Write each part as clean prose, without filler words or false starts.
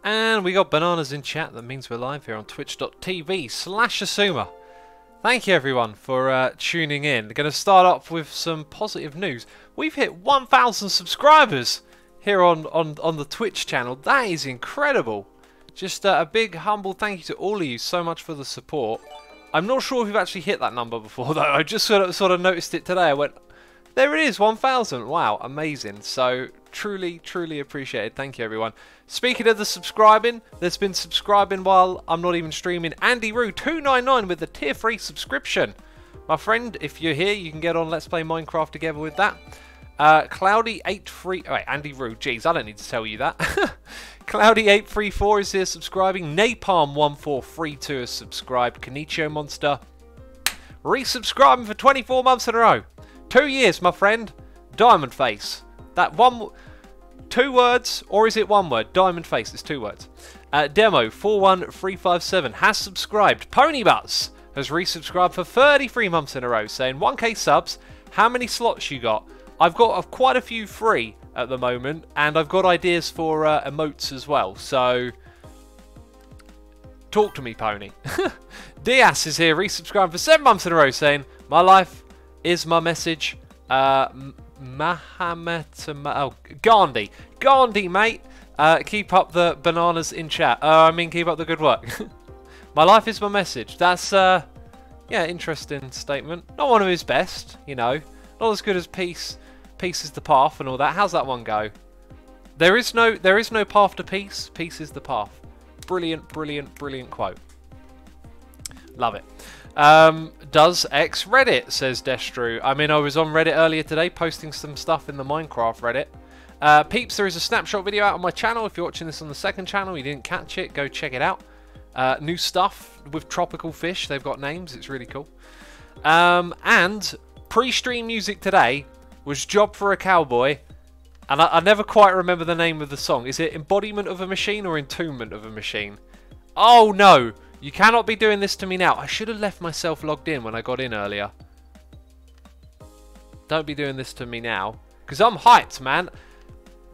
And we got bananas in chat. That means we're live here on twitch.tv/Asuma. Thank you everyone for tuning in. Going to start off with some positive news. We've hit 1,000 subscribers here on the Twitch channel. That is incredible. Just a big humble thank you to all of you so much for the support. I'm not sure if we've actually hit that number before though. I just sort of noticed it today. I went, there it is, 1,000. Wow, amazing. So truly appreciated. Thank you everyone. Speaking of the subscribing, there's been subscribing while I'm not even streaming. Andy Roo 299 with the tier 3 subscription. My friend, if you're here, you can get on Let's Play Minecraft together with that. Cloudy83, oh wait, Andy Roo, jeez, I don't need to tell you that. Cloudy834 is here subscribing. Napalm1432 has subscribed. Kanichio Monster resubscribing for 24 months in a row. 2 years, my friend. Diamond Face. That one, 2 words, or is it 1 word? Diamond Face, it's 2 words. Demo 41357 has subscribed. Ponybutts has resubscribed for 33 months in a row, saying 1k subs. How many slots you got? I've got quite a few free at the moment, and I've got ideas for emotes as well. So talk to me, Pony. Diaz is here, resubscribing for 7 months in a row, saying my life is my message. Gandhi, mate. Keep up the bananas in chat. I mean, keep up the good work. My life is my message. That's yeah, interesting statement. Not one of his best, you know. Not as good as peace. Peace is the path and all that. How's that one go? There is no path to peace. Peace is the path. Brilliant quote. Love it. Does X Reddit, says Destru. I mean, I was on Reddit earlier today posting some stuff in the Minecraft Reddit. Peeps, there is a snapshot video out on my channel. If you're watching this on the second channel, you didn't catch it, go check it out. New stuff with tropical fish. They've got names. It's really cool. And pre-stream music today was Job for a Cowboy. And I never quite remember the name of the song. Is it Embodiment of a Machine or Entombment of a Machine? Oh, no. You cannot be doing this to me now. I should have left myself logged in when I got in earlier. Don't be doing this to me now. Because I'm hyped, man.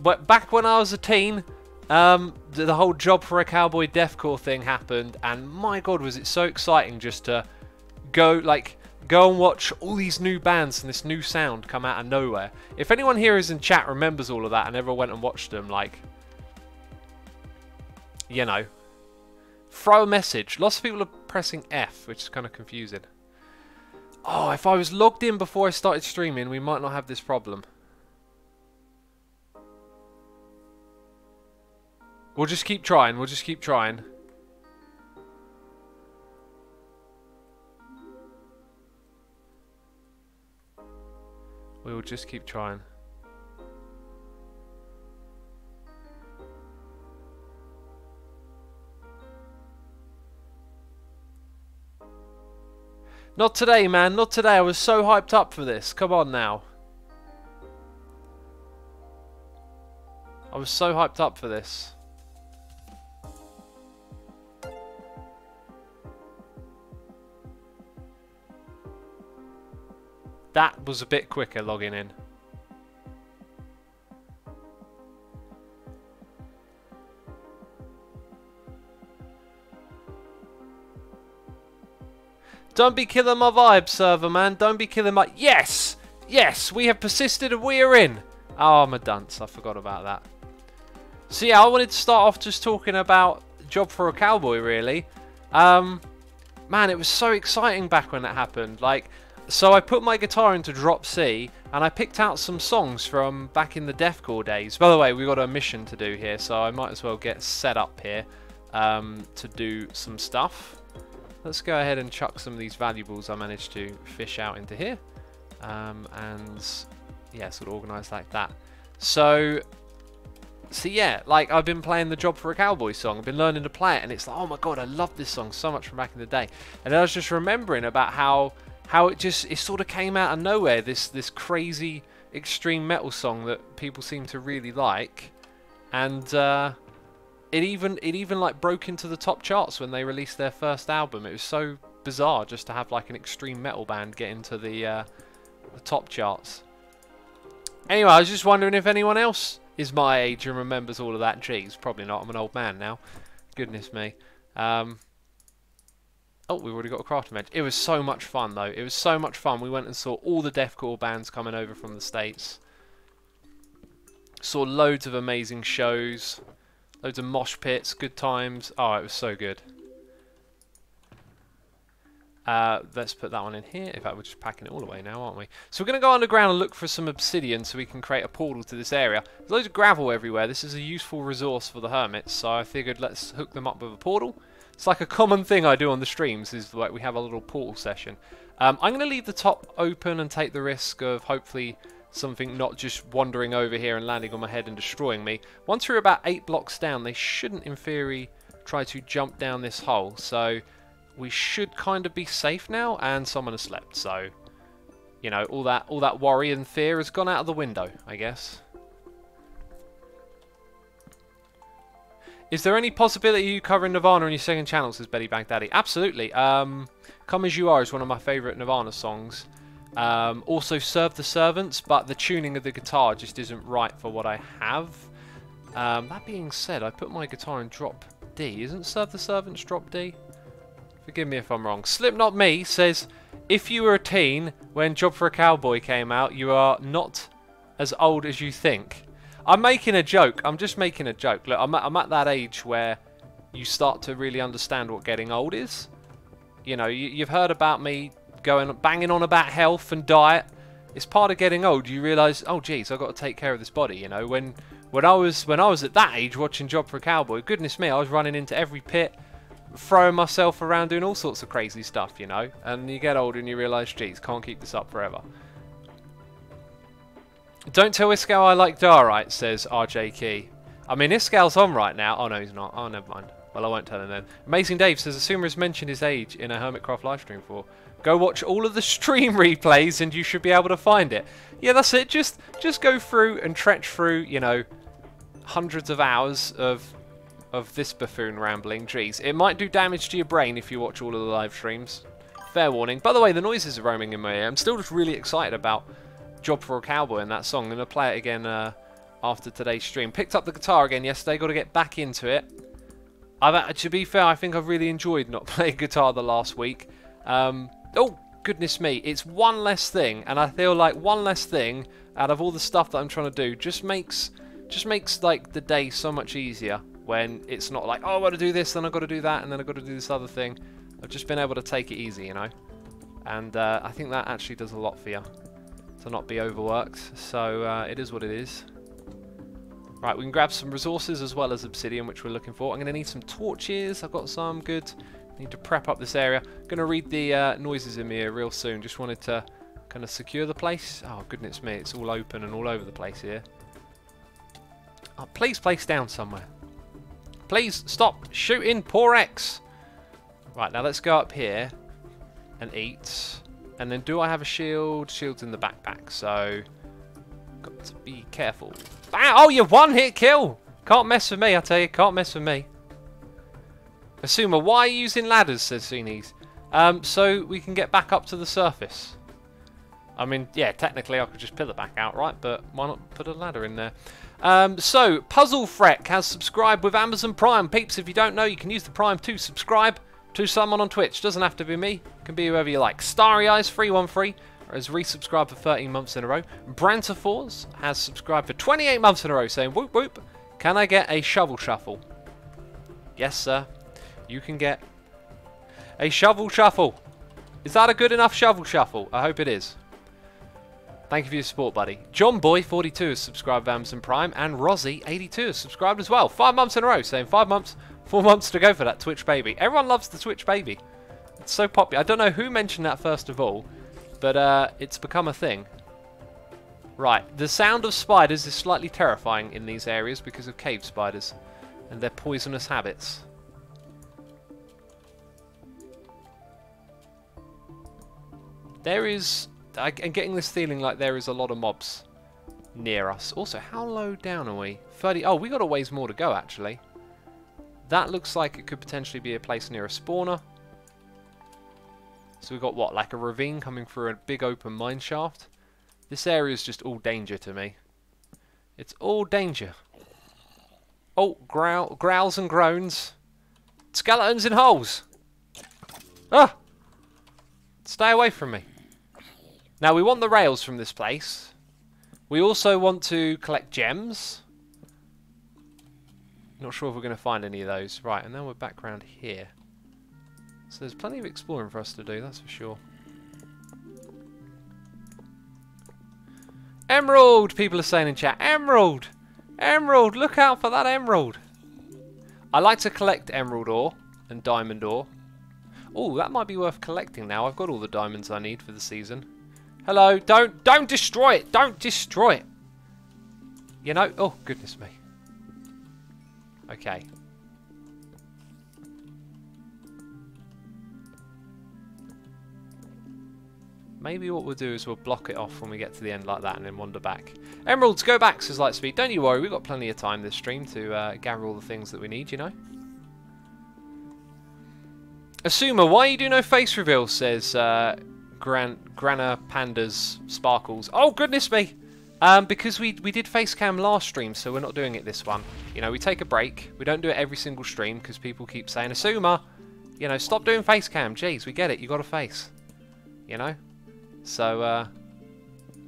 But back when I was a teen, the whole Job for a Cowboy deathcore thing happened. And my God, was it so exciting just to go and watch all these new bands and this new sound come out of nowhere. If anyone here is in chat remembers all of that and ever went and watched them, like, you know, throw a message. Lots of people are pressing F, which is kind of confusing. Oh, if I was logged in before I started streaming, we might not have this problem. We'll just keep trying. We'll just keep trying. We will just keep trying. Not today, man. Not today. I was so hyped up for this. Come on now. I was so hyped up for this. That was a bit quicker logging in. Don't be killing my vibe, server, man. Don't be killing my... Yes! Yes! We have persisted and we are in! Oh, I'm a dunce. I forgot about that. So yeah, I wanted to start off just talking about Job for a Cowboy, really. Man, it was so exciting back when that happened. Like, so I put my guitar into drop C, and I picked out some songs from back in the deathcore days. By the way, we've got a mission to do here, so I might as well get set up here to do some stuff. Let's go ahead and chuck some of these valuables I managed to fish out into here. And yeah, sort of organise like that. So yeah, like I've been playing the Job for a Cowboy song. I've been learning to play it, and it's like, oh my God, I love this song so much from back in the day. And then I was just remembering about how it sort of came out of nowhere, this crazy extreme metal song that people seem to really like. And it even like broke into the top charts when they released their first album. It was so bizarre just to have like an extreme metal band get into the top charts. Anyway, I was just wondering if anyone else is my age and remembers all of that. Jeez, probably not. I'm an old man now. Goodness me. Oh, we already got a crafting bench. It was so much fun, though. It was so much fun. We went and saw all the deathcore bands coming over from the States. Saw loads of amazing shows. Loads of mosh pits, good times. Oh, it was so good. Let's put that one in here. In fact, we're just packing it all away now, aren't we? So we're going to go underground and look for some obsidian so we can create a portal to this area. There's loads of gravel everywhere. This is a useful resource for the hermits, so I figured let's hook them up with a portal. It's like a common thing I do on the streams, is like we have a little portal session. I'm going to leave the top open and take the risk of hopefully something not just wandering over here and landing on my head and destroying me. Once we're about 8 blocks down, they shouldn't, in theory, try to jump down this hole. So we should kind of be safe now, and someone has slept. So, you know, all that worry and fear has gone out of the window, I guess. Is there any possibility you covering Nirvana on your second channel, says Betty Baghdadi? Absolutely. Come As You Are is one of my favourite Nirvana songs. Also Serve the Servants, but the tuning of the guitar just isn't right for what I have. That being said, I put my guitar in drop D. Isn't Serve the Servants drop D? Forgive me if I'm wrong. Slipknot Me says, if you were a teen when Job for a Cowboy came out, you are not as old as you think. I'm making a joke. I'm just making a joke. Look, I'm at that age where you start to really understand what getting old is. You know, you've heard about me banging on about health and diet. It's part of getting old. You realise, oh geez, I've got to take care of this body. You know, when I was at that age watching Job for a Cowboy, goodness me, I was running into every pit, throwing myself around, doing all sorts of crazy stuff. You know, and you get older and you realise, geez, can't keep this up forever. Don't tell Iskal I like Darite, says RJ Key. I mean, Iskal's on right now. Oh no, he's not. Oh, never mind. Well, I won't tell him then. Amazing Dave says, Assumer has mentioned his age in a Hermitcraft livestream before. Go watch all of the stream replays and you should be able to find it. Yeah, that's it. Just go through and trek through, you know, hundreds of hours of this buffoon rambling. Jeez, it might do damage to your brain if you watch all of the live streams. Fair warning. By the way, the noises are roaming in my ear. I'm still just really excited about Job for a Cowboy and that song. I'm going to play it again after today's stream. Picked up the guitar again yesterday. Got to get back into it. To be fair, I think I've really enjoyed not playing guitar the last week. Oh, goodness me. It's one less thing, and I feel like one less thing out of all the stuff that I'm trying to do just makes like the day so much easier when it's not like, oh, I've got to do this, then I've got to do that, and then I've got to do this other thing. I've just been able to take it easy, you know. And I think that actually does a lot for you, to not be overworked. So it is what it is. Right, we can grab some resources as well as obsidian, which we're looking for. I'm going to need some torches. I've got some. Good. Need to prep up this area. Going to read the noises in here real soon. Just wanted to kind of secure the place. Oh, goodness me. It's all open and all over the place here. Oh, please place down somewhere. Please stop shooting poor X. Right, now let's go up here and eat. And then do I have a shield? Shield's in the backpack, so got to be careful. Oh, you one-hit kill! Can't mess with me, I tell you. Can't mess with me. Asuma, why are you using ladders, says Sines? So we can get back up to the surface. I mean, yeah, technically I could just pillar back out, right? But why not put a ladder in there? So, Puzzle Freck has subscribed with Amazon Prime. Peeps, if you don't know, you can use the Prime to subscribe to someone on Twitch. Doesn't have to be me. It can be whoever you like. Starry Eyes 313 has resubscribed for 13 months in a row. Brantafors has subscribed for 28 months in a row, saying, whoop whoop, can I get a shovel shuffle? Yes, sir. You can get a shovel shuffle. Is that a good enough shovel shuffle? I hope it is. Thank you for your support, buddy. John Boy 42 has subscribed to Amazon Prime, and Rozzy 82 has subscribed as well. 5 months in a row, saying 5 months, 4 months to go for that Twitch baby. Everyone loves the Twitch baby. It's so popular. I don't know who mentioned that first of all, but it's become a thing. Right, the sound of spiders is slightly terrifying in these areas because of cave spiders and their poisonous habits. There is... I'm getting this feeling like there is a lot of mobs near us. Also, how low down are we? 30... Oh, we got a ways more to go, actually. That looks like it could potentially be a place near a spawner. So we've got, what, like a ravine coming through a big open mine shaft? This area is just all danger to me. It's all danger. Oh, growls and groans. Skeletons in holes. Ah! Stay away from me. Now, we want the rails from this place. We also want to collect gems. Not sure if we're going to find any of those. Right, and then we're back around here. So there's plenty of exploring for us to do, that's for sure. Emerald! People are saying in chat. Emerald! Emerald! Look out for that emerald! I like to collect emerald ore and diamond ore. Oh, that might be worth collecting now. I've got all the diamonds I need for the season. Hello, don't destroy it! Don't destroy it! You know, oh, goodness me. Okay. Maybe what we'll do is we'll block it off when we get to the end like that and then wander back. Emeralds, go back, says Lightspeed. Don't you worry, we've got plenty of time this stream to gather all the things that we need, you know. Asuma, why you do no face reveal, says Grana Pandas Sparkles. Oh, goodness me! Because we did face cam last stream, so we're not doing it this one. You know, we take a break. We don't do it every single stream because people keep saying, Asuma, you know, stop doing face cam. Jeez, we get it. You got a face. You know? So,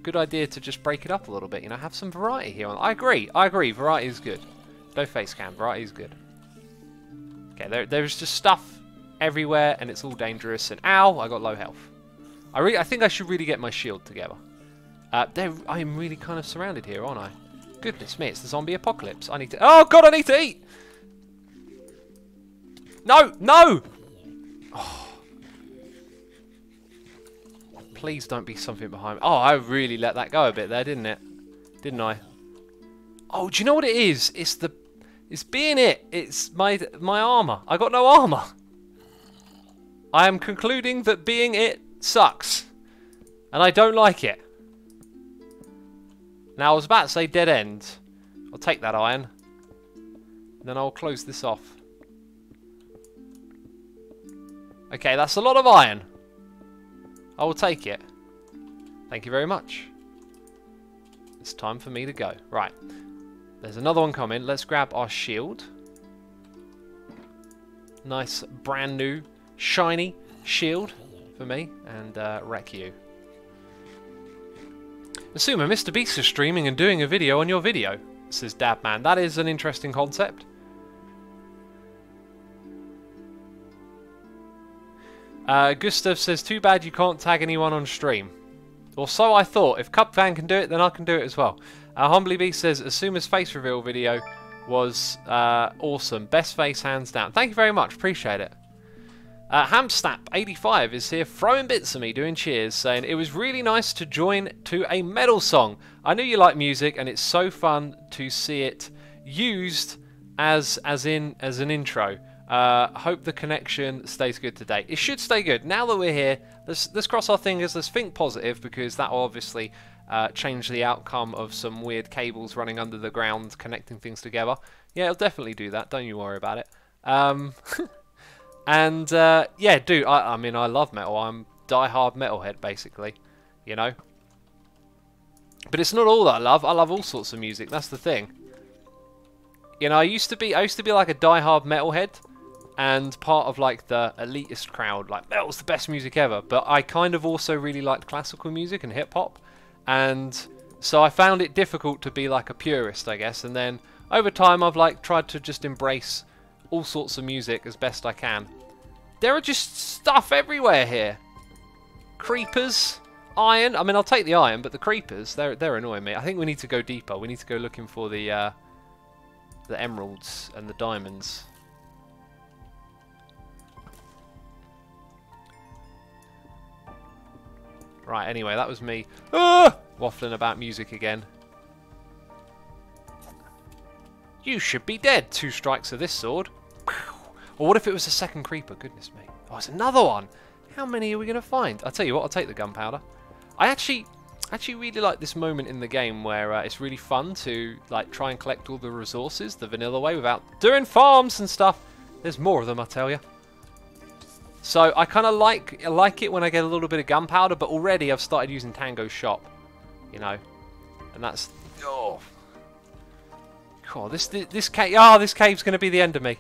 good idea to just break it up a little bit. You know, have some variety here. I agree. Variety is good. No face cam. Variety is good. Okay, there's just stuff everywhere, and it's all dangerous. And ow, I got low health. I think I should really get my shield together. I am really kind of surrounded here, aren't I? Goodness me, it's the zombie apocalypse. I need to... Oh, God, I need to eat! No! No! Oh. Please don't be something behind me. Oh, I really let that go a bit there, didn't it? Didn't I? Oh, do you know what it is? It's being it. It's my armor. I got no armor. I am concluding that being it sucks. And I don't like it. Now, I was about to say dead end. I'll take that iron. Then I'll close this off. Okay, that's a lot of iron. I will take it. Thank you very much. It's time for me to go. Right. There's another one coming. Let's grab our shield. Nice, brand new, shiny shield for me. And wreck you. Assume Mr. Beast is streaming and doing a video on your video, says Dabman. That is an interesting concept. Gustav says, too bad you can't tag anyone on stream. Or so I thought. If Cupfan can do it, then I can do it as well. Humbly Beast says, Asuma's face reveal video was awesome. Best face hands down. Thank you very much. Appreciate it. Hamstap85 is here throwing bits at me, doing cheers, saying, it was really nice to join to a metal song. I know you like music, and it's so fun to see it used as an intro. Hope the connection stays good today. It should stay good. Now that we're here, let's cross our fingers, let's think positive, because that will obviously change the outcome of some weird cables running under the ground, connecting things together. Yeah, it'll definitely do that. Don't you worry about it. And, yeah, dude, I mean, I love metal. I'm die-hard metalhead, basically, you know? But it's not all that I love. I love all sorts of music. That's the thing. You know, I used to be like a die-hard metalhead and part of, like, the elitist crowd. Like, metal's the best music ever. But I kind of also really liked classical music and hip-hop. And so I found it difficult to be, like, a purist, I guess. And then, over time, I've, like, tried to just embrace all sorts of music as best I can. There are just stuff everywhere here. Creepers, iron. I mean, I'll take the iron, but the creepers, they're annoying me. I think we need to go deeper. We need to go looking for the emeralds and the diamonds. Right, anyway, that was me waffling about music again. You should be dead. 2 strikes of this sword. Or what if it was a second creeper? Goodness me. Oh, it's another one. How many are we going to find? I'll tell you what, I'll take the gunpowder. I actually really like this moment in the game where it's really fun to like try and collect all the resources the vanilla way without doing farms and stuff. There's more of them, I tell you. So I kind of like it when I get a little bit of gunpowder, but already I've started using Tango's shop, you know, and that's God, this cave. Oh, this cave's going to be the end of me.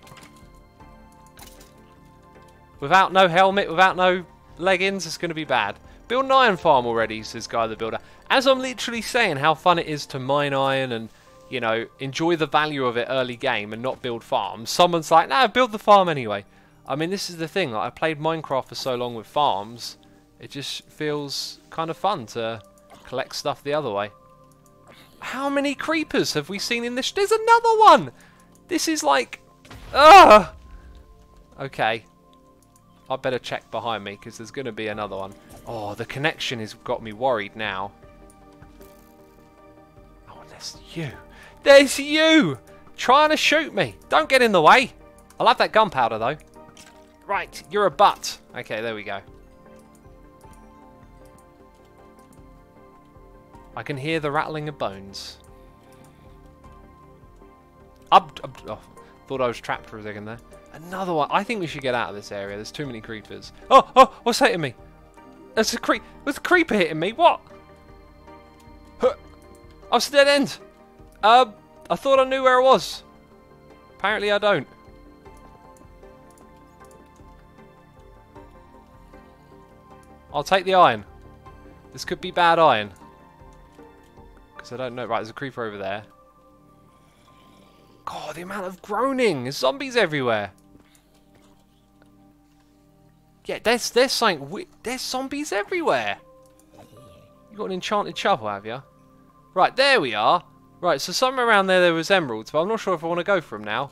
Without no helmet, without no leggings, it's going to be bad. Build an iron farm already, says Guy the Builder. As I'm literally saying how fun it is to mine iron and, you know, enjoy the value of it early game and not build farms, someone's like, no, build the farm anyway. I mean, this is the thing. Like, I played Minecraft for so long with farms, it just feels kind of fun to collect stuff the other way. How many creepers have we seen in this? There's another one! This is like... Ugh! Okay. I better check behind me, because there's going to be another one. Oh, the connection has got me worried now. Oh, there's you. There's you! Trying to shoot me. Don't get in the way. I'll have that gunpowder, though. Right, you're a butt. Okay, there we go. I can hear the rattling of bones. Oh, thought I was trapped for a second there. Another one. I think we should get out of this area. There's too many creepers. Oh, what's hitting me? There's a creeper hitting me. What? Huh. Oh, it's a dead end. I thought I knew where it was. Apparently I don't. I'll take the iron. This could be bad iron. Because I don't know. Right, there's a creeper over there. God, the amount of groaning. There's zombies everywhere. Yeah, there's something. There's zombies everywhere. You got an enchanted shovel, have you? Right, there we are. Right, so somewhere around there was emeralds, but I'm not sure if I want to go for them now.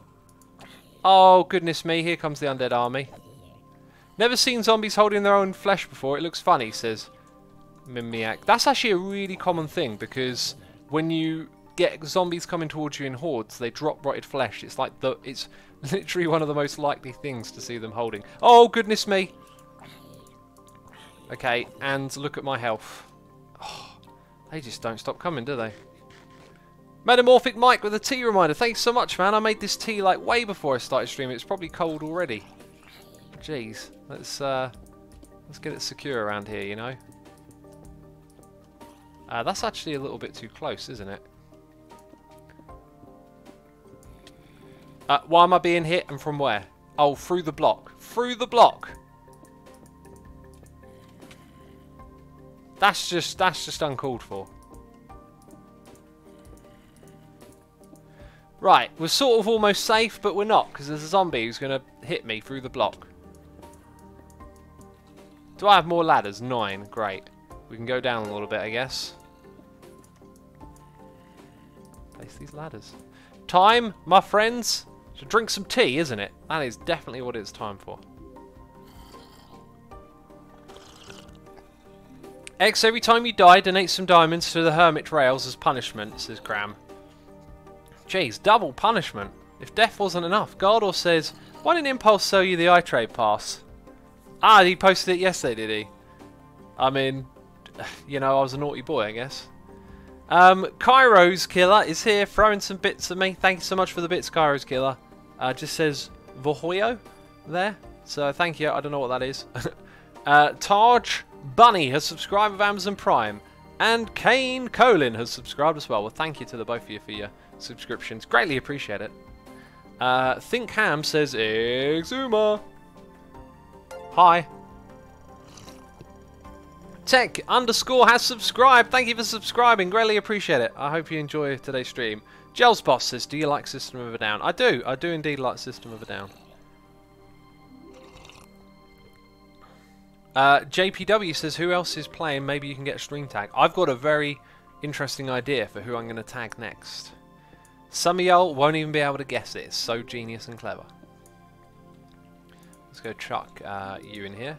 Oh, goodness me. Here comes the undead army. Never seen zombies holding their own flesh before. It looks funny, says Mimiak. That's actually a really common thing, because when you get zombies coming towards you in hordes, they drop rotted flesh. It's like it's literally one of the most likely things to see them holding. Oh, goodness me. Okay, and look at my health. Oh, they just don't stop coming, do they? Metamorphic Mike with a tea reminder. Thanks so much, man. I made this tea like way before I started streaming. It's probably cold already. Jeez. Let's get it secure around here, you know. That's actually a little bit too close, isn't it? Why am I being hit and from where? Oh, through the block. Through the block. That's just uncalled for. Right, we're sort of almost safe, but we're not, because there's a zombie who's going to hit me through the block. Do I have more ladders? 9. Great. We can go down a little bit, I guess. Place these ladders. Time, my friends, to drink some tea, isn't it? That is definitely what it's time for. X, every time you die, donate some diamonds to the Hermit Rails as punishment, says Cram. Jeez, double punishment. If death wasn't enough, Gardor says, why didn't Impulse sell you the iTrade pass? Ah, he posted it yesterday, did he? I mean, you know, I was a naughty boy, I guess. Kairos Killer is here throwing some bits at me. Thank you so much for the bits, Kairos Killer. Just says Vohoyo there. So thank you. I don't know what that is. Taj Bunny has subscribed with Amazon Prime. And Kane Colin has subscribed as well. Well, thank you to the both of you for your subscriptions. Greatly appreciate it. Think Ham says Exuma. Hi. Tech _ has subscribed. Thank you for subscribing. Greatly appreciate it. I hope you enjoy today's stream. Gels Boss says, do you like System of a Down? I do. I do indeed like System of a Down. JPW says, who else is playing? Maybe you can get a stream tag. I've got a very interesting idea for who I'm going to tag next. Some of y'all won't even be able to guess it. It's so genius and clever. Let's go chuck you in here.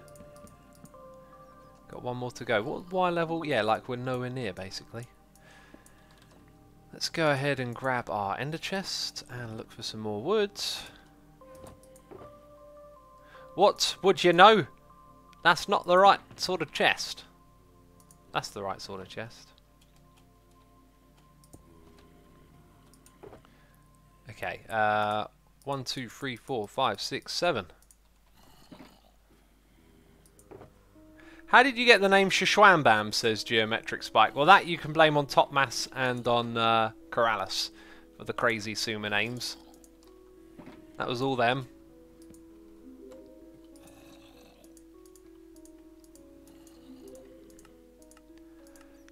Got one more to go. What Y level? Yeah, like we're nowhere near, basically. Let's go ahead and grab our ender chest and look for some more wood. What would you know? That's not the right sort of chest. That's the right sort of chest. Okay, 1, 2, 3, 4, 5, 6, 7. How did you get the name Shishwambam, says Geometric Spike? Well, that you can blame on Topmass and on Corrales. of the crazy Sumo names. That was all them.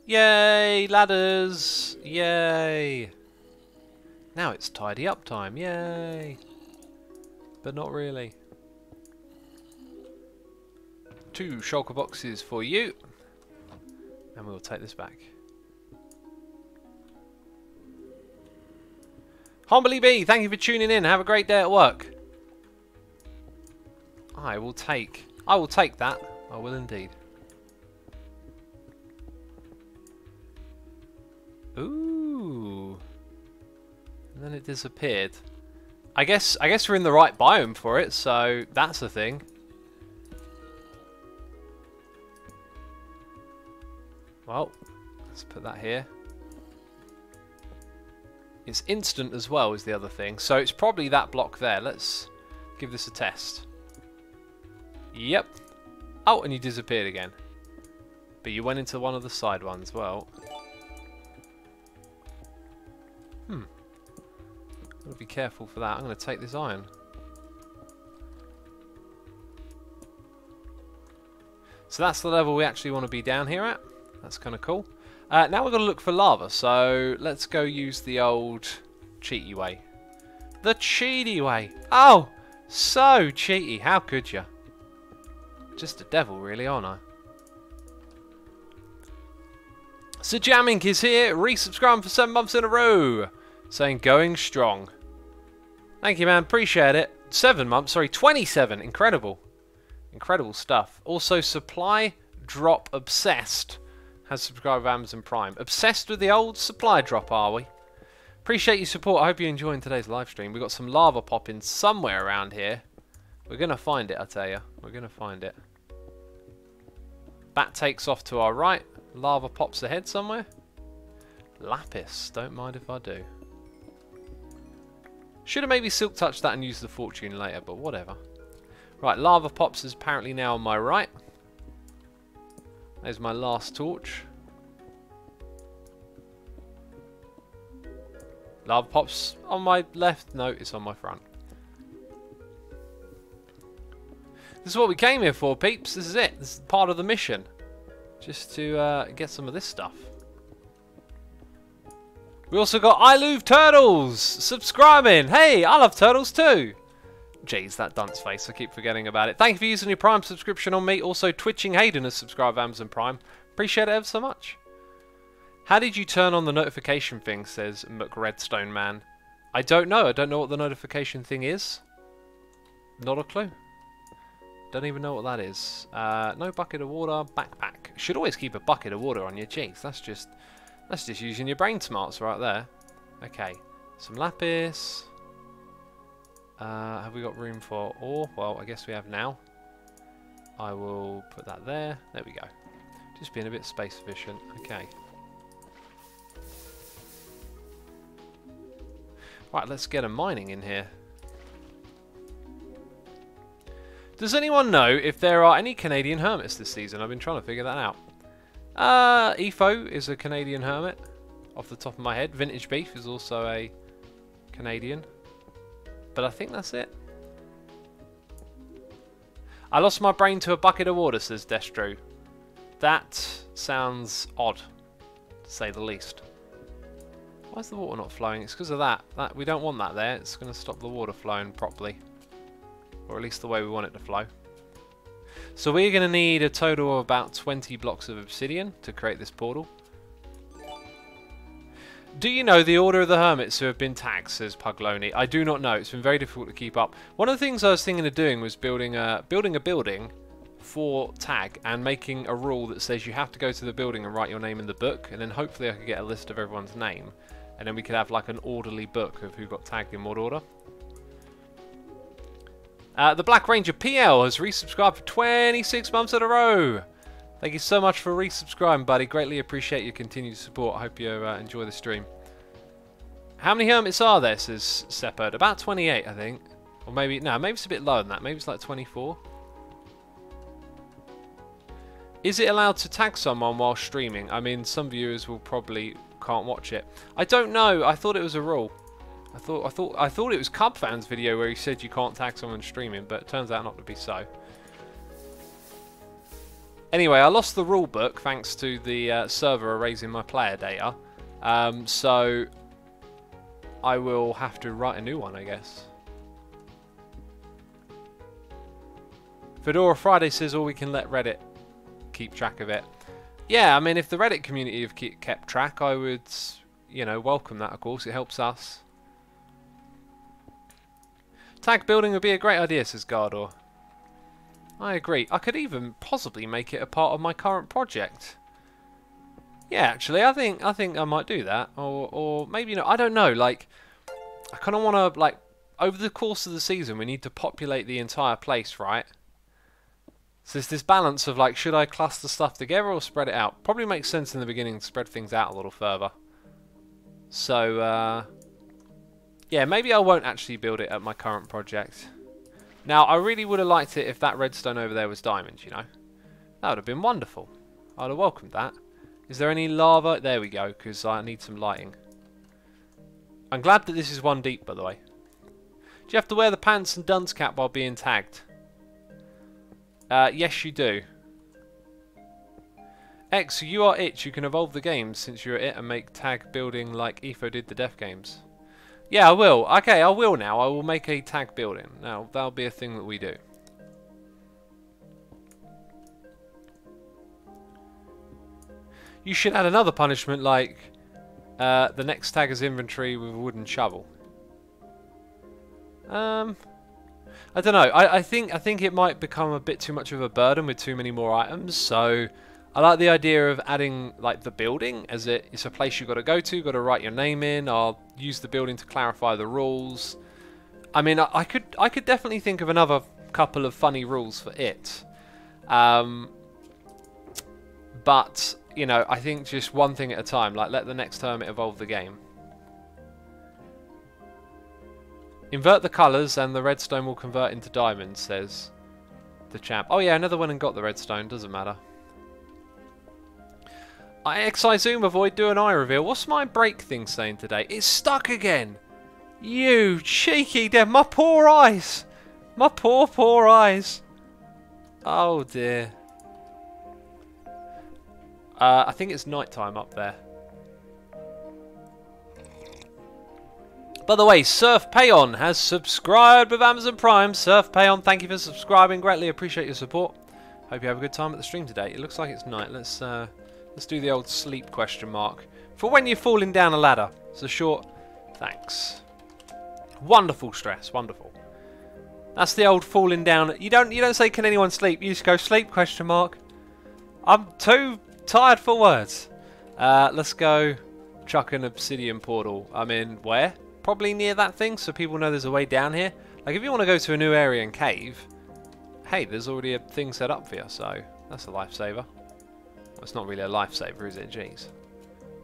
Yay, ladders! Yay! Now it's tidy up time, yay! But not really. 2 shulker boxes for you. And we'll take this back. Humbly B, thank you for tuning in. Have a great day at work. I will take that. I will indeed. Ooh. And then it disappeared. I guess we're in the right biome for it, so that's the thing. Well, let's put that here. It's instant as well is the other thing, so it's probably that block there. Let's give this a test. Yep. Oh, and you disappeared again. But you went into one of the side ones. Well. Gotta be careful for that. I'm going to take this iron. So that's the level we actually want to be down here at. That's kind of cool. Now we've got to look for lava. So let's go use the old cheaty way. The cheaty way. Oh, so cheaty. How could you? Just a devil, really, aren't I? So Jamming is here, resubscribing for 7 months in a row. Saying going strong. Thank you, man. Appreciate it. 7 months, sorry, 27. Incredible. Incredible stuff. Also, Supply Drop Obsessed has subscribed with Amazon Prime. Obsessed with the old supply drop, are we? Appreciate your support. I hope you're enjoying today's live stream. We've got some lava popping somewhere around here. We're going to find it, I tell you. We're going to find it. Bat takes off to our right. Lava pops ahead somewhere. Lapis. Don't mind if I do. Should have maybe silk touched that and used the fortune later, but whatever. Right, lava pops is apparently now on my right. There's my last torch. Lava pops on my left. No, it's on my front. This is what we came here for, peeps. This is it. This is part of the mission. Just to get some of this stuff. We also got I Love Turtles subscribing. Hey, I love turtles too. Jeez, that dunce face. I keep forgetting about it. Thank you for using your Prime subscription on me. Also, Twitching Hayden has subscribed to Amazon Prime. Appreciate it ever so much. How did you turn on the notification thing, says McRedstone Man. I don't know. I don't know what the notification thing is. Not a clue. Don't even know what that is. No bucket of water. Backpack. Should always keep a bucket of water on you. Jeez, that's just using your brain smarts right there. Okay, some lapis. Have we got room for ore? Well, I guess we have now. I will put that there. There we go. Just being a bit space efficient. Okay. Right, let's get a mining in here. Does anyone know if there are any Canadian hermits this season? I've been trying to figure that out. Efo is a Canadian hermit, off the top of my head. Vintage Beef is also a Canadian. But I think that's it. I lost my brain to a bucket of water, says Destro. That sounds odd, to say the least. Why is the water not flowing? It's because of that. We don't want that there. It's going to stop the water flowing properly. Or at least the way we want it to flow. So we're going to need a total of about 20 blocks of obsidian to create this portal. Do you know the order of the hermits who have been tagged, says Pugloni? I do not know. It's been very difficult to keep up. One of the things I was thinking of doing was building a building for tag and making a rule that says you have to go to the building and write your name in the book, and then hopefully I could get a list of everyone's name, and then we could have like an orderly book of who got tagged in what order. The Black Ranger PL has resubscribed for 26 months in a row. Thank you so much for resubscribing, buddy. Greatly appreciate your continued support. I hope you enjoy the stream. How many hermits are there, says Seppard? About 28, I think. Or maybe, no, maybe it's a bit lower than that. Maybe it's like 24. Is it allowed to tag someone while streaming? I mean, some viewers will probably can't watch it. I don't know. I thought it was a rule. I thought it was Cubfan's video where he said you can't tag someone streaming, but it turns out not to be so. Anyway, I lost the rule book thanks to the server erasing my player data, so I will have to write a new one, I guess. Fedora Friday says, "Or we can let Reddit keep track of it." Yeah, I mean, if the Reddit community have kept track, I would, you know, welcome that. Of course, it helps us. Tag building would be a great idea, says Gardor. I agree. I could even possibly make it a part of my current project. Yeah, actually, I think I might do that, or maybe not. I don't know. Like, I kind of want to, like, over the course of the season, we need to populate the entire place, right? So there's this balance of, like, should I cluster stuff together or spread it out? Probably makes sense in the beginning to spread things out a little further. So, yeah, maybe I won't actually build it at my current project. Now, I really would have liked it if that redstone over there was diamond, you know. That would have been wonderful. I'd have welcomed that. Is there any lava? There we go, because I need some lighting. I'm glad that this is 1 deep, by the way. Do you have to wear the pants and dunce cap while being tagged? Yes, you do. X, you are it. You can evolve the games since you're it and make tag building like Etho did the Def games. Yeah, I will. Okay, I will now. I will make a tag building. Now, that'll be a thing that we do. You should add another punishment like the next tagger's inventory with a wooden shovel. I don't know. I think it might become a bit too much of a burden with too many more items. So I like the idea of adding like the building, as it's a place you've got to go to, got to write your name in. I'll use the building to clarify the rules. I mean, I could definitely think of another couple of funny rules for it. But you know, I think just one thing at a time. Like, let the next hermit evolve the game. Invert the colours and the redstone will convert into diamonds, says the champ. Oh yeah, another one and got the redstone, doesn't matter. I zoom, avoid do an eye reveal. What's my break thing saying today? It's stuck again! You cheeky dev, my poor eyes! My poor eyes! Oh dear. I think it's night time up there. By the way, Surf Payon has subscribed with Amazon Prime. Surf Payon, thank you for subscribing. Greatly appreciate your support. Hope you have a good time at the stream today. It looks like it's night. Let's do the old sleep question mark. For when you're falling down a ladder. It's a short thanks. Wonderful stress, wonderful. That's the old falling down. You don't say can anyone sleep. You just go sleep question mark. I'm too tired for words. Let's go chuck an obsidian portal. I'm in where? Probably near that thing, so people know there's a way down here. Like, if you want to go to a new area and cave, hey, there's already a thing set up for you, so that's a lifesaver. Well, it's not really a lifesaver, is it? Jeez.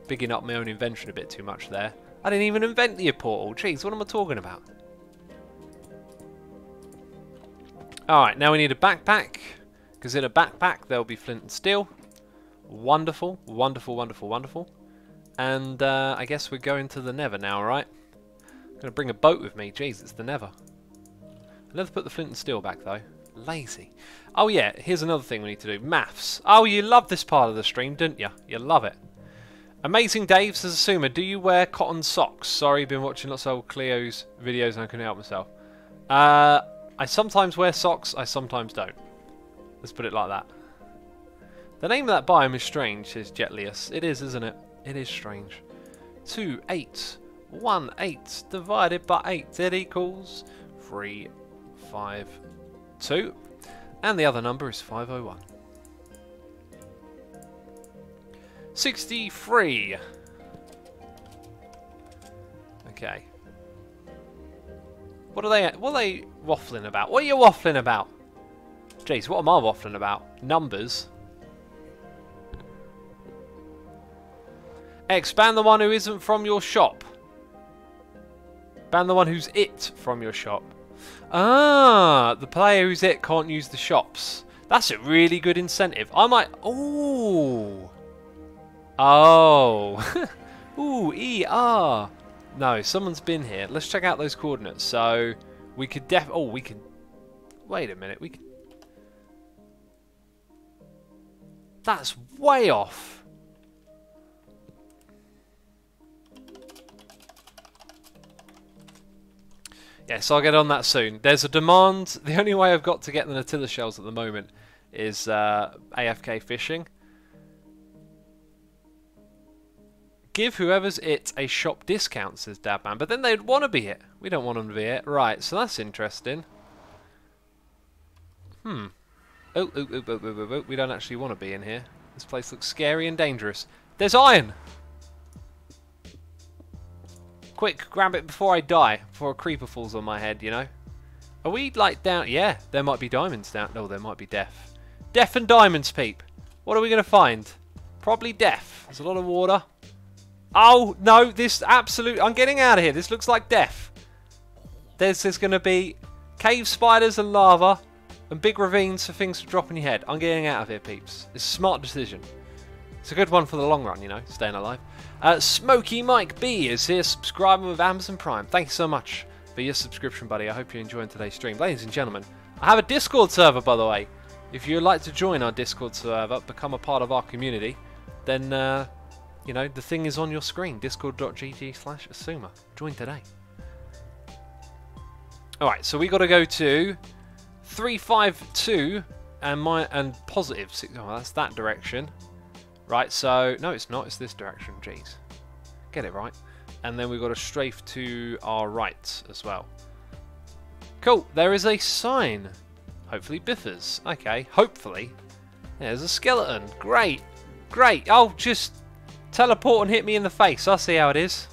Bigging up my own invention a bit too much there. I didn't even invent the portal. Jeez, what am I talking about? Alright, now we need a backpack, because in a backpack there'll be flint and steel. Wonderful, wonderful, wonderful, wonderful. And I guess we're going to the Nether now, right? I'm going to bring a boat with me. Jeez, it's the Nether. I'll never put the flint and steel back, though. Lazy. Oh, yeah, here's another thing we need to do. Maths. Oh, you love this part of the stream, didn't you? You love it. Amazing Dave says, Asuma, do you wear cotton socks? Sorry, been watching lots of old Cleo's videos and I couldn't help myself. I sometimes wear socks, I sometimes don't. Let's put it like that. The name of that biome is strange, says Jetlius. It is, isn't it? It is strange. 2, 8, 1, 8 divided by 8. It equals 3, 5, 2. And the other number is 501. 63. Okay. What are they waffling about? What are you waffling about? Jeez, what am I waffling about? Numbers. X, ban the one who isn't from your shop. Ban the one who's it from your shop. Ah, the player who's it can't use the shops. That's a really good incentive. I might... Ooh. Oh. Ooh, ER. No, someone's been here. Let's check out those coordinates. So we could we could. Wait a minute. We could. That's way off. Yes, I'll get on that soon. There's a demand. The only way I've got to get the Natilla shells at the moment is AFK fishing. Give whoever's it a shop discount, says Dabman. But then they'd want to be it. We don't want them to be it. Right, so that's interesting. Oh, we don't actually want to be in here. This place looks scary and dangerous. There's iron! Quick, grab it before I die. Before a creeper falls on my head, you know. Are we, like, down? Yeah, there might be diamonds down. No, there might be death. Death and diamonds, peep. What are we going to find? Probably death. There's a lot of water. Oh, no, this absolute... I'm getting out of here. This looks like death. There's going to be cave spiders and lava and big ravines for things to drop on your head. I'm getting out of here, peeps. It's a smart decision. It's a good one for the long run, you know, staying alive. Smokey Mike B is here, subscribing with Amazon Prime. Thank you so much for your subscription, buddy. I hope you're enjoying today's stream. Ladies and gentlemen, I have a Discord server, by the way. If you'd like to join our Discord server, become a part of our community, then, you know, the thing is on your screen. Discord.gg/Asuma. Join today. Alright, so we got to go to 352 and positive 6. Oh, that's that direction. Right, so no, it's not. It's this direction. Jeez, get it right. And then we've got to strafe to our right as well. Cool. There is a sign. Hopefully Biffers. Okay, hopefully. There's a skeleton. Great, great. Oh, just teleport and hit me in the face. I'll see how it is.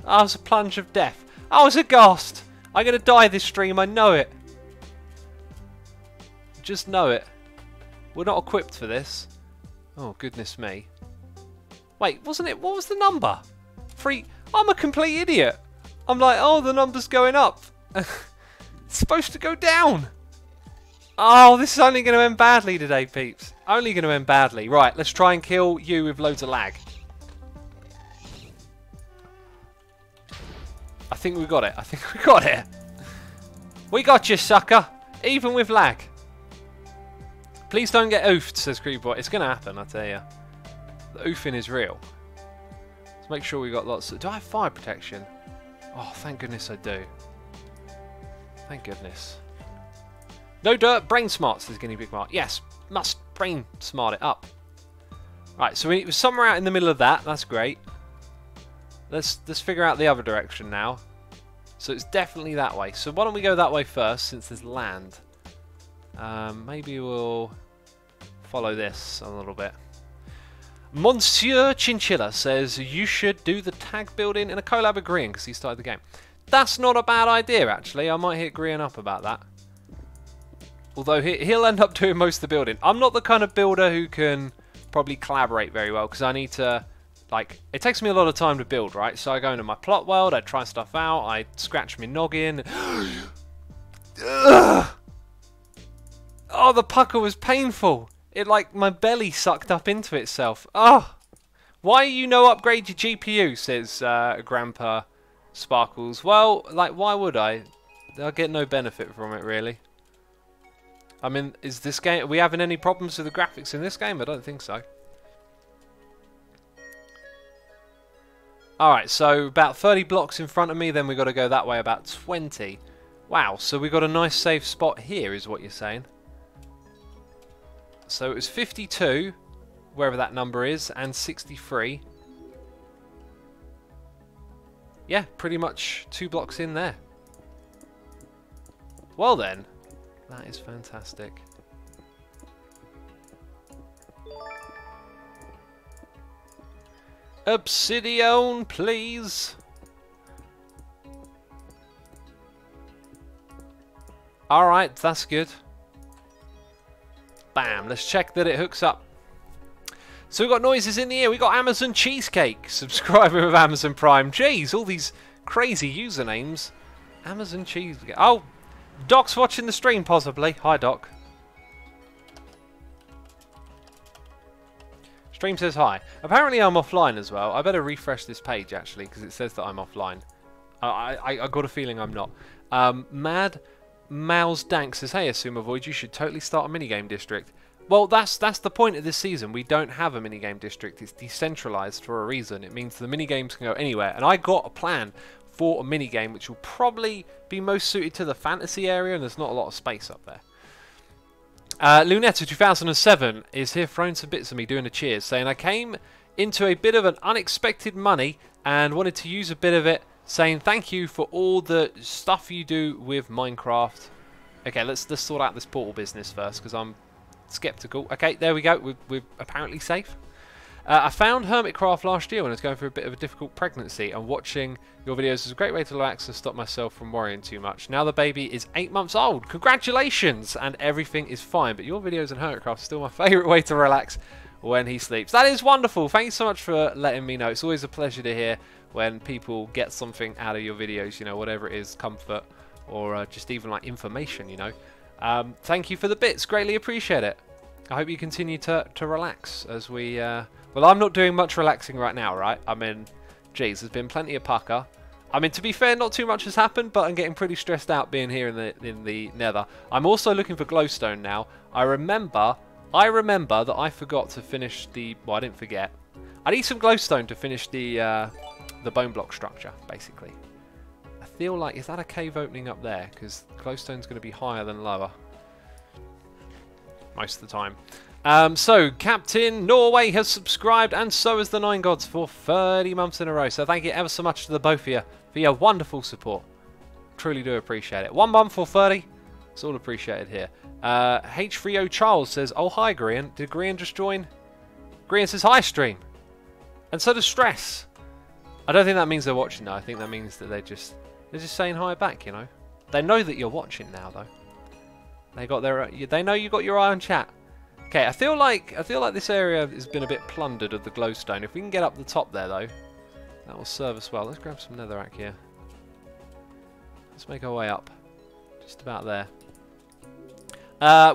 Oh, it's a plunge of death. Oh, it's a ghast. I'm gonna die this stream. I know it. Just know it. We're not equipped for this. Oh, goodness me. Wait, wasn't it? What was the number? 3. I'm a complete idiot. I'm like, oh, the number's going up. It's supposed to go down. Oh, this is only going to end badly today, peeps. Only going to end badly. Right, let's try and kill you with loads of lag. I think we got it. I think we got it. We got you, sucker. Even with lag. Please don't get oofed, says Creepboy. It's going to happen, I tell you. The oofing is real. Let's make sure we got lots of... Do I have fire protection? Oh, thank goodness I do. Thank goodness. No dirt, brain smart, says Guinea Pig Mark. Yes, must brain smart it up. Right, so we was somewhere out in the middle of that. That's great. Let's figure out the other direction now. So it's definitely that way. So why don't we go that way first, since there's land. Maybe we'll follow this a little bit. Monsieur Chinchilla says you should do the tag building in a collab with Grian because he started the game. That's not a bad idea, actually. I might hit Grian up about that. Although he'll end up doing most of the building. I'm not the kind of builder who can probably collaborate very well because I need to, like, it takes me a lot of time to build, right? So I go into my plot world, I try stuff out, I scratch my noggin. Oh, the pucker was painful. It, like, my belly sucked up into itself. Oh, why you no upgrade your GPU, says Grandpa Sparkles. Well, like, why would I? I'll get no benefit from it, really. I mean, is this game... Are we having any problems with the graphics in this game? I don't think so. Alright, so about 30 blocks in front of me, then we've got to go that way about 20. Wow, so we've got a nice safe spot here, is what you're saying. So it was 52, wherever that number is, and 63. Yeah, pretty much 2 blocks in there. Well then, that is fantastic. Obsidian, please. Alright, that's good. Bam, let's check that it hooks up. So we've got noises in the ear. We've got Amazon Cheesecake. Subscriber with Amazon Prime. Jeez, all these crazy usernames. Amazon Cheesecake. Oh, Doc's watching the stream possibly. Hi, Doc. Stream says hi. Apparently I'm offline as well. I better refresh this page actually because it says that I'm offline. I got a feeling I'm not. Mad Mouse Dank says, hey Assume Void, you should totally start a minigame district. Well, that's the point of this season. We don't have a minigame district. It's decentralized for a reason. It means the minigames can go anywhere. And I got a plan for a minigame which will probably be most suited to the fantasy area, and there's not a lot of space up there. Lunetta 2007 is here throwing some bits of me doing a cheers, saying, I came into a bit of an unexpected money and wanted to use a bit of it, saying thank you for all the stuff you do with Minecraft. Okay, let's sort out this portal business first because I'm skeptical. Okay, there we go. We're apparently safe. I found Hermitcraft last year when I was going through a bit of a difficult pregnancy, and watching your videos is a great way to relax and stop myself from worrying too much. Now the baby is 8 months old. Congratulations! And everything is fine, but your videos and Hermitcraft are still my favourite way to relax when he sleeps. That is wonderful. Thank you so much for letting me know. It's always a pleasure to hear when people get something out of your videos, you know, whatever it is, comfort or just even like information, you know. Thank you for the bits. Greatly appreciate it. I hope you continue to relax as we... well, I'm not doing much relaxing right now, right? I mean, geez, there's been plenty of pucker. I mean, to be fair, not too much has happened, but I'm getting pretty stressed out being here in the Nether. I'm also looking for glowstone now. I remember that I forgot to finish the... Well, I didn't forget. I need some glowstone to finish the bone block structure, basically. I feel like... Is that a cave opening up there? Because glowstone's going to be higher than lower. Most of the time. So, Captain Norway has subscribed, and so has the Nine Gods for 30 months in a row. So thank you ever so much to the both of you for your wonderful support. Truly do appreciate it. 1 month for 30. It's all appreciated here. H3O Charles says, oh hi Grian. Did Grian just join? Grian says hi stream. And so does Stress. I don't think that means they're watching though. I think that means that they're just saying hi back, you know. They know that you're watching now though. They know you got your eye on chat. Okay, I feel like this area has been a bit plundered of the glowstone. If we can get up the top there though, that will serve us well. Let's grab some netherrack here. Let's make our way up. Just about there.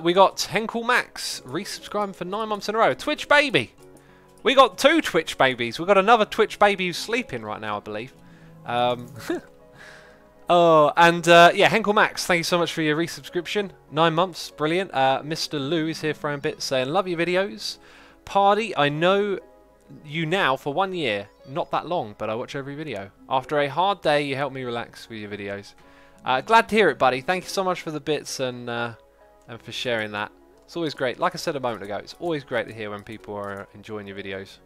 We got Henkel Max resubscribing for 9 months in a row. Twitch baby. We got 2 Twitch babies. We got another Twitch baby who's sleeping right now, I believe. Oh, and yeah, Henkel Max, thank you so much for your resubscription. 9 months, brilliant. Mr. Lou is here throwing bits, saying, love your videos. Party, I know you now for 1 year. Not that long, but I watch every video. After a hard day, you help me relax with your videos. Glad to hear it, buddy. Thank you so much for the bits and for sharing that. It's always great. Like I said a moment ago, it's always great to hear when people are enjoying your videos.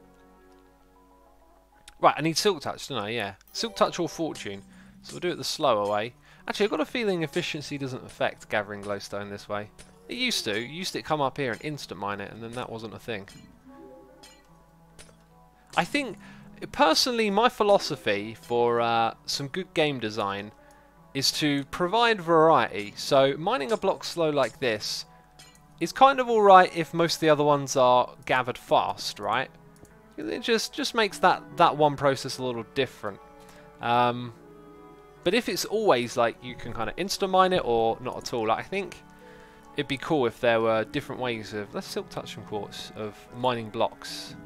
Right, I need Silk Touch, don't I? Yeah. Silk Touch or Fortune. So we'll do it the slower way. Actually, I've got a feeling efficiency doesn't affect gathering glowstone this way. It used to. You used to come up here and instant mine it, and then that wasn't a thing. I think, personally, my philosophy for some good game design is to provide variety. So mining a block slow like this is kind of alright if most of the other ones are gathered fast, right? It just makes that one process a little different. But if it's always like you can kind of insta mine it or not at all, like, I think it'd be cool if there were different ways of, let's Silk Touch some quartz, of mining blocks,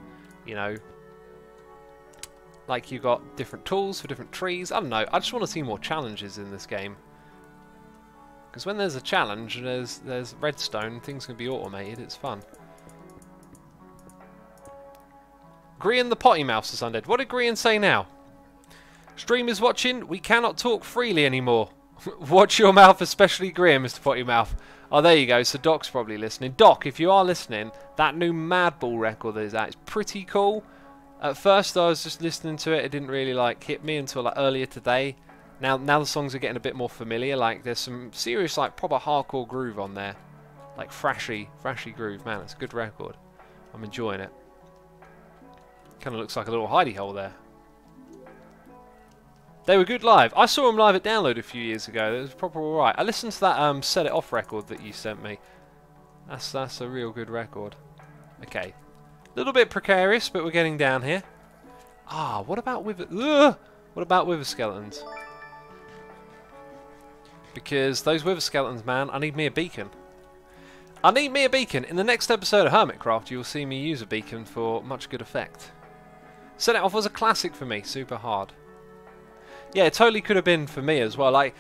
you know. Like you got different tools for different trees. I don't know, I just want to see more challenges in this game. Because when there's a challenge, there's redstone, things can be automated, it's fun. Grian the Potty Mouse is undead. What did Grian say now? Stream is watching, we cannot talk freely anymore. Watch your mouth, especially Grian, Mr. Potty Mouth. Oh, there you go, so Doc's probably listening. Doc, if you are listening, that new Madball record that is out is pretty cool. At first I was just listening to it, it didn't really like hit me until like earlier today. Now the songs are getting a bit more familiar, like there's some serious like proper hardcore groove on there. Like thrashy groove, man, it's a good record. I'm enjoying it. Kind of looks like a little hidey hole there. They were good live. I saw them live at Download a few years ago. It was proper alright. I listened to that Set It Off record that you sent me. That's a real good record. Okay. A little bit precarious, but we're getting down here. Ah, what about wither skeletons? Because those wither skeletons, man, I need me a beacon. I need me a beacon. In the next episode of Hermitcraft, you will see me use a beacon for much good effect. Set It Off was a classic for me, super hard. Yeah, it totally could have been for me as well. I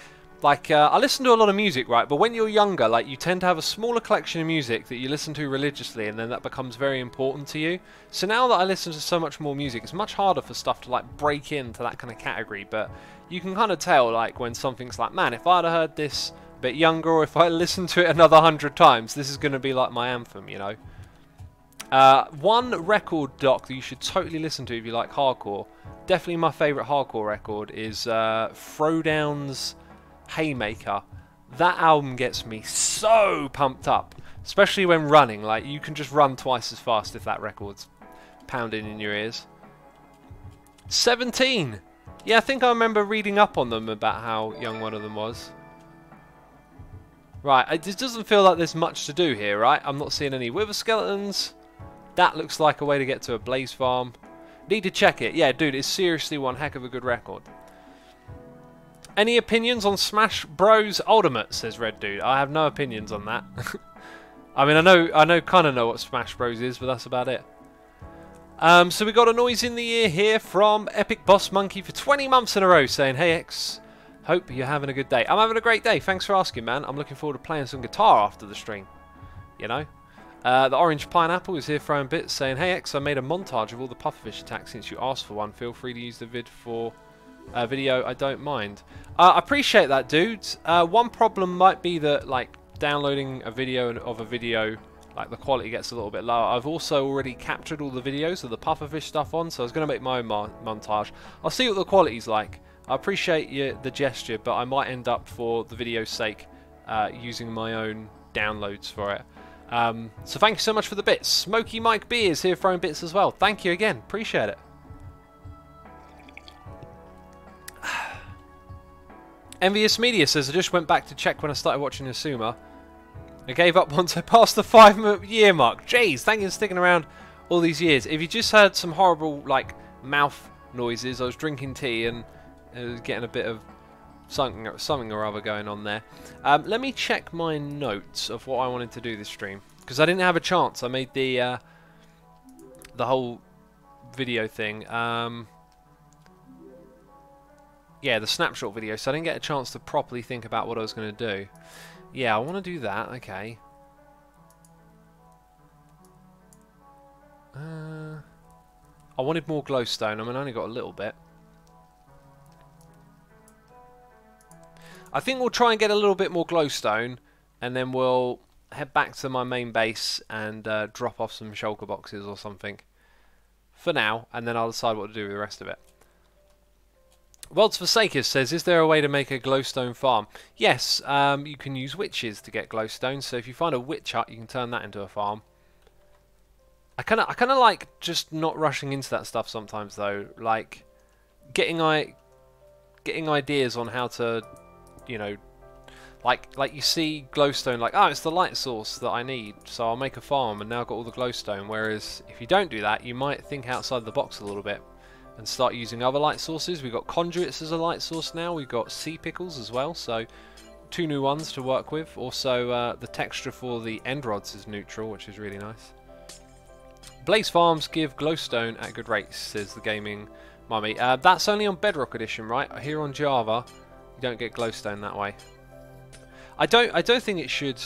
listen to a lot of music, right? But when you're younger, like, you tend to have a smaller collection of music that you listen to religiously, and then that becomes very important to you. So now that I listen to so much more music, it's much harder for stuff to like break into that kind of category. But you can kind of tell, like, when something's like, man, if I'd have heard this a bit younger, or if I listened to it another 100 times, this is going to be like my anthem, you know. One record doc that you should totally listen to if you like hardcore. Definitely my favourite hardcore record is Throwdown's Haymaker. That album gets me so pumped up, especially when running. Like, you can just run twice as fast if that record's pounding in your ears. 17! Yeah, I think I remember reading up on them about how young one of them was. Right, it doesn't feel like there's much to do here, right? I'm not seeing any wither skeletons. That looks like a way to get to a blaze farm. Need to check it. Yeah, dude, it's seriously one heck of a good record. Any opinions on Smash Bros Ultimate, says Red Dude. I have no opinions on that. I mean, I kind of know what Smash Bros is, but that's about it. So we got a noise in the ear here from Epic Boss Monkey for 20 months in a row saying, "Hey X, hope you're having a good day." I'm having a great day. Thanks for asking, man. I'm looking forward to playing some guitar after the stream. You know? The Orange Pineapple is here throwing bits saying, "Hey X, I made a montage of all the pufferfish attacks since you asked for one. Feel free to use the vid for video, I don't mind." I appreciate that, dude. One problem might be that, like, downloading a video of a video, like, the quality gets a little bit lower. I've also already captured all the videos of the pufferfish stuff on, so I was going to make my own montage. I'll see what the quality's like. I appreciate the gesture, but I might end up, for the video's sake, using my own downloads for it. So thank you so much for the bits. Smoky Mike B is here throwing bits as well. Thank you again. Appreciate it. Envious Media says, "I just went back to check when I started watching Asuma. I gave up once I passed the 5-year mark." Jeez, thank you for sticking around all these years. If you just heard some horrible, like, mouth noises, I was drinking tea and it was getting a bit of something or other going on there. Let me check my notes of what I wanted to do this stream, because I didn't have a chance. I made the whole video thing. Yeah, the snapshot video, so I didn't get a chance to properly think about what I was going to do. Yeah, I want to do that. Okay. I wanted more glowstone. I mean, I only got a little bit. I think we'll try and get a little bit more glowstone, and then we'll head back to my main base and drop off some shulker boxes or something for now, and then I'll decide what to do with the rest of it. World's Forsaker says, "Is there a way to make a glowstone farm?" Yes, you can use witches to get glowstone, so if you find a witch hut, you can turn that into a farm. I kind of like just not rushing into that stuff sometimes, though. Like, getting ideas on how to, you know, like you see glowstone, like, oh, it's the light source that I need, so I'll make a farm and now I've got all the glowstone. Whereas if you don't do that, you might think outside the box a little bit and start using other light sources. We've got conduits as a light source now. We've got sea pickles as well, so 2 new ones to work with. Also, the texture for the end rods is neutral, which is really nice. Blaze farms give glowstone at good rates, says the gaming mummy. That's only on Bedrock Edition, right? Here on Java, you don't get glowstone that way. I don't think it should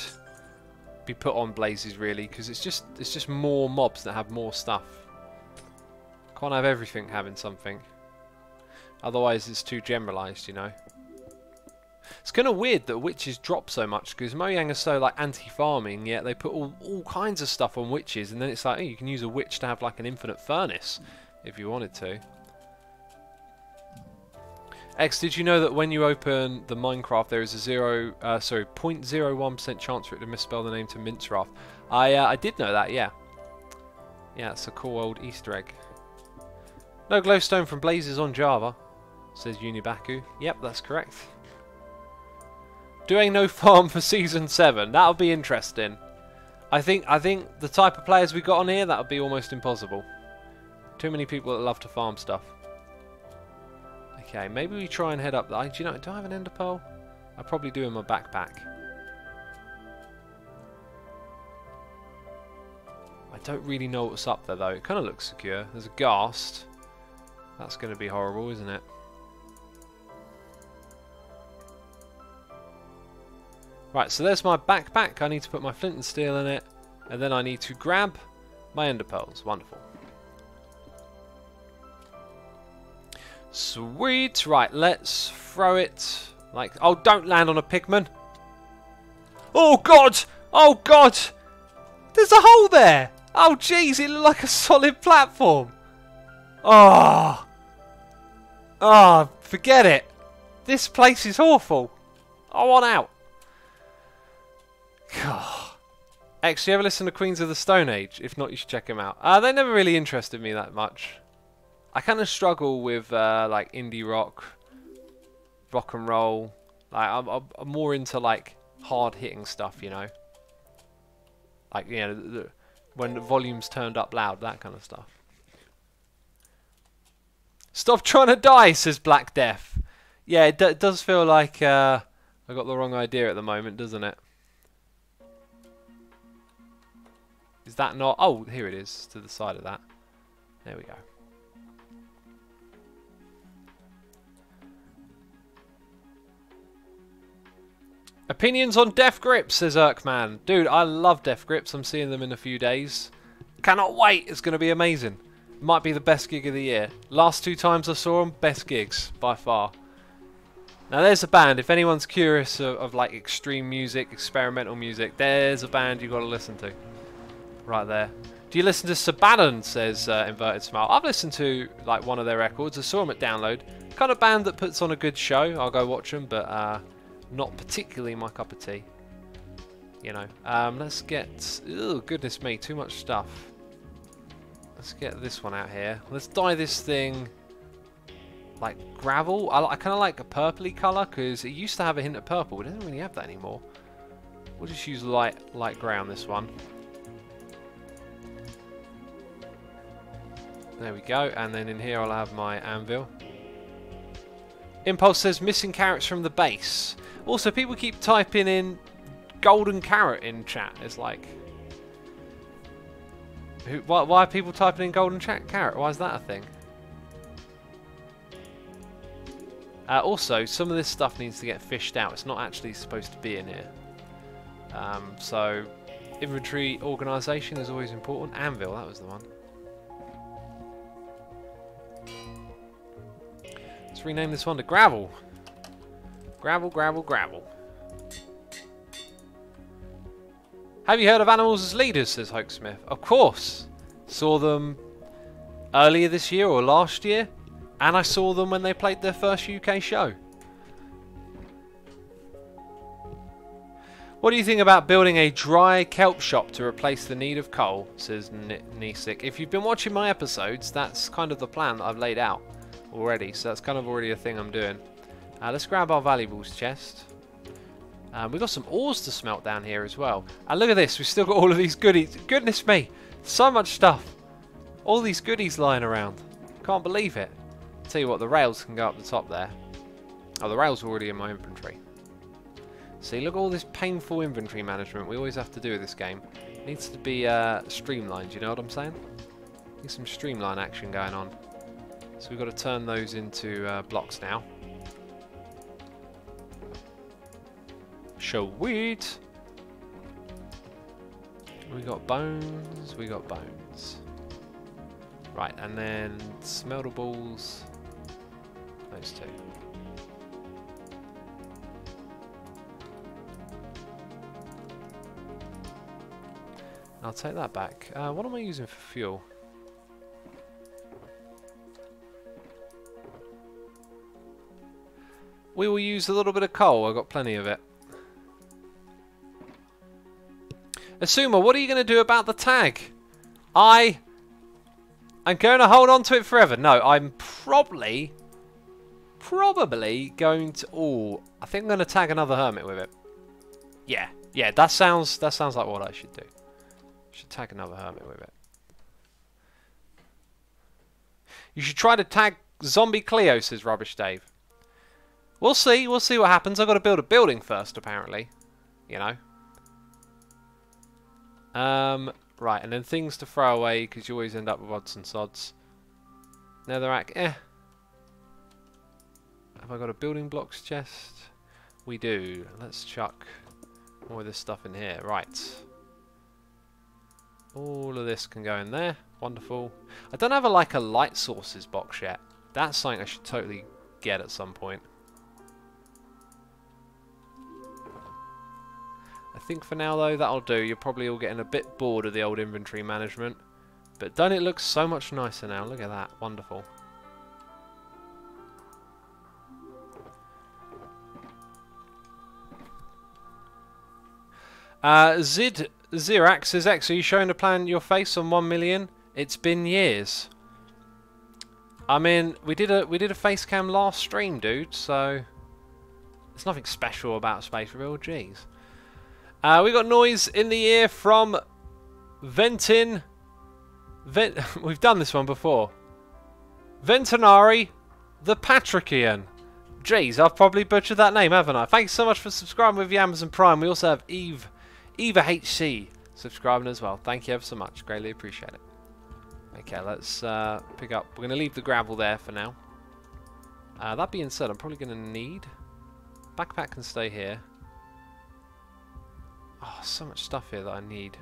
be put on blazes really, because it's just more mobs that have more stuff. Can't have everything having something. Otherwise it's too generalised, you know. It's kind of weird that witches drop so much, because Mojang are so, like, anti-farming, yet they put all kinds of stuff on witches, and then it's like, oh, you can use a witch to have, like, an infinite furnace if you wanted to. X, did you know that when you open the Minecraft there is a 0.01% chance for it to misspell the name to Minceraft? I did know that, yeah. Yeah, it's a cool old Easter egg. No glowstone from blazes on Java, says Unibaku. Yep, that's correct. Doing no farm for Season 7. That'll be interesting. I think the type of players we got on here, that'll be almost impossible. Too many people that love to farm stuff. Okay, maybe we try and head up. Do you know? Do I have an ender pearl? I probably do in my backpack. don't really know what's up there though. It kind of looks secure. There's a ghast. That's going to be horrible, isn't it? Right, so there's my backpack. I need to put my flint and steel in it. And then I need to grab my ender pearls. Wonderful. Sweet. Right, let's throw it like... Oh, don't land on a pigman. Oh, God. Oh, God. There's a hole there. Oh, jeez. It looked like a solid platform. Oh. Oh, forget it. This place is awful. I want out. God. X, you ever listen to Queens of the Stone Age? If not, you should check them out. They never really interested me that much. I kind of struggle with like indie rock, rock and roll. Like I'm more into like hard hitting stuff, you know. Like, you know, when the volume's turned up loud, that kind of stuff. Stop trying to die, says Black Death. Yeah, it does feel like I got the wrong idea at the moment, doesn't it? Is that not... Oh, here it is, to the side of that. There we go. Opinions on Death Grips, says Erkman. Dude, I love Death Grips. I'm seeing them in a few days. Cannot wait. It's going to be amazing. Might be the best gig of the year. Last 2 times I saw them, best gigs, by far. Now there's a band. If anyone's curious of like extreme music, experimental music, there's a band you've got to listen to. Right there. Do you listen to Sabaton, says Inverted Smile. I've listened to like one of their records. I saw them at Download. Kind of band that puts on a good show. I'll go watch them, but not particularly my cup of tea. You know. Let's get... Oh, goodness me. Too much stuff. Let's get this one out here. Let's dye this thing like gravel. I kind of like a purpley colour because it used to have a hint of purple. It doesn't really have that anymore. We'll just use light grey on this one. There we go, and then in here I'll have my anvil. Impulse says missing carrots from the base. Also, people keep typing in golden carrot in chat. It's like, why are people typing in golden carrot? Why is that a thing? Also, some of this stuff needs to get fished out. It's not actually supposed to be in here. So, inventory organisation is always important. Anvil, that was the one. Let's rename this one to Gravel. Gravel, gravel, gravel. Have you heard of Animals as Leaders, says Hoaxsmith. Of course. Saw them earlier this year or last year. And I saw them when they played their first UK show. What do you think about building a dry kelp shop to replace the need of coal, says Nisik. If you've been watching my episodes, that's kind of the plan that I've laid out already. So that's kind of already a thing I'm doing. Let's grab our valuables chest. We've got some ores to smelt down here as well. And look at this, we've still got all of these goodies. Goodness me, so much stuff. All these goodies lying around. Can't believe it. Tell you what, the rails can go up the top there. Oh, the rails are already in my inventory. See, look at all this painful inventory management we always have to do with this game. It needs to be streamlined, you know what I'm saying? Need some streamline action going on. So we've got to turn those into blocks now. Sweet. We got bones, we got bones. Right, and then smeltables. Those two. I'll take that back. What am I using for fuel? We will use a little bit of coal. I've got plenty of it. Asuma, what are you going to do about the tag? I'm going to hold on to it forever. No, I'm probably going to... Oh, I think I'm going to tag another hermit with it. Yeah, that sounds like what I should do. Should tag another hermit with it. You should try to tag Zombie Cleo, says Rubbish Dave. We'll see what happens. I've got to build a building first, apparently. You know. Right, and then things to throw away because you always end up with odds and sods. Netherrack, Have I got a building blocks chest? We do. Let's chuck more of this stuff in here. Right. All of this can go in there. Wonderful. I don't have a light sources box yet. That's something I should totally get at some point. I think for now though that'll do. You're probably all getting a bit bored of the old inventory management. But don't it look so much nicer now? Look at that. Wonderful. Zid Zirax says, X, are you showing to plan your face on 1 million? It's been years. I mean, we did a face cam last stream, dude, so there's nothing special about Space Reveal, jeez. We got noise in the ear from Ventin. We've done this one before. Ventinari the Patrician. Jeez, I've probably butchered that name, haven't I? Thanks so much for subscribing with your Amazon Prime. We also have Eva HC subscribing as well. Thank you ever so much. Greatly appreciate it. Okay, let's pick up. We're going to leave the gravel there for now. That being said, I'm probably going to need... Backpack can stay here. Oh, so much stuff here that I need.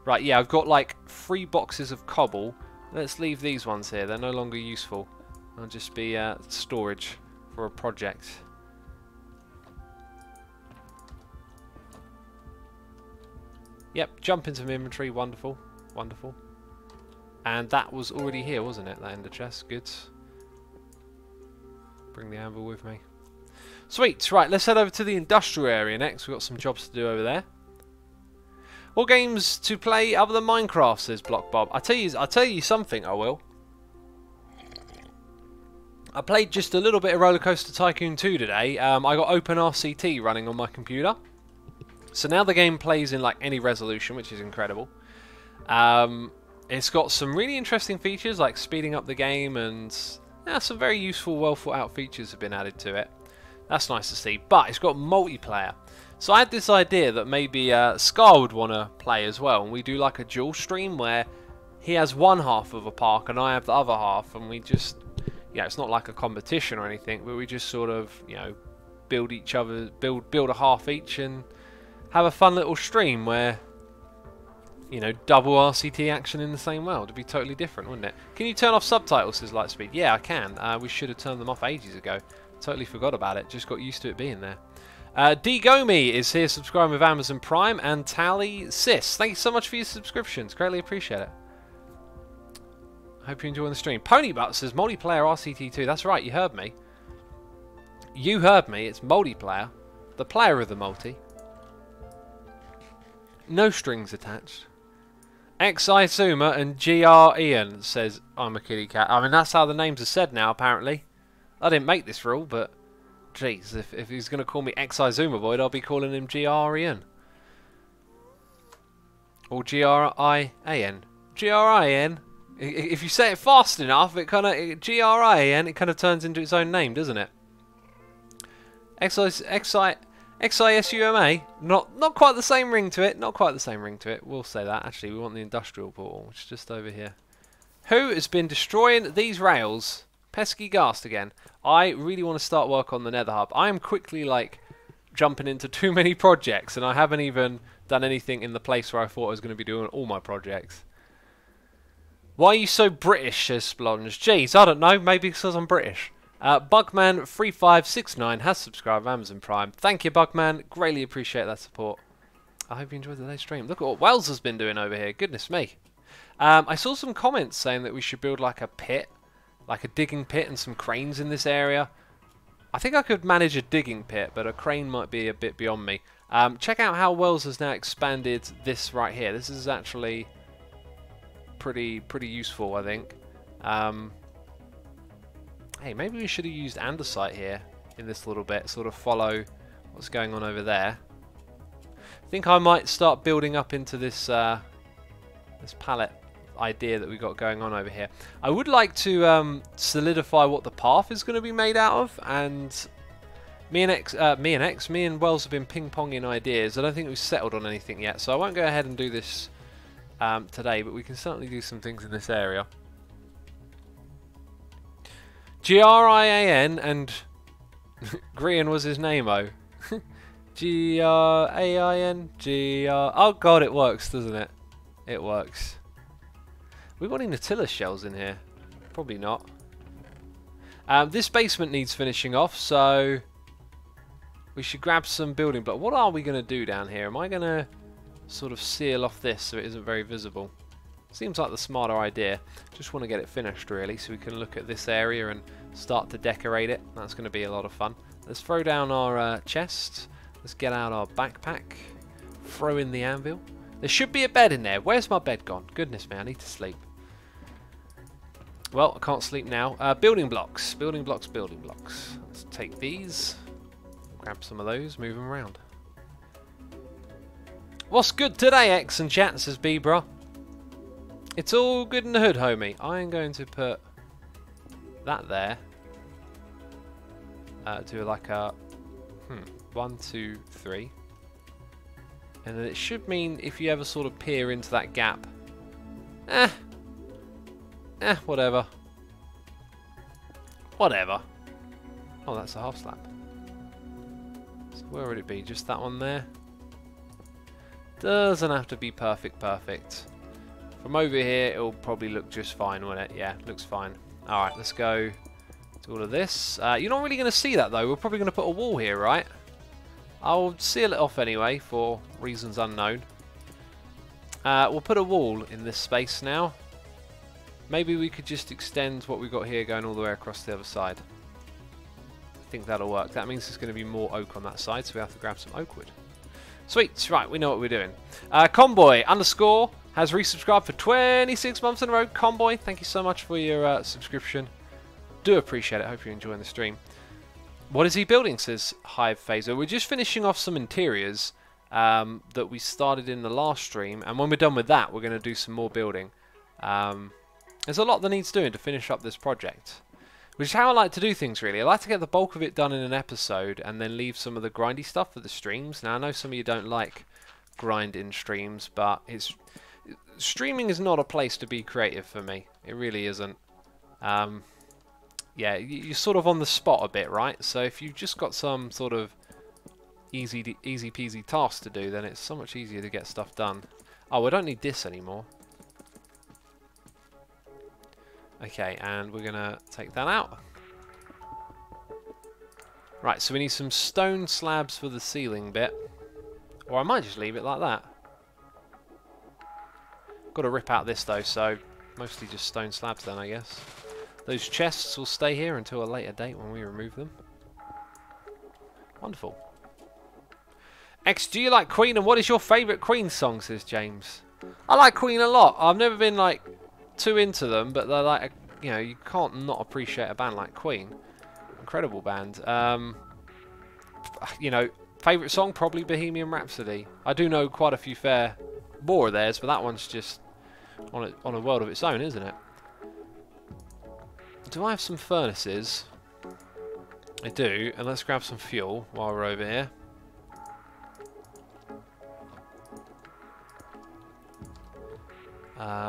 Right, yeah, I've got like 3 boxes of cobble. Let's leave these ones here. They're no longer useful. They'll just be storage for a project. Yep, jump into my inventory. Wonderful. Wonderful. And that was already here, wasn't it? That ender chest. Good. Bring the anvil with me. Sweet. Right, let's head over to the industrial area next. We've got some jobs to do over there. What games to play other than Minecraft, says Block Bob. I'll tell you something, I will. I played just a little bit of Roller Coaster Tycoon 2 today. I got OpenRCT running on my computer. So now the game plays in like any resolution, which is incredible. It's got some really interesting features like speeding up the game, and some very useful, well thought out features have been added to it. That's nice to see, but it's got multiplayer. So I had this idea that maybe Scar would want to play as well, and we do like a dual stream where he has one half of a park and I have the other half, and we just, it's not like a competition or anything, but we just sort of, build each other, build a half each, and have a fun little stream where, double RCT action in the same world. It'd be totally different, wouldn't it? Can you turn off subtitles, says Lightspeed? Yeah, I can. We should have turned them off ages ago. Totally forgot about it. Just got used to it being there. D Gomi is here subscribing with Amazon Prime, and Tally Sis. Thank you so much for your subscriptions. Greatly appreciate it. Hope you're enjoying the stream. Ponybutt says multiplayer RCT2. That's right, you heard me. You heard me. It's multiplayer. The player of the multi. No strings attached. XI Zuma and GR Ian says I'm a kitty cat. I mean, that's how the names are said now, apparently. I didn't make this rule, but jeez, if he's going to call me XI Zuma Void, I'll be calling him GR Ian. Or GRIAN. GRIAN. If you say it fast enough, it kind of GRIAN. It kind of turns into its own name, doesn't it? XISUMA. Not quite the same ring to it. Not quite the same ring to it. We'll say that. Actually, we want the industrial portal, which is just over here. Who has been destroying these rails? Pesky Ghast again. I really want to start work on the Nether hub. I am quickly like jumping into too many projects, and I haven't even done anything in the place where I thought I was going to be doing all my projects. Why are you so British, says Splonge? Jeez, I don't know. Maybe because I'm British. Bugman3569 has subscribed to Amazon Prime. Thank you, Bugman. Greatly appreciate that support. I hope you enjoyed today's stream. Look at what Wells has been doing over here. Goodness me. I saw some comments saying that we should build like a pit. Like a digging pit and some cranes in this area. I think I could manage a digging pit, but a crane might be a bit beyond me. Check out how Wells has now expanded this right here. This is actually pretty useful, I think. Hey, maybe we should have used andesite here in this little bit, sort of follow what's going on over there. I think I might start building up into this this palette idea that we got going on over here. I would like to solidify what the path is going to be made out of, and me and Wells have been ping-ponging ideas. I don't think we've settled on anything yet, so I won't go ahead and do this today, but we can certainly do some things in this area. Grian and Grian was his name-o. G-R-A-I-N G-R... Oh god, it works, doesn't it? It works. We got any Nautilus shells in here? Probably not. This basement needs finishing off, so we should grab some building blocks. What are we going to do down here? Am I going to sort of seal off this so it isn't very visible? Seems like the smarter idea. Just want to get it finished really, so we can look at this area and start to decorate it. That's going to be a lot of fun. Let's throw down our chest. Let's get out our backpack. Throw in the anvil. There should be a bed in there. Where's my bed gone? Goodness me, I need to sleep. Well, I can't sleep now. Building blocks. Building blocks, building blocks. Let's take these. Grab some of those, move them around. What's good today, X and chat, says Bebra. It's all good in the hood, homie. I am going to put that there. Do like a 1, 2, 3. And then it should mean if you ever sort of peer into that gap. Whatever. Whatever. Oh, that's a half slab. So where would it be? Just that one there? Doesn't have to be perfect. From over here, it'll probably look just fine, won't it? Yeah, looks fine. Alright, let's go to all of this. You're not really going to see that, though. We're probably going to put a wall here, right? I'll seal it off anyway, for reasons unknown. We'll put a wall in this space now. Maybe we could just extend what we've got here going all the way across the other side. I think that'll work. That means there's going to be more oak on that side, so we have to grab some oak wood. Sweet, right, we know what we're doing. Comboy _ has resubscribed for 26 months in a row. Comboy, thank you so much for your subscription. Do appreciate it. Hope you're enjoying the stream. What is he building, says Hive Phaser. We're just finishing off some interiors that we started in the last stream. And when we're done with that, we're going to do some more building. There's a lot that needs doing to finish up this project. Which is how I like to do things, really. I like to get the bulk of it done in an episode and then leave some of the grindy stuff for the streams. Now, I know some of you don't like grinding streams, but streaming is not a place to be creative for me. It really isn't. Yeah, you're sort of on the spot a bit, right? So if you've just got some sort of easy peasy task to do, then it's so much easier to get stuff done. Oh, we don't need this anymore. Okay, and we're going to take that out. Right, so we need some stone slabs for the ceiling bit. Or I might just leave it like that. Got to rip out this though, so mostly just stone slabs then, I guess. Those chests will stay here until a later date when we remove them. Wonderful. X, do you like Queen, and what is your favourite Queen song, says James. I like Queen a lot. I've never been like too into them, but they're like, you know, you can't not appreciate a band like Queen. Incredible band. You know, favourite song, probably Bohemian Rhapsody. I do know quite a few fair more of theirs, but that one's just on a world of its own, isn't it? Do I have some furnaces? I do, and let's grab some fuel while we're over here.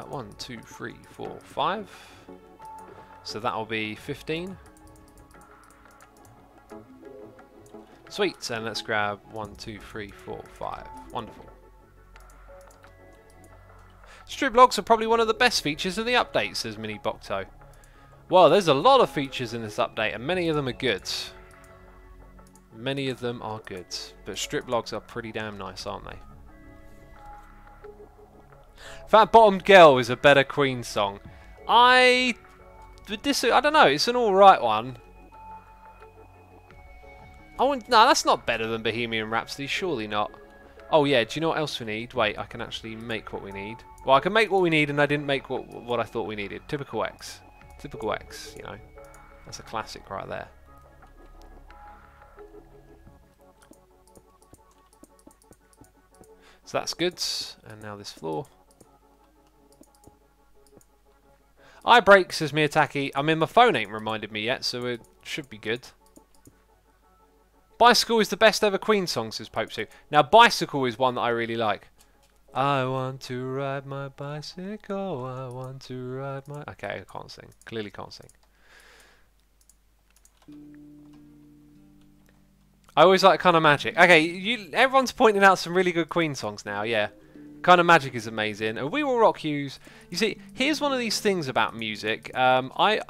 One, 2, 3, 4, 5. So that'll be 15. Sweet, and let's grab 1, 2, 3, 4, 5. Wonderful. Strip logs are probably one of the best features in the update, says Mini Bokto. Well, there's a lot of features in this update, and many of them are good. Many of them are good, but strip logs are pretty damn nice, aren't they? Fat Bottomed Girl is a better Queen song. I don't know, it's an alright one. No, that's not better than Bohemian Rhapsody, surely not. Oh yeah, do you know what else we need? Wait, I can actually make what we need. Well, I can make what we need, and I didn't make what I thought we needed. Typical X. Typical X, you know. That's a classic right there. So that's good. And now this floor. I break, says Miyataki. I mean, my phone ain't reminded me yet, so it should be good. Bicycle is the best ever Queen song, says Pope Sue. Now, Bicycle is one that I really like. I want to ride my bicycle, I want to ride my... Okay, I can't sing. Clearly can't sing. I always like Kind of Magic. Okay, everyone's pointing out some really good Queen songs now, yeah. Kind of Magic is amazing. And We Will Rock You's... You see, here's one of these things about music. I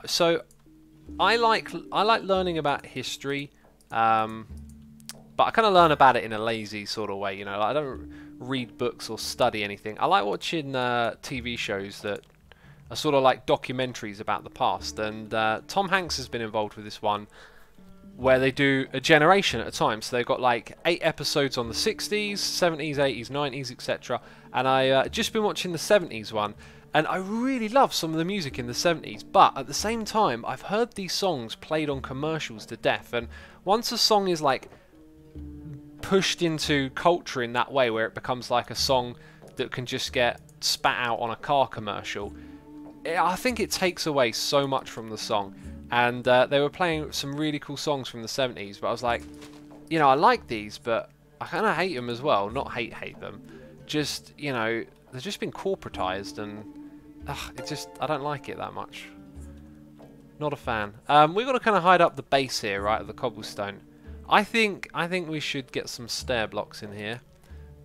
like learning about history, but I kind of learn about it in a lazy sort of way, you know. Like, I don't read books or study anything. I like watching TV shows that are sort of like documentaries about the past. And Tom Hanks has been involved with this one, where they do a generation at a time. So they've got like 8 episodes on the 60s, 70s, 80s, 90s, etc. And I just been watching the 70s one, and I really love some of the music in the 70s. But at the same time, I've heard these songs played on commercials to death. And once a song is like pushed into culture in that way, where it becomes like a song that can just get spat out on a car commercial, I think it takes away so much from the song. And they were playing some really cool songs from the 70s, but I was like, you know, I like these, but I kind of hate them as well. Not hate them. Just, you know, they've just been corporatized, and I don't like it that much. Not a fan. We've got to kind of hide up the base here, right, of the cobblestone. I think we should get some stair blocks in here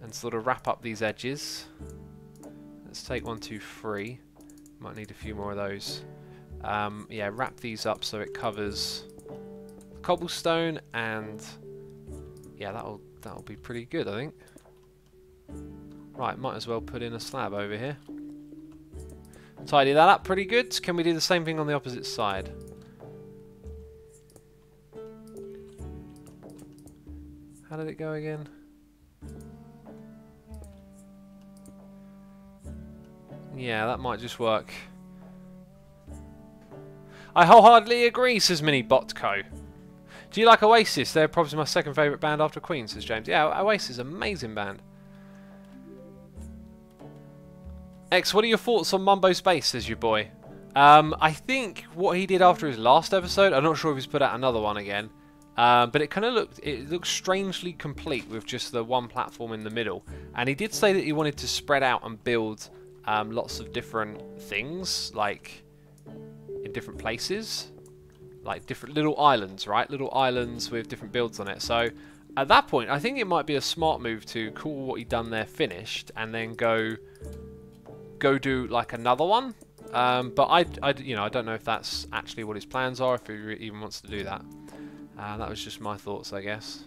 and sort of wrap up these edges. Let's take 1, 2, 3. Might need a few more of those. Yeah, wrap these up so it covers the cobblestone, and yeah, that'll be pretty good, I think. Right, might as well put in a slab over here. Tidy that up pretty good. Can we do the same thing on the opposite side? How did it go again? Yeah, that might just work. I wholeheartedly agree, says Mini Botco. Do you like Oasis? They're probably my second favourite band after Queen, says James. Yeah, Oasis is an amazing band. X, what are your thoughts on Mumbo Space, says your boy? I think what he did after his last episode, I'm not sure if he's put out another one again, but it kind of looked strangely complete with just the one platform in the middle. And he did say that he wanted to spread out and build lots of different things, like in different places, like different little islands, right? Little islands with different builds on it. So at that point, I think it might be a smart move to call what he done there finished, and then go do like another one. But I don't know if that's actually what his plans are, if he even wants to do that. That was just my thoughts, I guess.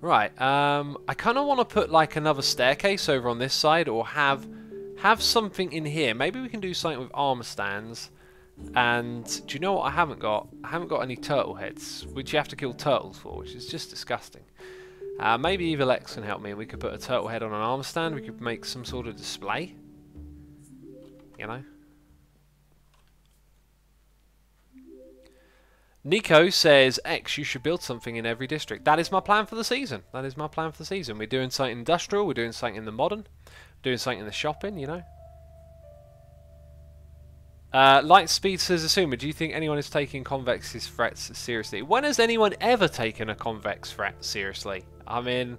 Right, I kind of want to put like another staircase over on this side, or have something in here. Maybe we can do something with armor stands. And do you know what I haven't got? I haven't got any turtle heads, which you have to kill turtles for, which is just disgusting. Maybe Evil X can help me. We could put a turtle head on an armor stand. We could make some sort of display. You know? Nico says, X, you should build something in every district. That is my plan for the season. That is my plan for the season. We're doing something industrial. We're doing something in the modern. Doing something in the shopping, you know. Lightspeed says, Asuma, do you think anyone is taking Convex's threats seriously? When has anyone ever taken a Convex threat seriously? I mean,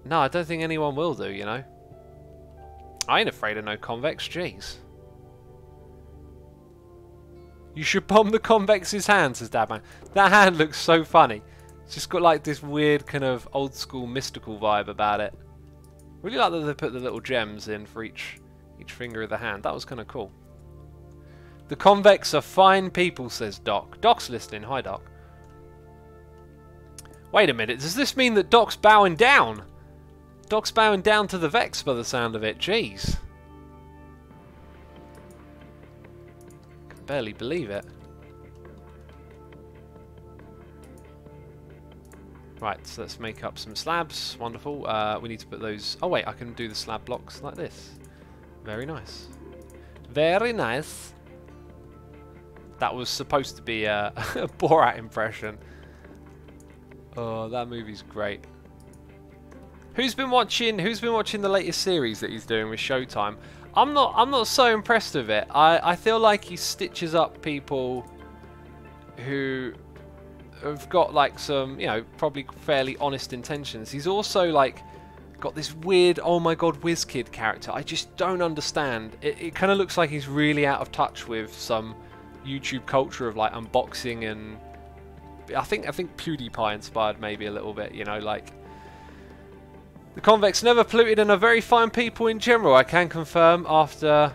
no, I don't think anyone will do, you know. I ain't afraid of no Convex, jeez. You should bomb the Convex's hand, says Dadman. That hand looks so funny. It's just got like this weird kind of old school mystical vibe about it. Really like that they put the little gems in for each finger of the hand. That was kind of cool. The Convex are fine people, says Doc. Doc's listening. Hi, Doc. Wait a minute. Does this mean that Doc's bowing down? Doc's bowing down to the Vex by the sound of it. Jeez. Can barely believe it. Right, so let's make up some slabs. Wonderful. We need to put those... Oh, wait, I can do the slab blocks like this. Very nice. Very nice. That was supposed to be a Borat impression. Oh, that movie's great. Who's been watching the latest series that he's doing with Showtime? I'm not so impressed with it. I feel like he stitches up people who have got like some, you know, probably fairly honest intentions. He's also like got this weird, oh my god, WizKid character. I just don't understand. It kind of looks like he's really out of touch with some YouTube culture of like unboxing, and I think PewDiePie inspired maybe a little bit, you know, like the convex never polluted and are very fine people in general, I can confirm after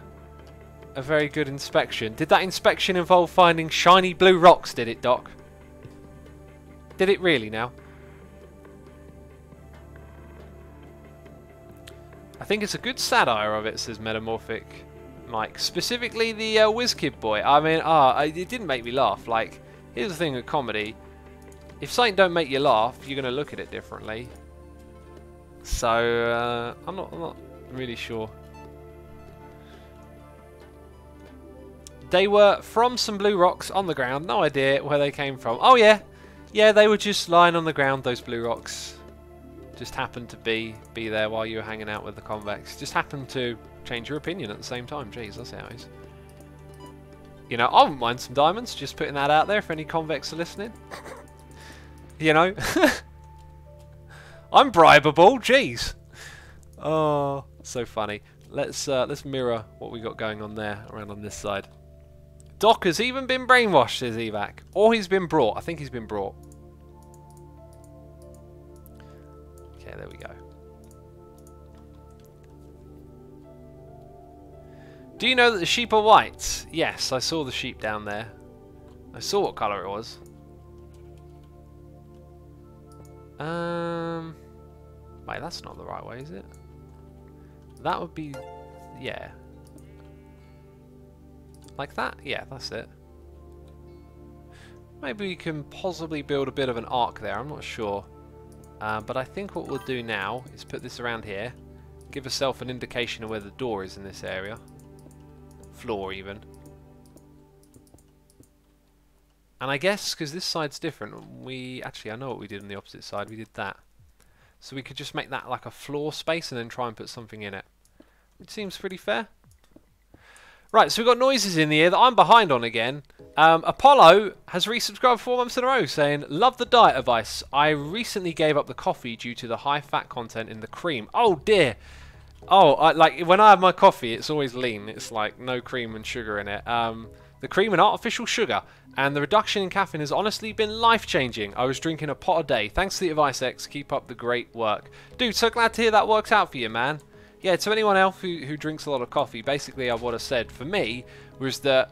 a very good inspection. Did that inspection involve finding shiny blue rocks, did it, Doc? Did it really now? I think it's a good satire of it, says Metamorphic Mike. Specifically the WizKid boy. I mean, it didn't make me laugh. Like, here's the thing with comedy. If something don't make you laugh, you're going to look at it differently. So, I'm not really sure. They were from some blue rocks on the ground. No idea where they came from. Oh, yeah. Yeah, they were just lying on the ground, those blue rocks. Just happened to be there while you were hanging out with the convex. Just happened to change your opinion at the same time. Jeez, that's how it is. You know, I wouldn't mind some diamonds. Just putting that out there if any convex are listening. You know? I'm bribable. Jeez. Oh, so funny. Let's mirror what we got going on there around on this side. Doc has even been brainwashed, says Evac. Or he's been brought. I think he's been brought. Okay, there we go. Do you know that the sheep are white? Yes, I saw the sheep down there. I saw what colour it was. Wait, that's not the right way, is it? That would be... yeah. Like that? Yeah, that's it. Maybe we can possibly build a bit of an arc there, I'm not sure. But I think what we'll do now is put this around here. Give ourselves an indication of where the door is in this area. Floor, even. And I guess, because this side's different, actually, I know what we did on the opposite side. We did that. So we could just make that like a floor space and then try and put something in it. Which seems pretty fair. Right, so we've got noises in the air that I'm behind on again. Apollo has resubscribed 4 months in a row saying, love the diet advice. I recently gave up the coffee due to the high fat content in the cream. Oh dear. Oh, like when I have my coffee, it's always lean. It's like no cream and sugar in it. The cream and artificial sugar. And the reduction in caffeine has honestly been life-changing. I was drinking a pot a day. Thanks to the advice, X. Keep up the great work. Dude, so glad to hear that works out for you, man. Yeah, to anyone else who drinks a lot of coffee, basically what I said for me was that,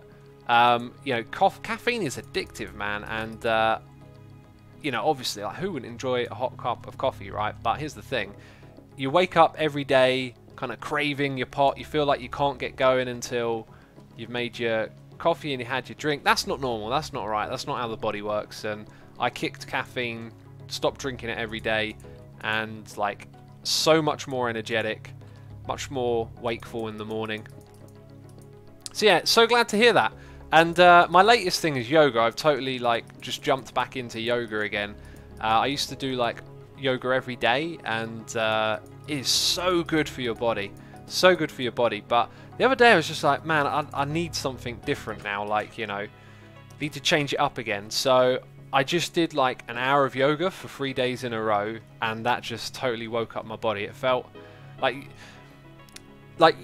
you know, caffeine is addictive, man. And, you know, obviously, like, who wouldn't enjoy a hot cup of coffee, right? But here's the thing. You wake up every day kind of craving your pot. You feel like you can't get going until you've made your coffee and you had your drink. That's not normal. That's not right. That's not how the body works. And I kicked caffeine, stopped drinking it every day, and, like, so much more energetic. Much more wakeful in the morning. So yeah, so glad to hear that. And my latest thing is yoga. I've totally like just jumped back into yoga again. I used to do like yoga every day, and it is so good for your body. So good for your body. But the other day I was just like, man, I need something different now. Like, you know, need to change it up again. So I just did like an hour of yoga for 3 days in a row, and that just totally woke up my body. It felt like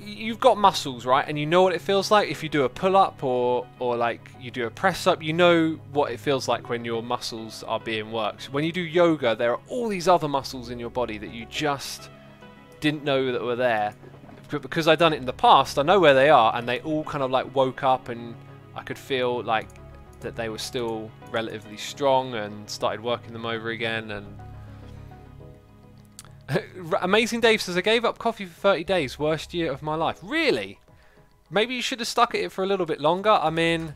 you've got muscles, right? And you know what it feels like if you do a pull-up or like you do a press-up. You know what it feels like when your muscles are being worked. When you do yoga, there are all these other muscles in your body that you just didn't know that were there. But because I've done it in the past, I know where they are, and they all kind of like woke up, and I could feel like that they were still relatively strong, and started working them over again. And Amazing Dave says, I gave up coffee for 30 days. Worst year of my life. Really? Maybe you should have stuck at it for a little bit longer. I mean,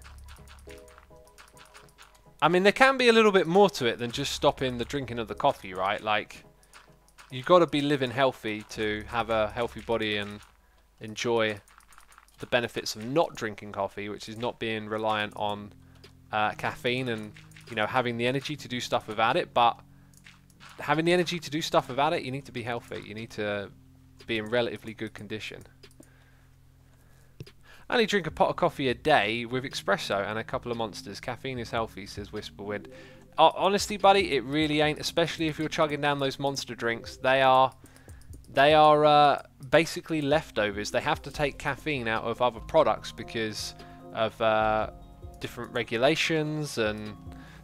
there can be a little bit more to it than just stopping the drinking of the coffee, right? Like, you've got to be living healthy to have a healthy body and enjoy the benefits of not drinking coffee, which is not being reliant on caffeine and, you know, having the energy to do stuff without it. But having the energy to do stuff without it, you need to be healthy. You need to be in relatively good condition. I only drink a pot of coffee a day with espresso and a couple of monsters. Caffeine is healthy, says Whisperwind. Honestly, buddy, it really ain't, especially if you're chugging down those monster drinks. They are They are basically leftovers. They have to take caffeine out of other products because of different regulations and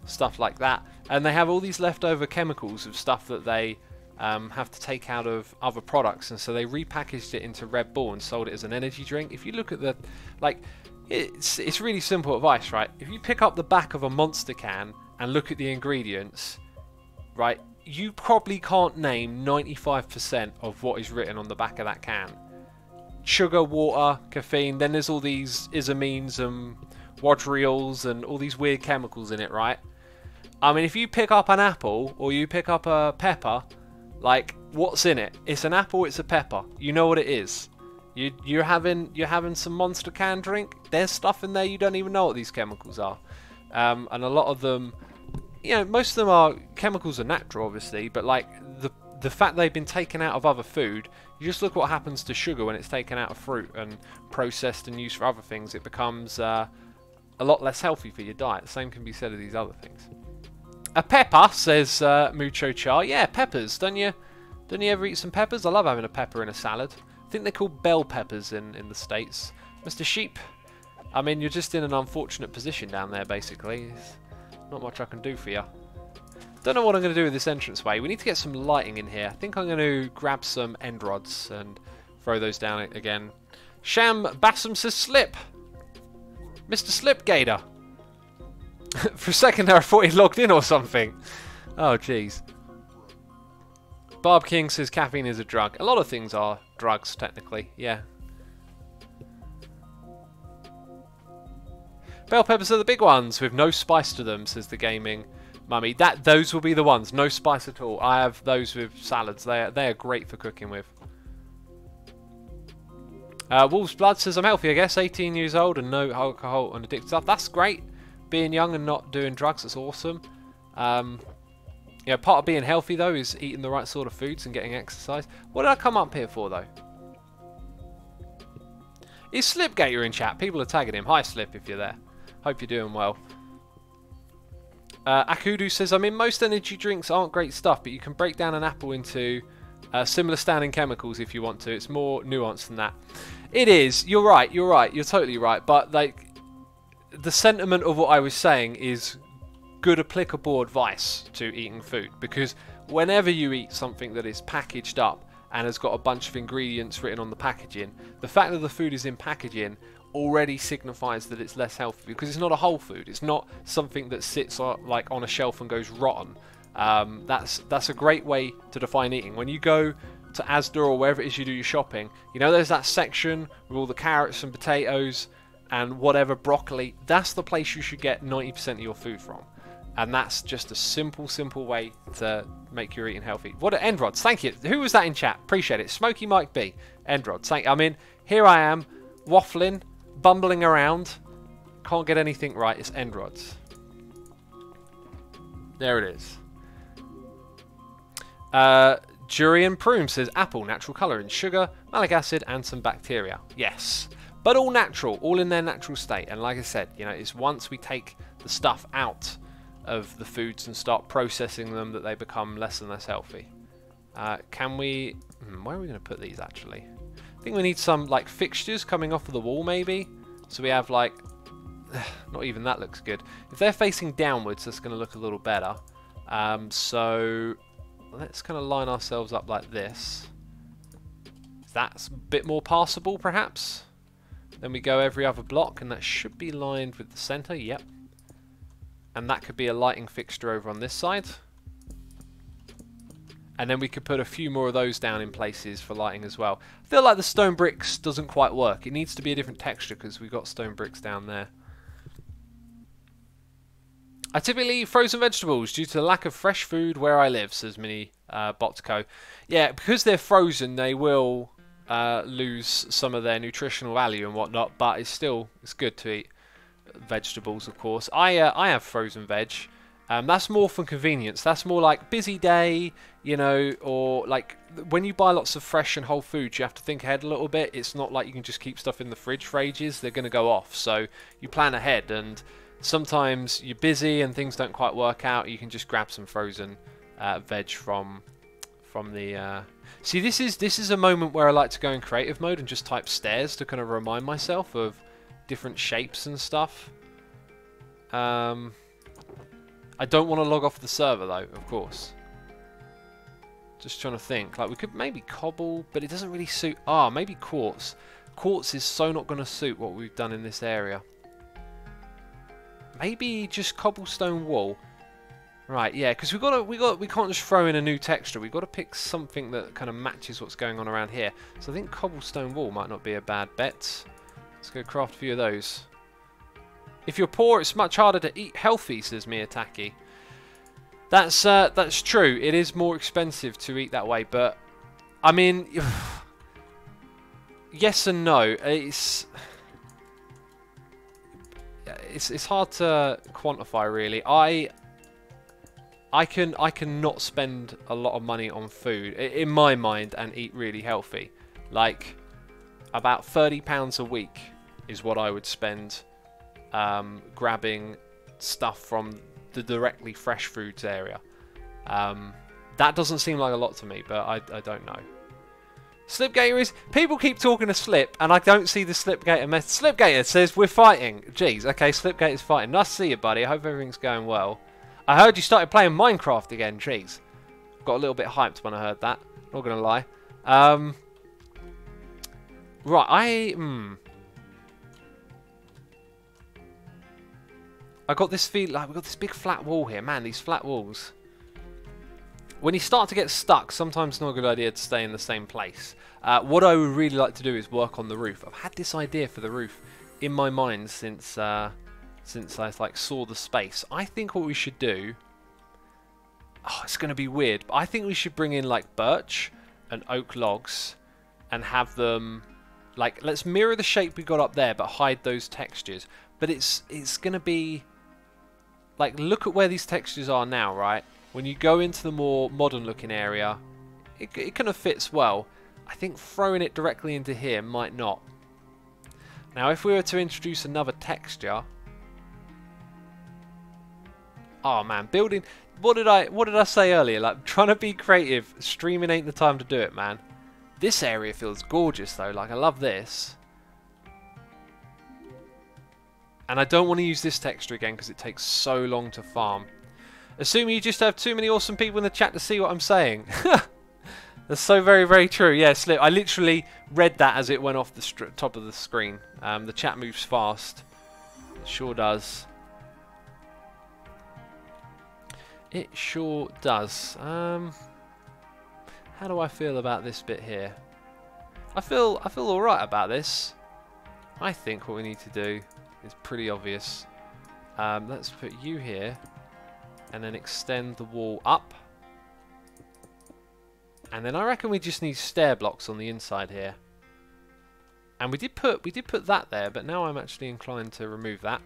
stuff like that. And they have all these leftover chemicals of stuff that they have to take out of other products, and so they repackaged it into Red Bull and sold it as an energy drink. If you look at the, like, it's really simple advice, right? If you pick up the back of a Monster can and look at the ingredients, right, you probably can't name 95% of what is written on the back of that can. Sugar, water, caffeine, then there's all these isamines and wadriols and all these weird chemicals in it, right? I mean, if you pick up an apple or you pick up a pepper, like, what's in it? It's an apple, it's a pepper. You know what it is. You're having some Monster can drink. There's stuff in there you don't even know what these chemicals are. And a lot of them, you know, most of them are chemicals are natural, obviously, but like the fact they've been taken out of other food, you just look what happens to sugar when it's taken out of fruit and processed and used for other things. It becomes a lot less healthy for your diet. The same can be said of these other things. A pepper, says Mucho Char. Yeah, peppers. Don't you ever eat some peppers? I love having a pepper in a salad. I think they're called bell peppers in the States. Mr. Sheep, I mean, you're just in an unfortunate position down there, basically. There's not much I can do for you. Don't know what I'm going to do with this entranceway. We need to get some lighting in here. I think I'm going to grab some end rods and throw those down again. Sham Bassam says slip. Mr. Slipgator. For a second there I thought he logged in or something. Oh, jeez. Barb King says caffeine is a drug. A lot of things are drugs, technically. Yeah. Bell peppers are the big ones with no spice to them, says the gaming mummy. Those will be the ones. No spice at all. I have those with salads. They are great for cooking with. Wolf's Blood says I'm healthy, I guess. 18 years old and no alcohol and addicted stuff. That's great. Being young and not doing drugs, that's awesome. Yeah, part of being healthy, though, is eating the right sort of foods and getting exercise. What did I come up here for, though? Is Slipgator in chat? People are tagging him. Hi, Slip, if you're there. Hope you're doing well. Akudu says, I mean, most energy drinks aren't great stuff, but you can break down an apple into similar standing chemicals if you want to. It's more nuanced than that. It is. You're right. You're right. You're totally right. But, like, the sentiment of what I was saying is good applicable advice to eating food, because whenever you eat something that is packaged up and has got a bunch of ingredients written on the packaging, the fact that the food is in packaging already signifies that it's less healthy, because it's not a whole food. It's not something that sits like on a shelf and goes rotten. That's a great way to define eating. When you go to Asda or wherever it is you do your shopping, you know, there's that section with all the carrots and potatoes and whatever, broccoli. That's the place you should get 90% of your food from. And that's just a simple way to make your eating healthy. What are end rods? Thank you. Who was that in chat? Appreciate it. Smoky Mike B. End rods. I mean, here I am, waffling, bumbling around. Can't get anything right. It's end rods. There it is. Jurian Proom says apple, natural colouring, sugar, malic acid, and some bacteria. Yes. But all natural, all in their natural state. And like I said, you know, it's once we take the stuff out of the foods and start processing them that they become less and less healthy. Can we... where are we going to put these, actually? I think we need some, like, fixtures coming off of the wall, maybe. So we have, like... not even that looks good. If they're facing downwards, that's going to look a little better. So let's kind of line ourselves up like this. That's a bit more passable, perhaps. Then we go every other block, and that should be lined with the centre. Yep. And that could be a lighting fixture over on this side. And then we could put a few more of those down in places for lighting as well. I feel like the stone bricks doesn't quite work. It needs to be a different texture because we've got stone bricks down there. I typically eat frozen vegetables due to the lack of fresh food where I live, says Mini Botco. Yeah, because they're frozen, they will lose some of their nutritional value and whatnot, but it's good to eat vegetables, of course. I have frozen veg. That's more for convenience. That's more like busy day, you know, or like when you buy lots of fresh and whole foods, you have to think ahead a little bit. It's not like you can just keep stuff in the fridge for ages. They're going to go off, so you plan ahead. And sometimes you're busy and things don't quite work out. You can just grab some frozen veg from from the... See, this is a moment where I like to go in creative mode and just type stairs to kind of remind myself of different shapes and stuff. I don't want to log off the server though, of course. Just trying to think. Like, we could maybe cobble, but it doesn't really suit... Ah, maybe quartz. Quartz is so not going to suit what we've done in this area. Maybe just cobblestone wool. Right, yeah, because we can't just throw in a new texture. We've got to pick something that kind of matches what's going on around here. So I think cobblestone wool might not be a bad bet. Let's go craft a few of those. If you're poor, it's much harder to eat healthy, says Miyataki. That's true. It is more expensive to eat that way, but I mean, yes and no. It's hard to quantify, really. I can not spend a lot of money on food in my mind and eat really healthy. Like about £30 a week is what I would spend grabbing stuff from the directly fresh foods area. That doesn't seem like a lot to me, but I don't know. Slipgator is... People keep talking to Slip, and I don't see the Slipgator message. Slipgator says, we're fighting. Jeez, okay, Slipgator's fighting. Nice to see you, buddy. I hope everything's going well. I heard you started playing Minecraft again. Jeez. Got a little bit hyped when I heard that. Not going to lie. Right, I got this feel like we've got this big flat wall here. Man, these flat walls. When you start to get stuck, sometimes it's not a good idea to stay in the same place. What I would really like to do is work on the roof. I've had this idea for the roof in my mind since I like saw the space. I think what we should do... Oh, it's going to be weird, but I think we should bring in like birch and oak logs and have them... Like, let's mirror the shape we got up there, but hide those textures. But it's going to be... Like, look at where these textures are now, right? When you go into the more modern-looking area, it kind of fits well. I think throwing it directly into here might not. Now, if we were to introduce another texture... Oh, man, building... What did I say earlier? Like, trying to be creative. Streaming ain't the time to do it, man. This area feels gorgeous, though. Like, I love this. And I don't want to use this texture again because it takes so long to farm. Assuming you just have too many awesome people in the chat to see what I'm saying. That's so very, very true. Yeah, Slip. I literally read that as it went off the top of the screen. The chat moves fast. It sure does. It sure does. How do I feel about this bit here? I feel alright about this. I think what we need to do is pretty obvious. Let's put you here and then extend the wall up. And then I reckon we just need stair blocks on the inside here. And we did put that there, but now I'm actually inclined to remove that.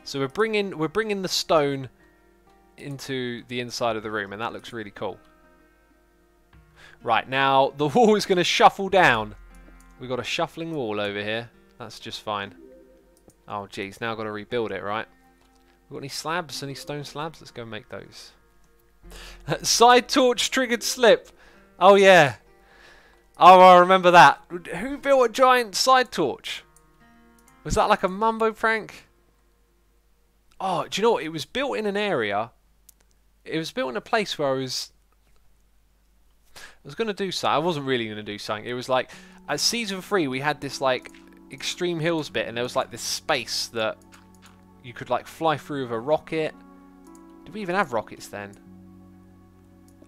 So we're bringing the stone into the inside of the room, and that looks really cool. Right, now the wall is going to shuffle down. We've got a shuffling wall over here. That's just fine. Oh, geez, now I've got to rebuild it, right? We've got any slabs? Any stone slabs? Let's go make those. Side torch triggered Slip. Oh, yeah. Oh, I remember that. Who built a giant side torch? Was that like a mumbo prank? Oh, do you know what? It was built in an area. It was built in a place where I was going to do something. I wasn't really going to do something. It was like, at Season 3, we had this, like, Extreme Hills bit, and there was, like, this space that you could, like, fly through with a rocket. Did we even have rockets then?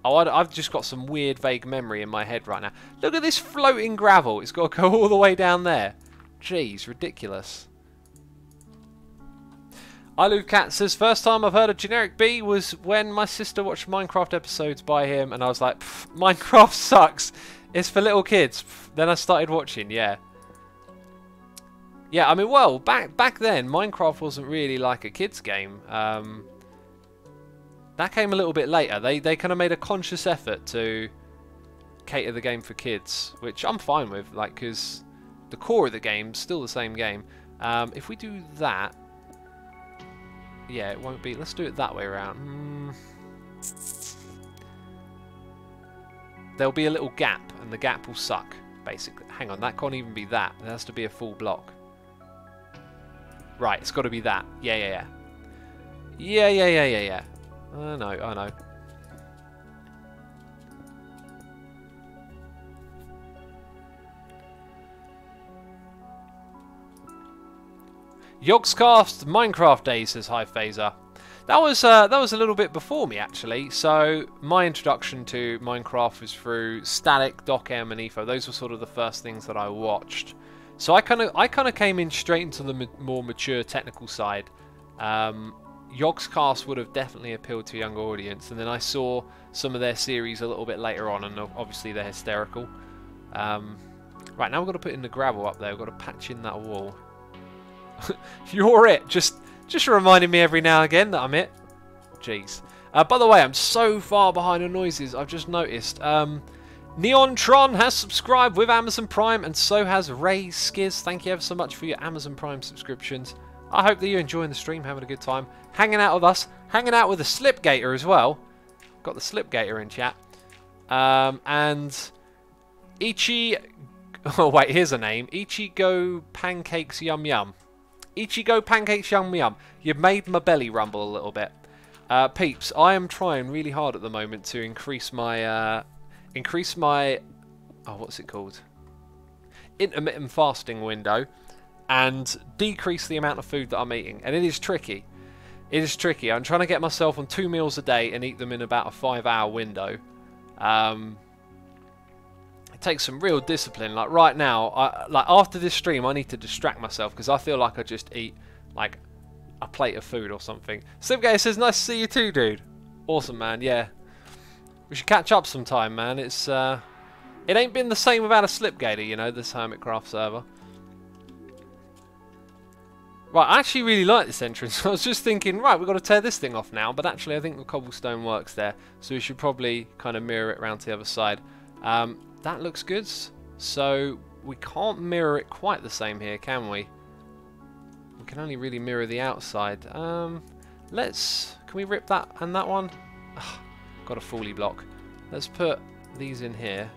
Oh, I've just got some weird, vague memory in my head right now. Look at this floating gravel. It's got to go all the way down there. Jeez, ridiculous. Cat says, first time I've heard of Generic B was when my sister watched Minecraft episodes by him, and I was like, Minecraft sucks. It's for little kids. Then I started watching, yeah. Yeah, I mean, well, back then, Minecraft wasn't really like a kids game. That came a little bit later. They kind of made a conscious effort to cater the game for kids, which I'm fine with, like, because the core of the game's still the same game. If we do that, yeah, it won't be. Let's do it that way around. there'll be a little gap, and the gap will suck, basically. Hang on, that can't even be that. It has to be a full block. Right, it's got to be that. Yeah. I know. Yogscast Minecraft Days, says Hi Phaser. That was a little bit before me, actually. So my introduction to Minecraft was through Static, DocM, and Etho. Those were sort of the first things that I watched. So I kind of came in straight into the more mature technical side. Yogscast would have definitely appealed to a younger audience, and then I saw some of their series a little bit later on, and obviously they're hysterical. Right, now we've got to put in the gravel up there. We've got to patch in that wall. You're it. Just reminding me every now and again that I'm it. Jeez. By the way, I'm so far behind on noises. I've just noticed. Neontron has subscribed with Amazon Prime, and so has Ray Skiz. Thank you ever so much for your Amazon Prime subscriptions. I hope that you're enjoying the stream, having a good time, hanging out with us, hanging out with the Slipgator as well. Got the Slipgator in chat. And Ichi... Oh, wait, here's a name. Ichigo Pancakes Yum Yum. Ichigo Pancakes Yum Yum. You've made my belly rumble a little bit. Peeps, I am trying really hard at the moment to increase my... Oh, what's it called? Intermittent fasting window. And decrease the amount of food that I'm eating. And it is tricky. It is tricky. I'm trying to get myself on 2 meals a day and eat them in about a 5-hour window. It takes some real discipline. Like right now, like after this stream, I need to distract myself because I feel like I just eat like a plate of food or something. Slipgator says, "Nice to see you too, dude." Awesome, man. Yeah, we should catch up sometime, man. It's it ain't been the same without a Slipgator, you know, this Hermitcraft server. Right, I actually really like this entrance. I was just thinking, right, we've got to tear this thing off now, but actually I think the cobblestone works there, so we should probably kind of mirror it around to the other side. That looks good, so we can't mirror it quite the same here, can we? We can only really mirror the outside. Can we rip that and that one? Ugh, got a fully block. Let's put these in here.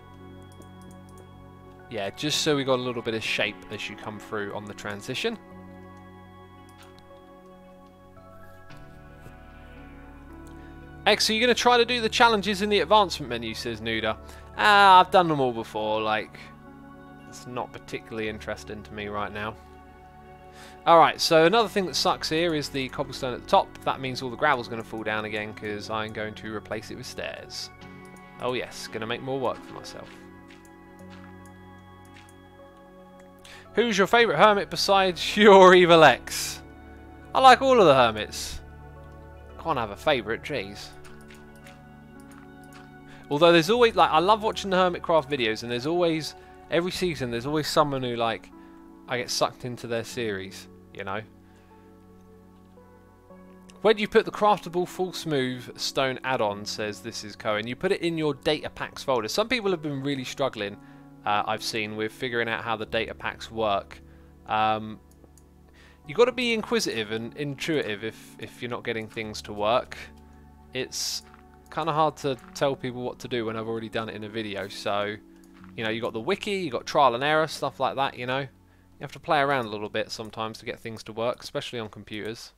Yeah, just so we got a little bit of shape as you come through on the transition. X, are you going to try to do the challenges in the advancement menu, says Nuda. I've done them all before, like, it's not particularly interesting to me right now. Alright, so another thing that sucks here is the cobblestone at the top. That means all the gravel's going to fall down again because I'm going to replace it with stairs. Oh yes, going to make more work for myself. Who's your favourite hermit besides your Evil X? I like all of the hermits. Can't have a favourite, jeez. Although there's always, like, I love watching the Hermitcraft videos, and there's always, every season, there's always someone who, like, I get sucked into their series, you know. Where do you put the craftable full smooth stone add-on, says This Is Cohen. You put it in your data packs folder. Some people have been really struggling, I've seen, with figuring out how the data packs work. You've got to be inquisitive and intuitive if you're not getting things to work. It's kind of hard to tell people what to do when I've already done it in a video. So, you know, you got the wiki, you got trial and error, stuff like that, you know. You have to play around a little bit sometimes to get things to work, especially on computers.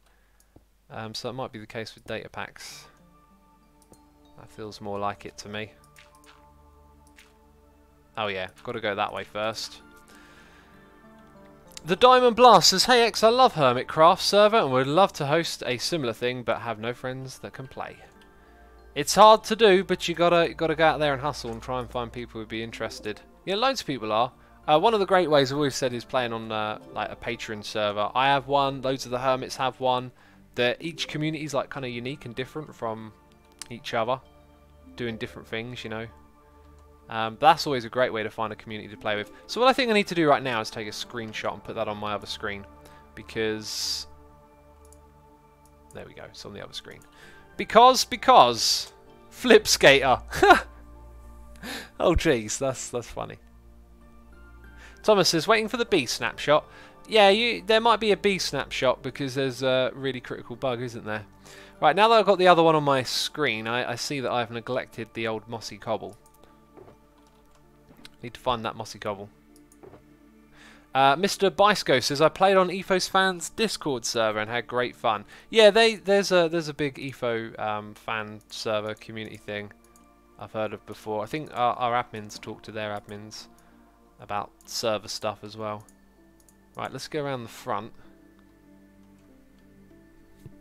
So that might be the case with data packs. That feels more like it to me. Oh yeah, got to go that way first. The Diamond Blast says, "Hey X, I love Hermitcraft server and would love to host a similar thing, but have no friends that can play. It's hard to do, but you gotta go out there and hustle and try and find people who'd be interested. Yeah, loads of people are. One of the great ways I've always said is playing on like a Patreon server. I have one. Loads of the hermits have one. Each community is like kind of unique and different from each other, doing different things, you know. But that's always a great way to find a community to play with. So what I think I need to do right now is take a screenshot and put that on my other screen, because there we go, it's on the other screen. Because Flip Skater. Oh jeez, that's funny. Thomas says, waiting for the B snapshot. Yeah, there might be a B snapshot because there's a really critical bug, isn't there? Right, now that I've got the other one on my screen, I see that I've neglected the old mossy cobble. Need to find that mossy cobble. Mr. Bisco says, I played on Ethos Fans Discord server and had great fun. Yeah, there's a big Etho fan server community thing I've heard of before. I think our admins talk to their admins about server stuff as well. Right, let's go around the front.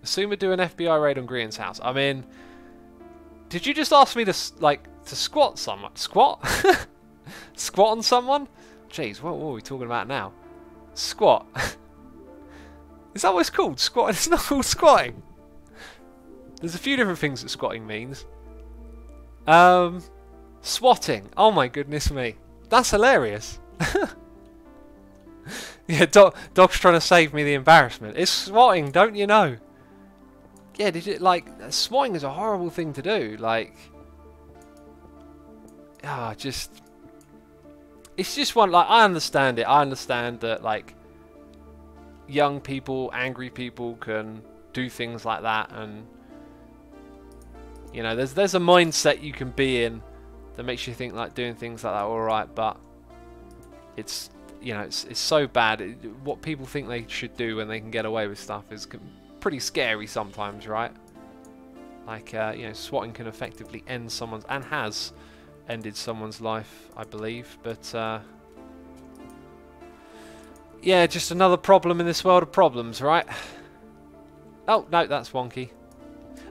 Assume we do an FBI raid on Grian's house. I mean, did you just ask me to squat someone? Squat? Squat on someone? Jeez, what are we talking about now? Squat. Is that what it's called? Squat? It's not called squatting. There's a few different things that squatting means. Swatting. Oh my goodness me. That's hilarious. Yeah, Doc's trying to save me the embarrassment. It's swatting, don't you know? Yeah, did you, like, swatting is a horrible thing to do. Like, it's just one, like, I understand it. I understand that, like, young people, angry people can do things like that, and, you know, there's a mindset you can be in that makes you think, like, doing things like that are alright, but it's, you know, it's so bad. What people think they should do when they can get away with stuff is pretty scary sometimes, right? Like, you know, swatting can effectively end someone's, and has ended someone's life, I believe, but yeah, just another problem in this world of problems, right? Oh no, that's wonky.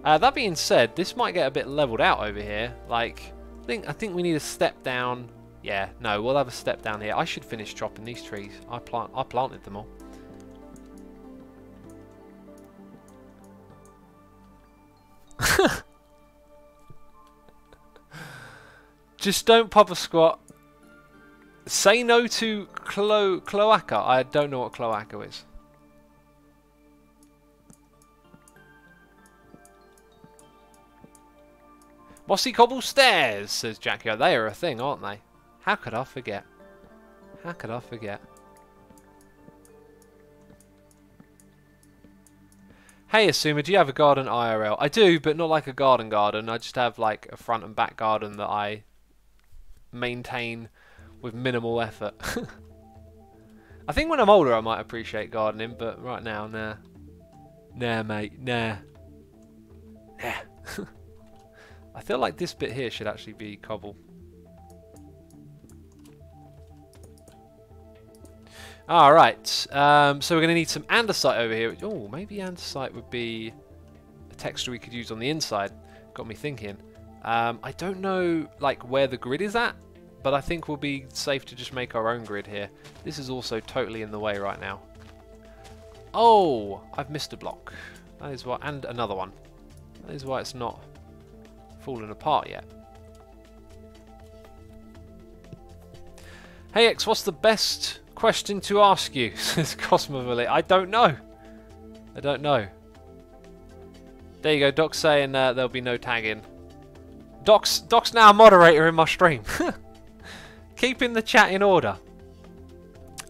That being said, this might get a bit leveled out over here. Like, I think we need a step down. Yeah, no, we'll have a step down here. I should finish chopping these trees. I planted them all. Just don't pop a squat. Say no to cloaca. I don't know what cloaca is. Mossy cobble stairs, says Jackie. They are a thing, aren't they? How could I forget? How could I forget? Hey Asuma, do you have a garden IRL? I do, but not like a garden. I just have like a front and back garden that I maintain with minimal effort. I think when I'm older I might appreciate gardening, but right now, nah. Nah, mate, nah. Nah. I feel like this bit here should actually be cobble. Alright, so we're going to need some andesite over here. Oh, maybe andesite would be a texture we could use on the inside. Got me thinking. I don't know like where the grid is at, but I think we'll be safe to just make our own grid here. This is also totally in the way right now. Oh, I've missed a block. That is why, and another one. That is why it's not fallen apart yet. Hey X, what's the best question to ask you? Says Cosmoville. I don't know. I don't know. There you go. Doc's saying there'll be no tagging. Doc's now a moderator in my stream. Keeping the chat in order.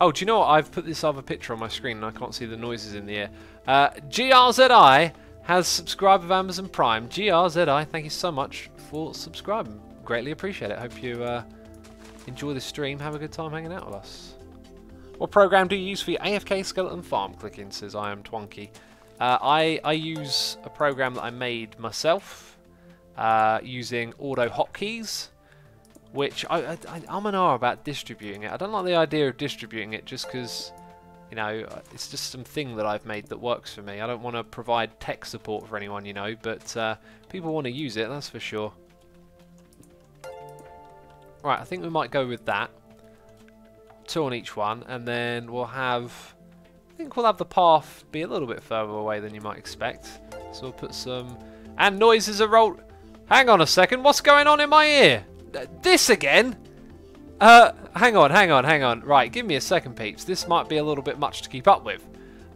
Oh, do you know what? I've put this other picture on my screen and I can't see the noises in the air. GRZI has subscribed with Amazon Prime. GRZI, thank you so much for subscribing. Greatly appreciate it. Hope you enjoy the stream. Have a good time hanging out with us. What program do you use for your AFK skeleton farm clicking? Says I am Twonky. I use a program that I made myself using auto hotkeys, which I'm an R about distributing it. I don't like the idea of distributing it just because, you know, it's just something that I've made that works for me. I don't want to provide tech support for anyone, you know, but people want to use it, that's for sure. Right, I think we might go with that. 2 on each one, and then we'll have, I think we'll have the path be a little bit further away than you might expect. So we'll put some, and noises are rolled. Hang on a second, what's going on in my ear? This again? Hang on. Right, give me a second, peeps. This might be a little bit much to keep up with.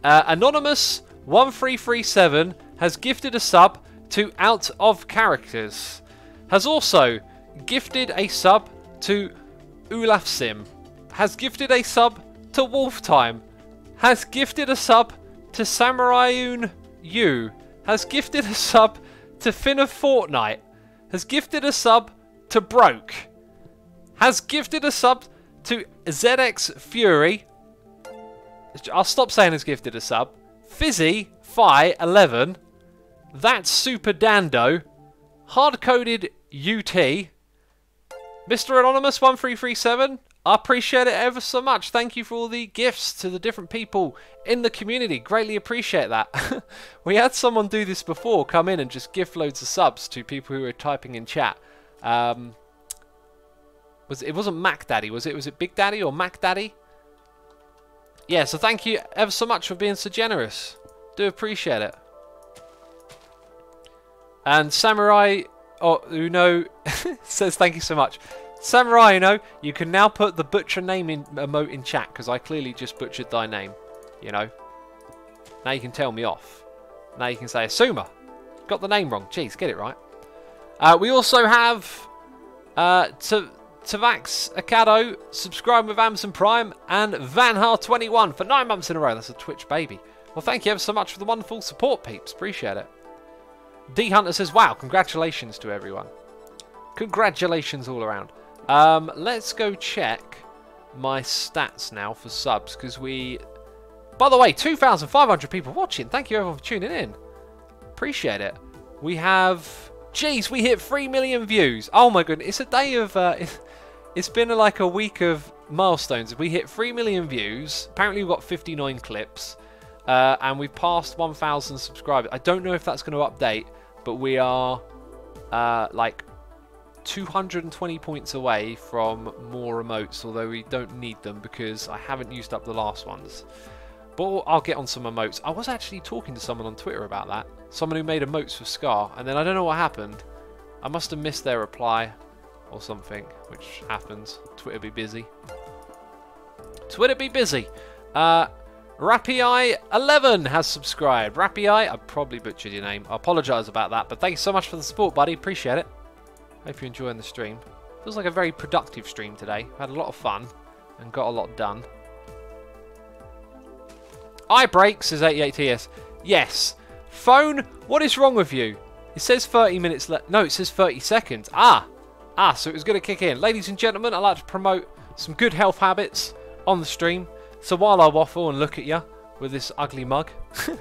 Anonymous1337 has gifted a sub to Out of Characters. Has also gifted a sub to Olaf Sim. Has gifted a sub to Wolf Time. Has gifted a sub to Samuraiun Yu. Has gifted a sub to Finn of Fortnite. Has gifted a sub to Broke. has gifted a sub to ZX Fury. I'll stop saying has gifted a sub. Fizzy Fi 11. That's Super Dando. Hard-coded UT. Mr. Anonymous 1337. I appreciate it ever so much. Thank you for all the gifts to the different people in the community. Greatly appreciate that. We had someone do this before, come in and just gift loads of subs to people who were typing in chat. It wasn't Mac Daddy, was it? Was it Big Daddy or Mac Daddy? Yeah, so thank you ever so much for being so generous. Do appreciate it. And Samurai Uno says thank you so much. Samurai Uno, you can now put the butcher name in emote in chat because I clearly just butchered thy name. You know. Now you can tell me off. Now you can say Asuma. Got the name wrong. Jeez, get it right. We also have Tavax Akado subscribing with Amazon Prime and Vanhar21 for 9 months in a row. That's a Twitch baby. Well, thank you ever so much for the wonderful support, peeps. Appreciate it. D Hunter says, wow, congratulations to everyone. Congratulations all around. Let's go check my stats now for subs because we... By the way, 2,500 people watching. Thank you everyone for tuning in. Appreciate it. We have... Jeez, we hit 3 million views. Oh my goodness, it's a day of... it's been like a week of milestones. We hit 3 million views. Apparently we've got 59 clips. And we've passed 1,000 subscribers. I don't know if that's going to update, but we are like 220 points away from more emotes, although we don't need them because I haven't used up the last ones. But I'll get on some emotes. I was actually talking to someone on Twitter about that. Someone who made emotes for Scar, and then I don't know what happened. I must have missed their reply or something, which happens. Twitter be busy. Twitter be busy. Rappii11 has subscribed. Rappii, I probably butchered your name. I apologise about that, but thank you so much for the support, buddy. Appreciate it. Hope you're enjoying the stream. Feels like a very productive stream today. Had a lot of fun and got a lot done. Eye breaks says 88TS. Yes. Phone, what is wrong with you? It says 30 minutes left. No, it says 30 seconds. So it was going to kick in. Ladies and gentlemen, I'd like to promote some good health habits on the stream. So while I waffle and look at you with this ugly mug, I'm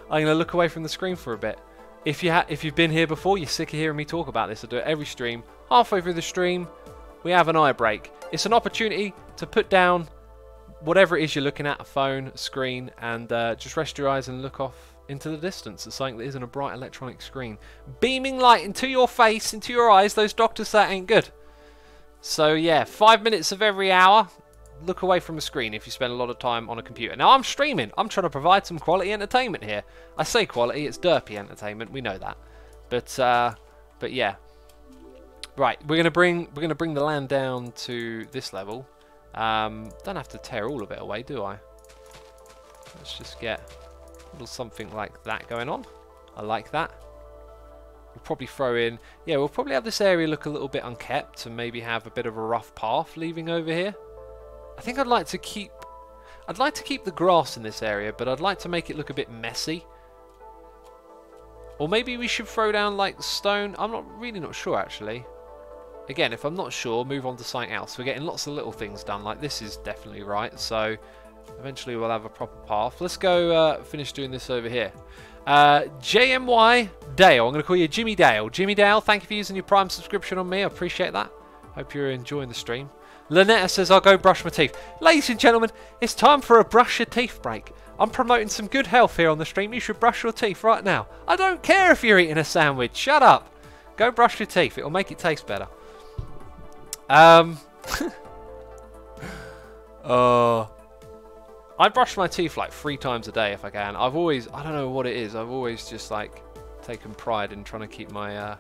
going to look away from the screen for a bit. If you've been here before, you're sick of hearing me talk about this. I do it every stream. Halfway through the stream, we have an eye break. It's an opportunity to put down whatever it is you're looking at, a phone, a screen, and just rest your eyes and look off into the distance at something that isn't a bright electronic screen. Beaming light into your face, into your eyes, those doctors say it ain't good. So yeah, 5 minutes of every hour. Look away from the screen if you spend a lot of time on a computer. Now I'm streaming. I'm trying to provide some quality entertainment here. I say quality, it's derpy entertainment. We know that. But yeah. Right, we're gonna bring the land down to this level. Don't have to tear all of it away, do I? Let's just get a little something like that going on. I like that. We'll probably throw in... Yeah, we'll probably have this area look a little bit unkept and maybe have a bit of a rough path leaving over here. I think I'd like to keep the grass in this area, but I'd like to make it look a bit messy. Or maybe we should throw down like stone. I'm really not sure actually. Again, if I'm not sure, move on to something else. We're getting lots of little things done. Like this is definitely right. So eventually we'll have a proper path. Let's go finish doing this over here. JMY Dale. I'm going to call you Jimmy Dale. Jimmy Dale, thank you for using your Prime subscription on me. I appreciate that. Hope you're enjoying the stream. Lynetta says, I'll go brush my teeth. Ladies and gentlemen, it's time for a brush your teeth break. I'm promoting some good health here on the stream. You should brush your teeth right now. I don't care if you're eating a sandwich. Shut up. Go brush your teeth. It'll make it taste better. I brush my teeth like 3 times a day if I can. I don't know what it is. I've always just like taken pride in trying to keep my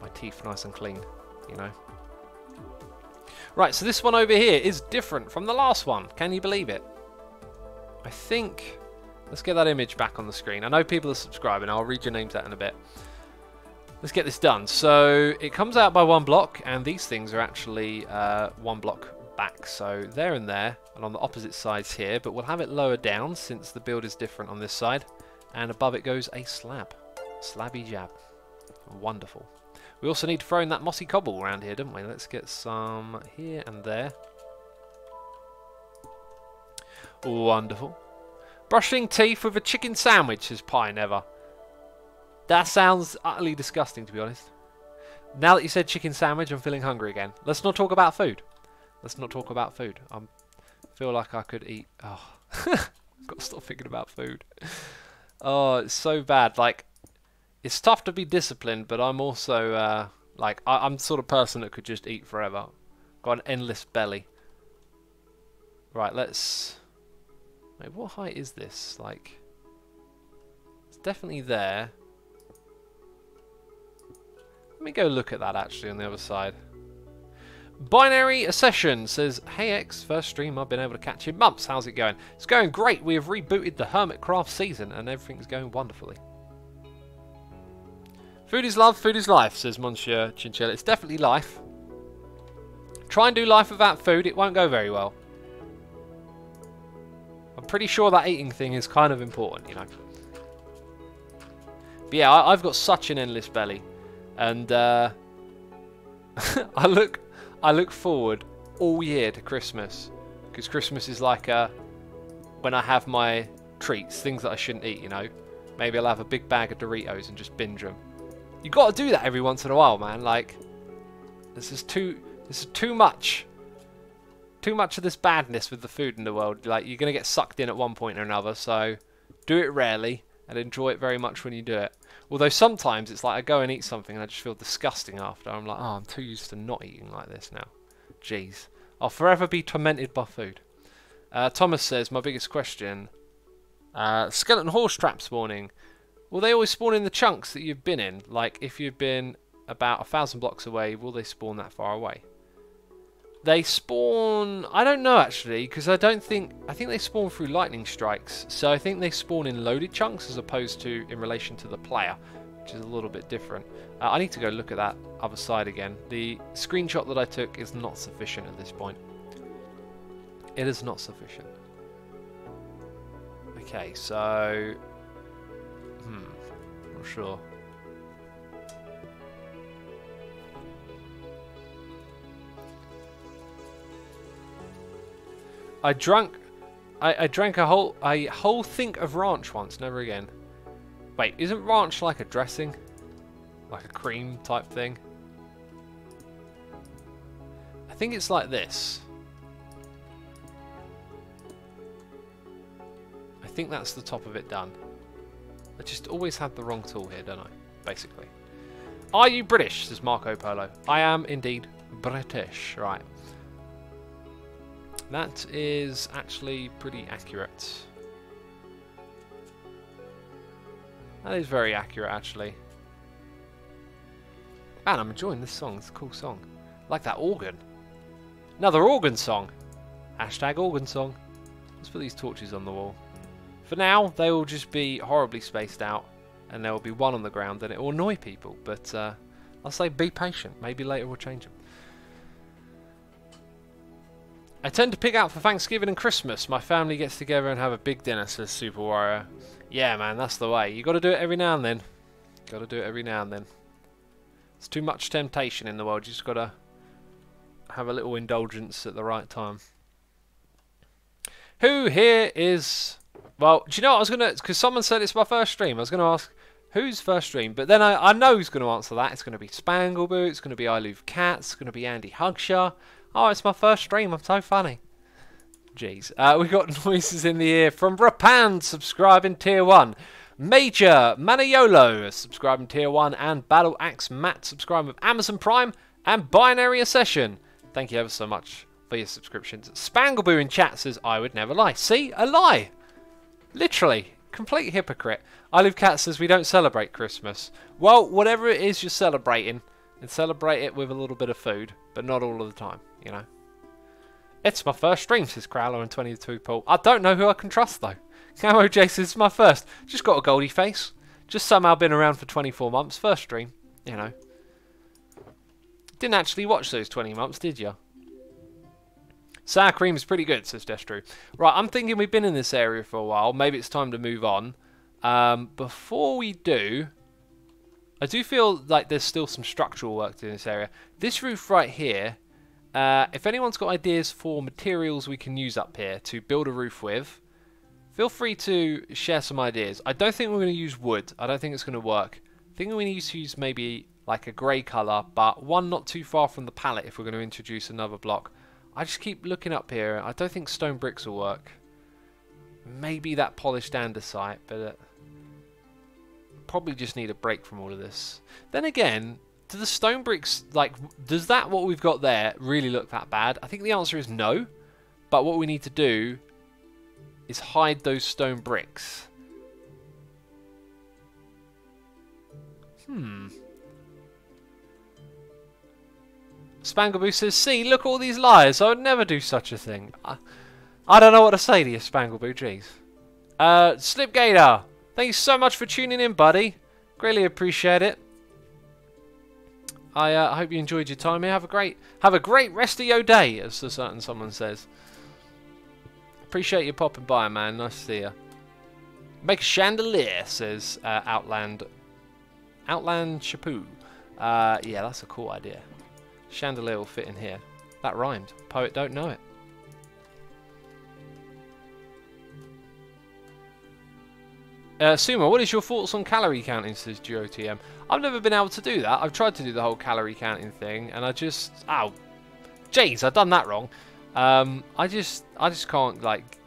my teeth nice and clean, you know. Right, so this one over here is different from the last one. Can you believe it? I think... Let's get that image back on the screen. I know people are subscribing. I'll read your names out in a bit. Let's get this done. So it comes out by 1 block, and these things are actually 1 block back. So there and there, and on the opposite sides here. But we'll have it lower down since the build is different on this side. And above it goes a slab. Slabby jab. Wonderful. We also need to throw in that mossy cobble around here, don't we? Let's get some here and there. Wonderful. Brushing teeth with a chicken sandwich, says Pie Never. That sounds utterly disgusting, to be honest. Now that you said chicken sandwich, I'm feeling hungry again. Let's not talk about food. Let's not talk about food. I feel like I could eat... Oh, I've got to stop thinking about food. Oh, it's so bad. Like, it's tough to be disciplined, but I'm also, like, I'm the sort of person that could just eat forever. Got an endless belly. Right, let's... Wait, what height is this? Like, it's definitely there. Let me go look at that, actually, on the other side. Binary Accession says, "Hey X, first stream I've been able to catch in months. How's it going?" It's going great. We have rebooted the Hermitcraft season and everything's going wonderfully. Food is love, food is life, says Monsieur Chinchilla. It's definitely life. Try and do life without food, it won't go very well. I'm pretty sure that eating thing is kind of important, you know. But yeah, I've got such an endless belly. And I look forward all year to Christmas, because Christmas is like when I have my treats, things that I shouldn't eat, you know. Maybe I'll have a big bag of Doritos and just binge them. You got to do that every once in a while, man. Like, this is too much. Too much of this badness with the food in the world. Like, you're gonna get sucked in at one point or another. So do it rarely and enjoy it very much when you do it. Although sometimes it's like I go and eat something and I just feel disgusting after. I'm like, oh, I'm too used to not eating like this now. Jeez. I'll forever be tormented by food. Thomas says, my biggest question. Skeleton horse trap spawning. Will they always spawn in the chunks that you've been in? Like, if you've been about 1,000 blocks away, will they spawn that far away? They spawn... I don't know, actually, because I think they spawn through lightning strikes. So I think they spawn in loaded chunks as opposed to in relation to the player, which is a little bit different. I need to go look at that other side again. The screenshot that I took is not sufficient at this point. It is not sufficient. Okay, so... not sure. I drank a whole think of ranch once, never again. Wait, isn't ranch like a dressing? Like a cream type thing? I think it's like this. I think that's the top of it done. I just always have the wrong tool here, don't I? Basically. Are you British? Says Marco Polo. I am indeed British, right. That is actually pretty accurate. That is very accurate, actually. Man, I'm enjoying this song. It's a cool song. I like that organ. Another organ song. Hashtag organ song. Let's put these torches on the wall. For now, they will just be horribly spaced out, and there will be one on the ground, and it will annoy people. But I'll say be patient. Maybe later we'll change them. I tend to pick out for Thanksgiving and Christmas. My family gets together and have a big dinner, says Super Warrior. Yeah, man, that's the way. You got to do it every now and then. Got to do it every now and then. It's too much temptation in the world. You just got to have a little indulgence at the right time. Who here is... Well, do you know what I was going to... Because someone said it's my first stream. I was going to ask, who's first stream? But then I know who's going to answer that. It's going to be Spangleboo. It's going to be I Love Cats. It's going to be Andy Hugshaw. Oh, it's my first stream. I'm so funny. Jeez. We got noises in the ear from Rapan, subscribing tier 1. Major Manayolo, subscribing tier 1. And Battle Axe Matt, subscribing with Amazon Prime. And Binary Accession. Thank you ever so much for your subscriptions. Spangleboo in chat says, I would never lie. See? A lie. Literally. Complete hypocrite. I Live Cat says, we don't celebrate Christmas. Well, whatever it is you're celebrating, and celebrate it with a little bit of food, but not all of the time, you know. It's my first stream, says Crowler and 22 Paul. I don't know who I can trust, though. Camo J says, it's my first. Just got a goldie face. Just somehow been around for 24 months. First stream, you know. Didn't actually watch those 20 months, did you? Sour cream is pretty good, says Destru. Right, I'm thinking we've been in this area for a while. Maybe it's time to move on. Before we do, I do feel like there's still some structural work to do in this area. This roof right here, if anyone's got ideas for materials we can use up here to build a roof with, feel free to share some ideas. I don't think we're going to use wood. I don't think it's going to work. I think we need to use maybe like a grey colour, but one not too far from the palette if we're going to introduce another block. I just keep looking up here. I don't think stone bricks will work. Maybe that polished andesite, but probably just need a break from all of this. Then again, do the stone bricks, like, does that what we've got there really look that bad? I think the answer is no, but what we need to do is hide those stone bricks. Spangleboo says, see, look at all these liars. I would never do such a thing. I don't know what to say to you, Spangleboo, jeez. Slipgator, thank you so much for tuning in, buddy. Greatly appreciate it. I hope you enjoyed your time here. Have a great rest of your day, as a certain someone says. Appreciate you popping by, man. Nice to see you. Make a chandelier, says Outland Chapoo. Yeah, that's a cool idea. Chandelier will fit in here. That rhymed. Poet don't know it. Sumo, what is your thoughts on calorie counting, says GOTM. I've never been able to do that. I've tried to do the whole calorie counting thing, and I just... Ow. Jeez, I've done that wrong. I just can't, like,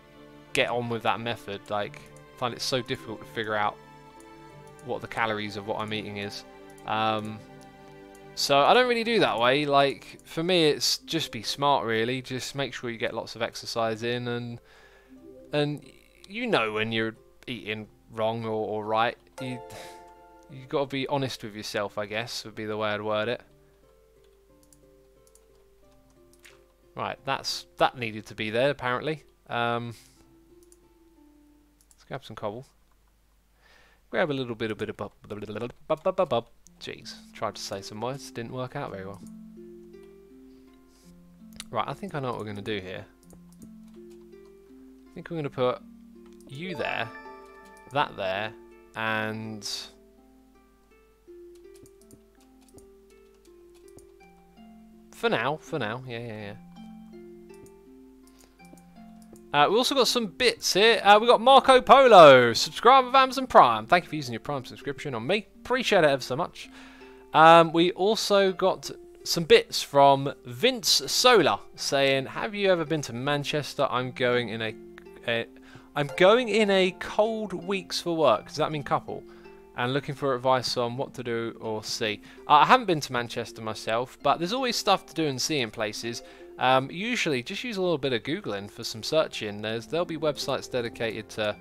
get on with that method. Like, I find it so difficult to figure out what the calories of what I'm eating is. So I don't really do that way. Like, for me, it's just be smart, really. Just make sure you get lots of exercise in, and you know when you're eating wrong or right. You got to be honest with yourself, I guess, would be the way I'd word it. Right, that needed to be there, apparently. Let's grab some cobble. Grab a little bit of jeez, tried to say some words, didn't work out very well. Right, I think I know what we're going to do here. I think we're going to put you there, that there, and for now, yeah. We also got some bits here. We got Marco Polo, subscriber of Amazon Prime. Thank you for using your Prime subscription on me. Appreciate it ever so much. We also got some bits from Vince Solar saying, "Have you ever been to Manchester? I'm going in a cold weeks for work." Does that mean couple? And looking for advice on what to do or see. I haven't been to Manchester myself, but there's always stuff to do and see in places. Usually just use a little bit of Googling for some searching. There'll be websites dedicated to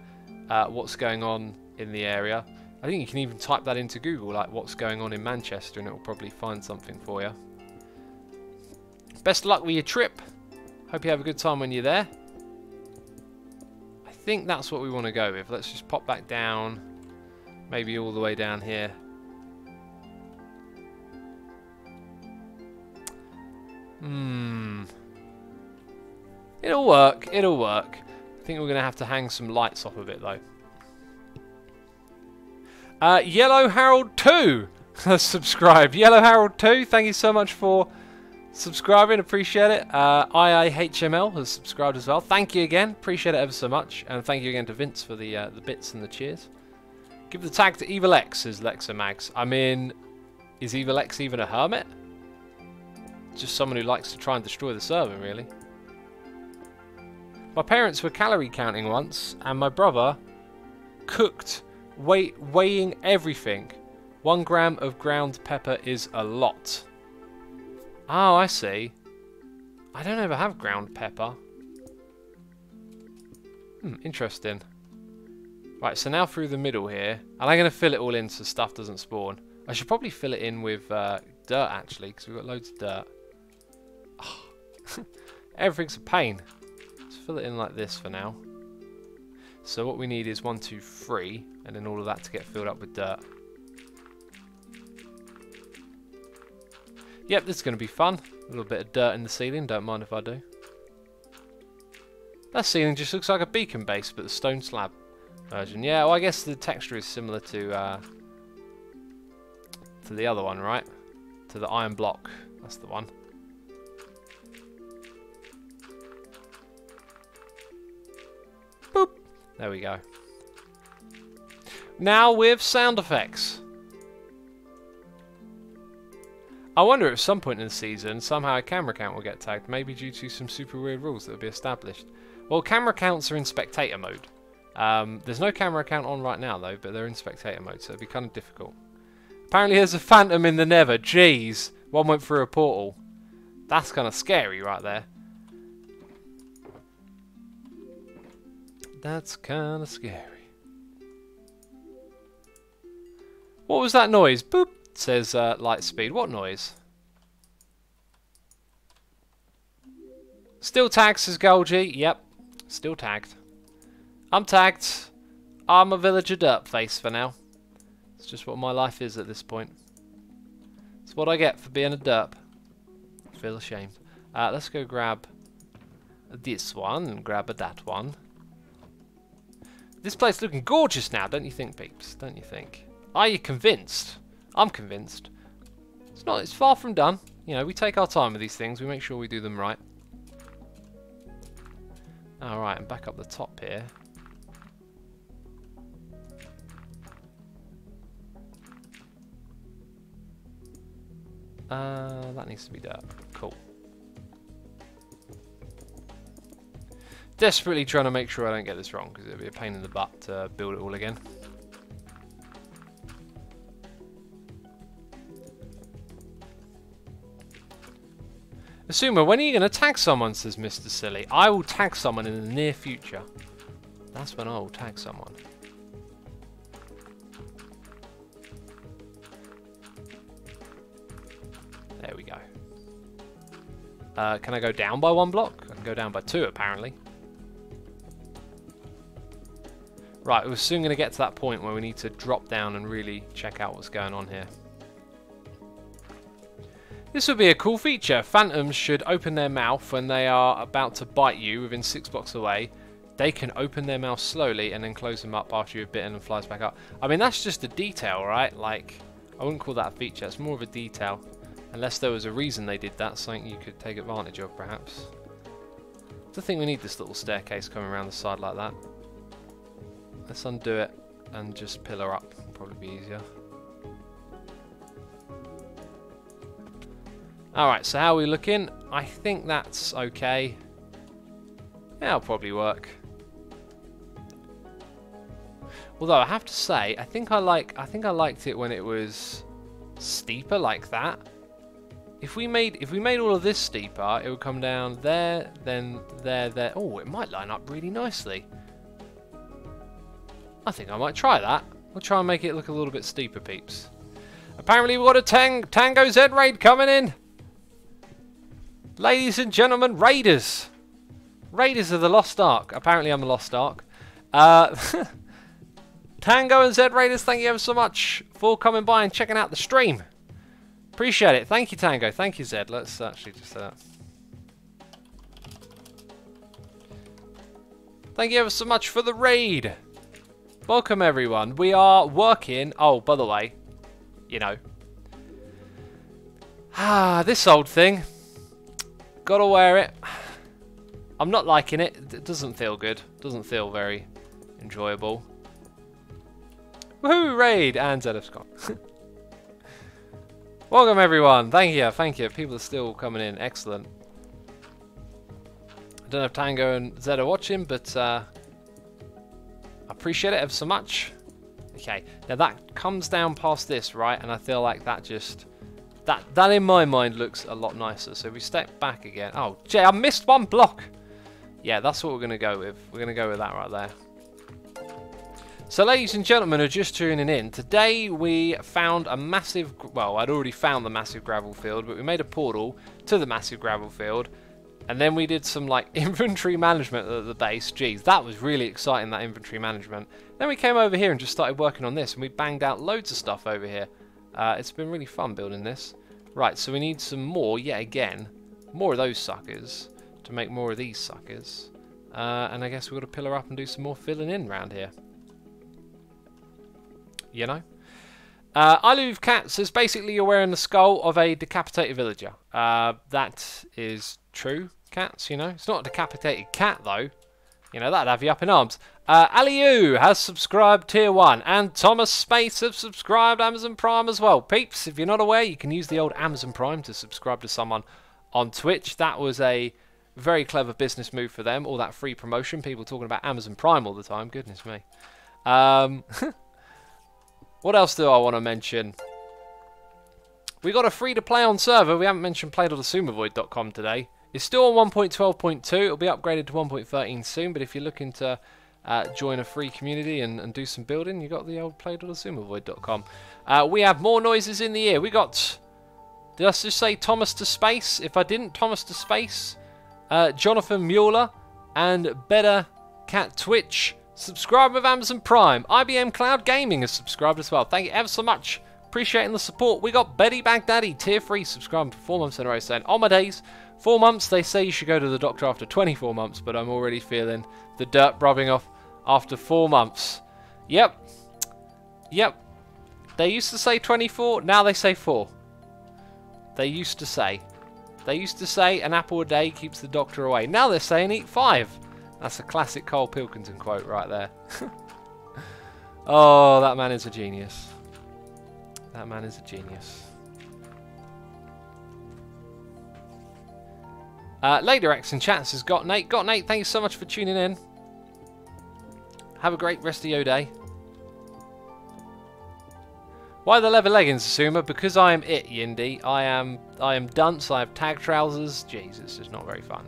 what's going on in the area. I think you can even type that into Google, like what's going on in Manchester, and it will probably find something for you. Best of luck with your trip. Hope you have a good time when you're there. I think that's what we want to go with. Let's just pop back down, maybe all the way down here. It'll work, it'll work. I think we're going to have to hang some lights off of it though. Yellow Harold 2 has subscribed. Yellow Harold 2, thank you so much for subscribing, appreciate it. IIHML has subscribed as well. Thank you again, appreciate it ever so much. And thank you again to Vince for the bits and the cheers. Give the tag to Evil X, says Lexamags. I mean, is Evil X even a hermit? Just someone who likes to try and destroy the server, really. My parents were calorie counting once, and my brother cooked, weighing everything. 1 gram of ground pepper is a lot. Oh, I see. I don't ever have ground pepper. Interesting. Right, so now through the middle here, and I'm going to fill it all in so stuff doesn't spawn. I should probably fill it in with dirt, actually, because we've got loads of dirt. Oh. Everything's a pain. Let's fill it in like this for now. So what we need is 1, 2, 3, and then all of that to get filled up with dirt. Yep, this is going to be fun. A little bit of dirt in the ceiling, don't mind if I do. That ceiling just looks like a beacon base, but the stone slab version. Yeah, well, I guess the texture is similar to to the other one, right? To the iron block. That's the one. Boop. There we go. Now with sound effects. I wonder if at some point in the season, somehow a camera count will get tagged, maybe due to some super weird rules that will be established. Well, camera counts are in spectator mode. There's no camera count on right now, though, but they're in spectator mode, so it'll be kind of difficult. Apparently there's a phantom in the Nether. Jeez. One went through a portal. That's kind of scary right there. That's kind of scary. What was that noise? Boop. Says light speed. What noise? Still tagged, says Golgi. Yep. Still tagged. I'm tagged. I'm a villager dirt face for now. It's just what my life is at this point. It's what I get for being a derp. I feel ashamed. Let's go grab this one and grab that one. This place is looking gorgeous now, don't you think, peeps? Don't you think? Are you convinced? I'm convinced. It's far from done. You know, we take our time with these things. We make sure we do them right. Alright, and back up the top here. That needs to be dirt. Cool. Desperately trying to make sure I don't get this wrong, because it'll be a pain in the butt to build it all again. Asuma, when are you going to tag someone, says Mr. Silly. I will tag someone in the near future. That's when I will tag someone. There we go. Can I go down by 1 block? I can go down by 2, apparently. Right, we're soon going to get to that point where we need to drop down and really check out what's going on here. This would be a cool feature. Phantoms should open their mouth when they are about to bite you within 6 blocks away. They can open their mouth slowly and then close them up after you've bitten and flies back up. I mean, that's just a detail, right? Like, I wouldn't call that a feature. It's more of a detail. Unless there was a reason they did that, something you could take advantage of, perhaps. I don't think we need this little staircase coming around the side like that. Let's undo it and just pillar up. Probably be easier. Alright, so how are we looking? I think that's okay. Yeah, it'll probably work. Although I have to say, I think I liked it when it was steeper like that. If we made all of this steeper, it would come down there, then there, there. Oh, it might line up really nicely. I think I might try that. We'll try and make it look a little bit steeper, peeps. Apparently we've got a Tango Z raid coming in. Ladies and gentlemen, raiders. Raiders of the Lost Ark. Apparently I'm the Lost Ark. Tango and Z raiders, thank you ever so much for coming by and checking out the stream. Appreciate it. Thank you, Tango. Thank you, Zed. Let's actually just thank you ever so much for the raid. Welcome, everyone. We are working. Oh, by the way, you know. This old thing. Gotta wear it. I'm not liking it. It doesn't feel good. Doesn't feel very enjoyable. Woohoo, raid! And Zed Scott. Welcome, everyone. Thank you. Thank you. People are still coming in. Excellent. I don't know if Tango and Zed are watching, but I appreciate it ever so much. Okay. Now that comes down past this, right? And I feel like that just... That in my mind looks a lot nicer. So if we step back again. Oh, Jay, I missed 1 block. Yeah, that's what we're going to go with. We're going to go with that right there. So ladies and gentlemen who are just tuning in, today we found a massive, well, I'd already found the massive gravel field, but we made a portal to the massive gravel field. And then we did some like inventory management at the base. Jeez, that was really exciting, that inventory management. Then we came over here and just started working on this, and we banged out loads of stuff over here. It's been really fun building this. Right, so we need some more, yet again, more of those suckers to make more of these suckers. And I guess we've got to pillar up and do some more filling in around here. You know? Iluve Cat says basically you're wearing the skull of a decapitated villager. That is true, cats, you know. It's not a decapitated cat, though. You know, that'd have you up in arms. Aliu has subscribed tier 1, and Thomas Space have subscribed Amazon Prime as well. Peeps, if you're not aware, you can use the old Amazon Prime to subscribe to someone on Twitch. That was a very clever business move for them, all that free promotion. People talking about Amazon Prime all the time, goodness me. What else do I want to mention? We got a free-to-play on server. We haven't mentioned play.asumervoid.com today. It's still on 1.12.2. It'll be upgraded to 1.13 soon, but if you're looking to join a free community and do some building, you got the old play.asumervoid.com. We have more noises in the ear. We got... Did I just say Thomas to Space? If I didn't, Thomas to Space, Jonathan Mueller, and Better Cat Twitch. Subscribe with Amazon Prime. IBM Cloud Gaming has subscribed as well. Thank you ever so much. Appreciating the support. We got Betty Baghdadi, tier 3, subscribing for 4 months in a row, saying, on my days, 4 months, they say you should go to the doctor after 24 months, but I'm already feeling the dirt rubbing off after 4 months. Yep. Yep. They used to say 24, now they say 4. They used to say. They used to say an apple a day keeps the doctor away. Now they're saying eat 5. That's a classic Cole Pilkington quote right there. Oh, that man is a genius. That man is a genius. Later X in chat says, Got Nate, thank you so much for tuning in. Have a great rest of your day. Why the leather leggings, Asuma? Because I am it, Yindy. I am dunce, I have tag trousers. Jeez, it's just not very fun.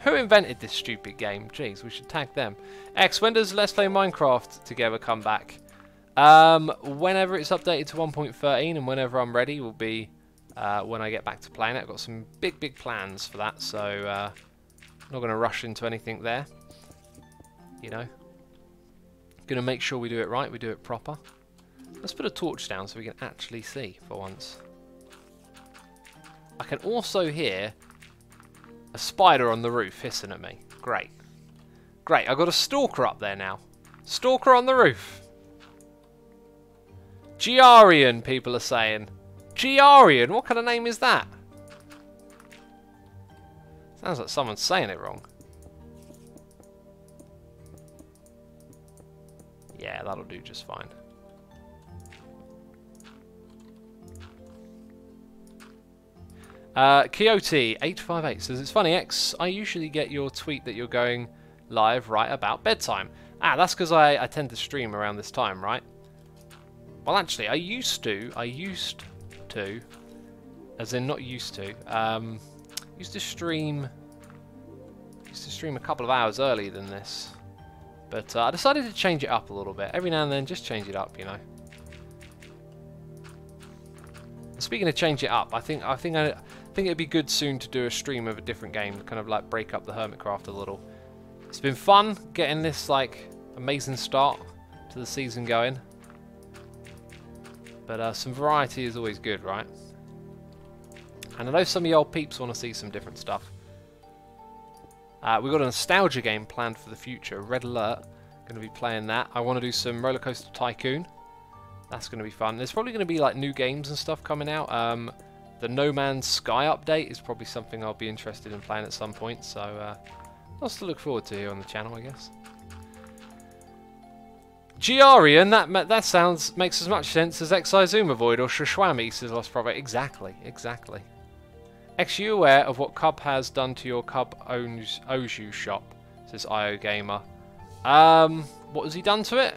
Who invented this stupid game? Jeez, we should tag them. X, when does Let's Play Minecraft Together come back? Whenever it's updated to 1.13 and whenever I'm ready will be when I get back to playing it. I've got some big plans for that, so I'm not going to rush into anything there. You know. Going to make sure we do it right, we do it proper. Let's put a torch down so we can actually see for once. I can also hear a spider on the roof hissing at me. Great. Great, I've got a stalker up there now. Stalker on the roof. Giarian, people are saying. Giarian? What kind of name is that? Sounds like someone's saying it wrong. Yeah, that'll do just fine. Coyote858 says, it's funny, X, I usually get your tweet that you're going live right about bedtime. Ah, that's because I tend to stream around this time, right? Well, actually, I used to, as in not used to, used to stream a couple of hours earlier than this. But I decided to change it up a little bit. Every now and then, just change it up, you know. Speaking of change it up, I think it'd be good soon to do a stream of a different game, kind of like break up the Hermitcraft a little. It's been fun getting this like amazing start to the season going, but some variety is always good, right? And I know some of you old peeps want to see some different stuff. We've got a nostalgia game planned for the future, Red Alert. Going to be playing that. I want to do some Roller Coaster Tycoon. That's going to be fun. There's probably going to be like new games and stuff coming out. The No Man's Sky update is probably something I'll be interested in playing at some point. So lots to look forward to here on the channel, I guess. Giarian, that makes as much sense as Exizuma Void or Shashwami, says Lost Prophet. Exactly. X, you aware of what Cub has done to your Cub Oju shop? Says IO Gamer. What has he done to it?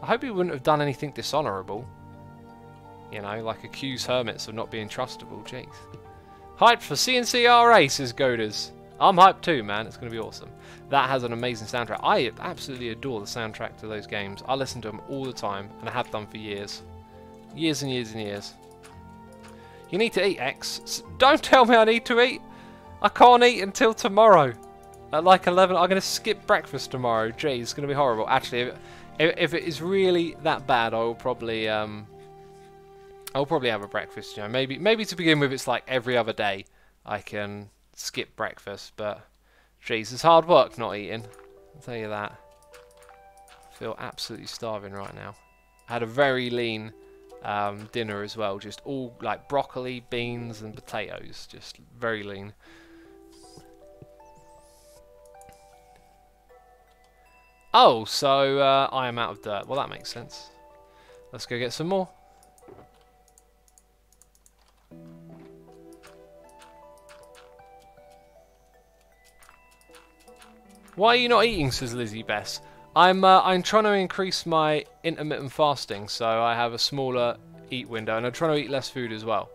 I hope he wouldn't have done anything dishonourable. You know, like accuse hermits of not being trustable. Jeez. Hyped for CNCRA, says Goders. I'm hyped too, man. It's going to be awesome. That has an amazing soundtrack. I absolutely adore the soundtrack to those games. I listen to them all the time, and I have done for years. Years and years and years. You need to eat, X. Don't tell me I need to eat. I can't eat until tomorrow. At like 11, I'm going to skip breakfast tomorrow. Jeez, it's going to be horrible. Actually, if it is really that bad, I'll probably have a breakfast. You know, maybe to begin with, it's like every other day I can skip breakfast. But jeez, it's hard work not eating. I'll tell you that. I feel absolutely starving right now. I had a very lean dinner as well. Just all like broccoli, beans, and potatoes. Just very lean. Oh, so I am out of dirt. Well, that makes sense. Let's go get some more. Why are you not eating, says Lizzie Bess. I'm trying to increase my intermittent fasting, so I have a smaller eat window, and I'm trying to eat less food as well.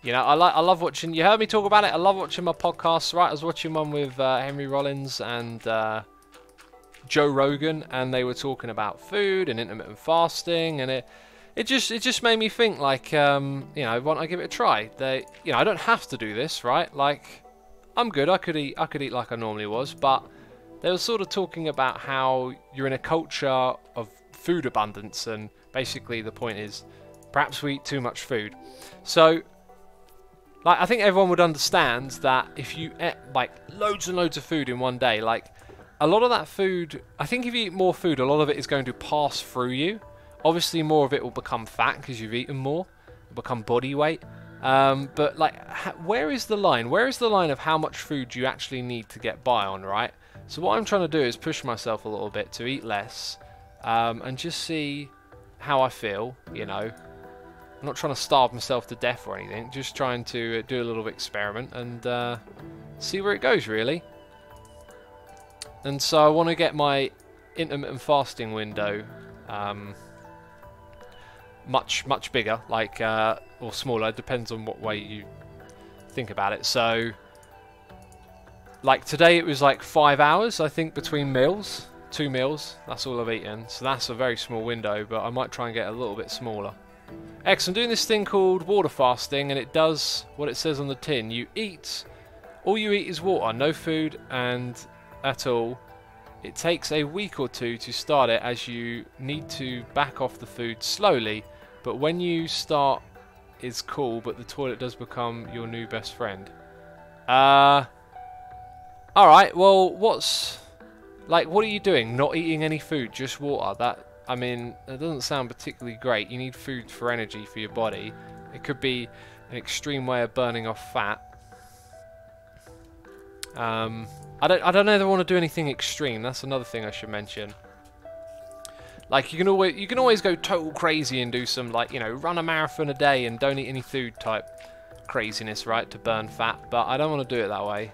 You know, I love watching. You heard me talk about it. I love watching my podcasts. Right, I was watching one with Henry Rollins and Joe Rogan, and they were talking about food and intermittent fasting, and it just made me think, like, you know, why don't I give it a try? You know, I don't have to do this, right? Like, I'm good. I could eat like I normally was, but they were sort of talking about how you're in a culture of food abundance, and basically the point is perhaps we eat too much food. So, like, I think everyone would understand that if you ate like loads and loads of food in one day, like a lot of that food, I think if you eat more food, a lot of it is going to pass through you. Obviously, more of it will become fat because you've eaten more, it'll become body weight. But like, where is the line? Where is the line of how much food you actually need to get by on, right? So what I'm trying to do is push myself a little bit to eat less, and just see how I feel, you know. I'm not trying to starve myself to death or anything, just trying to do a little experiment and see where it goes, really. And so I want to get my intermittent fasting window much bigger, like, or smaller, depends on what way you think about it. So, like today it was like 5 hours, I think, between meals, 2 meals, that's all I've eaten. So that's a very small window, but I might try and get a little bit smaller. X, I'm doing this thing called water fasting, and it does what it says on the tin. You eat, all you eat is water, no food and at all. It takes a week or two to start it, as you need to back off the food slowly, but when you start it's cool, but the toilet does become your new best friend. Alright, well, what are you doing? Not eating any food, just water? That, I mean, it doesn't sound particularly great. You need food for energy for your body. It could be an extreme way of burning off fat. I don't know if I want to do anything extreme. That's another thing I should mention. Like, you can always go total crazy and do some, like, you know, run a marathon a day and don't eat any food type craziness, right, to burn fat. But I don't want to do it that way.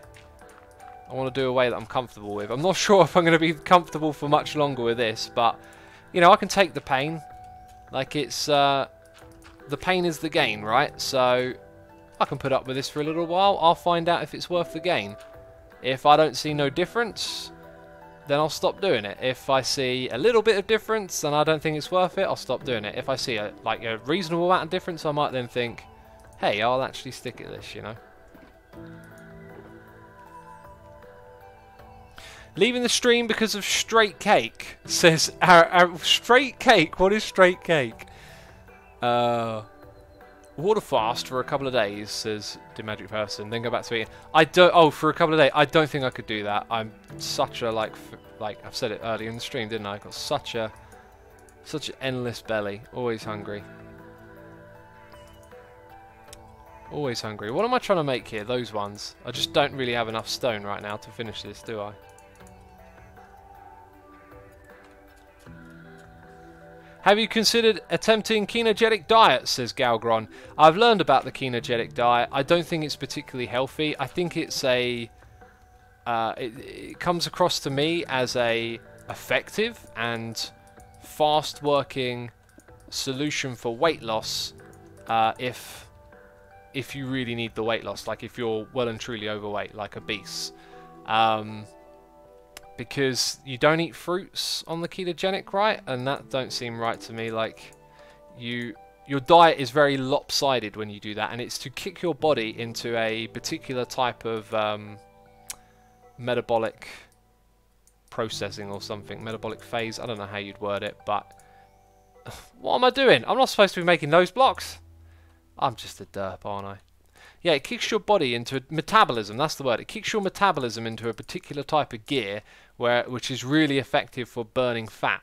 I want to do a way that I'm comfortable with. I'm not sure if I'm going to be comfortable for much longer with this, but, you know, I can take the pain. Like, it's, the pain is the gain, right? So, I can put up with this for a little while. I'll find out if it's worth the gain. If I don't see no difference, then I'll stop doing it. If I see a little bit of difference and I don't think it's worth it, I'll stop doing it. If I see a reasonable amount of difference, I might then think, hey, I'll actually stick at this, you know. Leaving the stream because of straight cake, says straight cake. What is straight cake? Water fast for a couple of days, says the magic person, then go back to eating. For a couple of days, I don't think I could do that. I'm such a, like I've said it earlier in the stream, didn't I? I've got such an endless belly, always hungry. Always hungry. What am I trying to make here? Those ones. I just don't really have enough stone right now to finish this, do I? Have you considered attempting ketogenic diet, says Galgron. I've learned about the ketogenic diet. I don't think it's particularly healthy. I think it's it comes across to me as a effective and fast working solution for weight loss, if you really need the weight loss, like if you're well and truly overweight, like obese. Because you don't eat fruits on the ketogenic, right? And that don't seem right to me. Like, your diet is very lopsided when you do that, and it's to kick your body into a particular type of metabolic processing or something, metabolic phase. I don't know how you'd word it, but what am I doing? I'm not supposed to be making those blocks. I'm just a derp, aren't I? Yeah, it kicks your body into metabolism. That's the word. It kicks your metabolism into a particular type of gear, which is really effective for burning fat.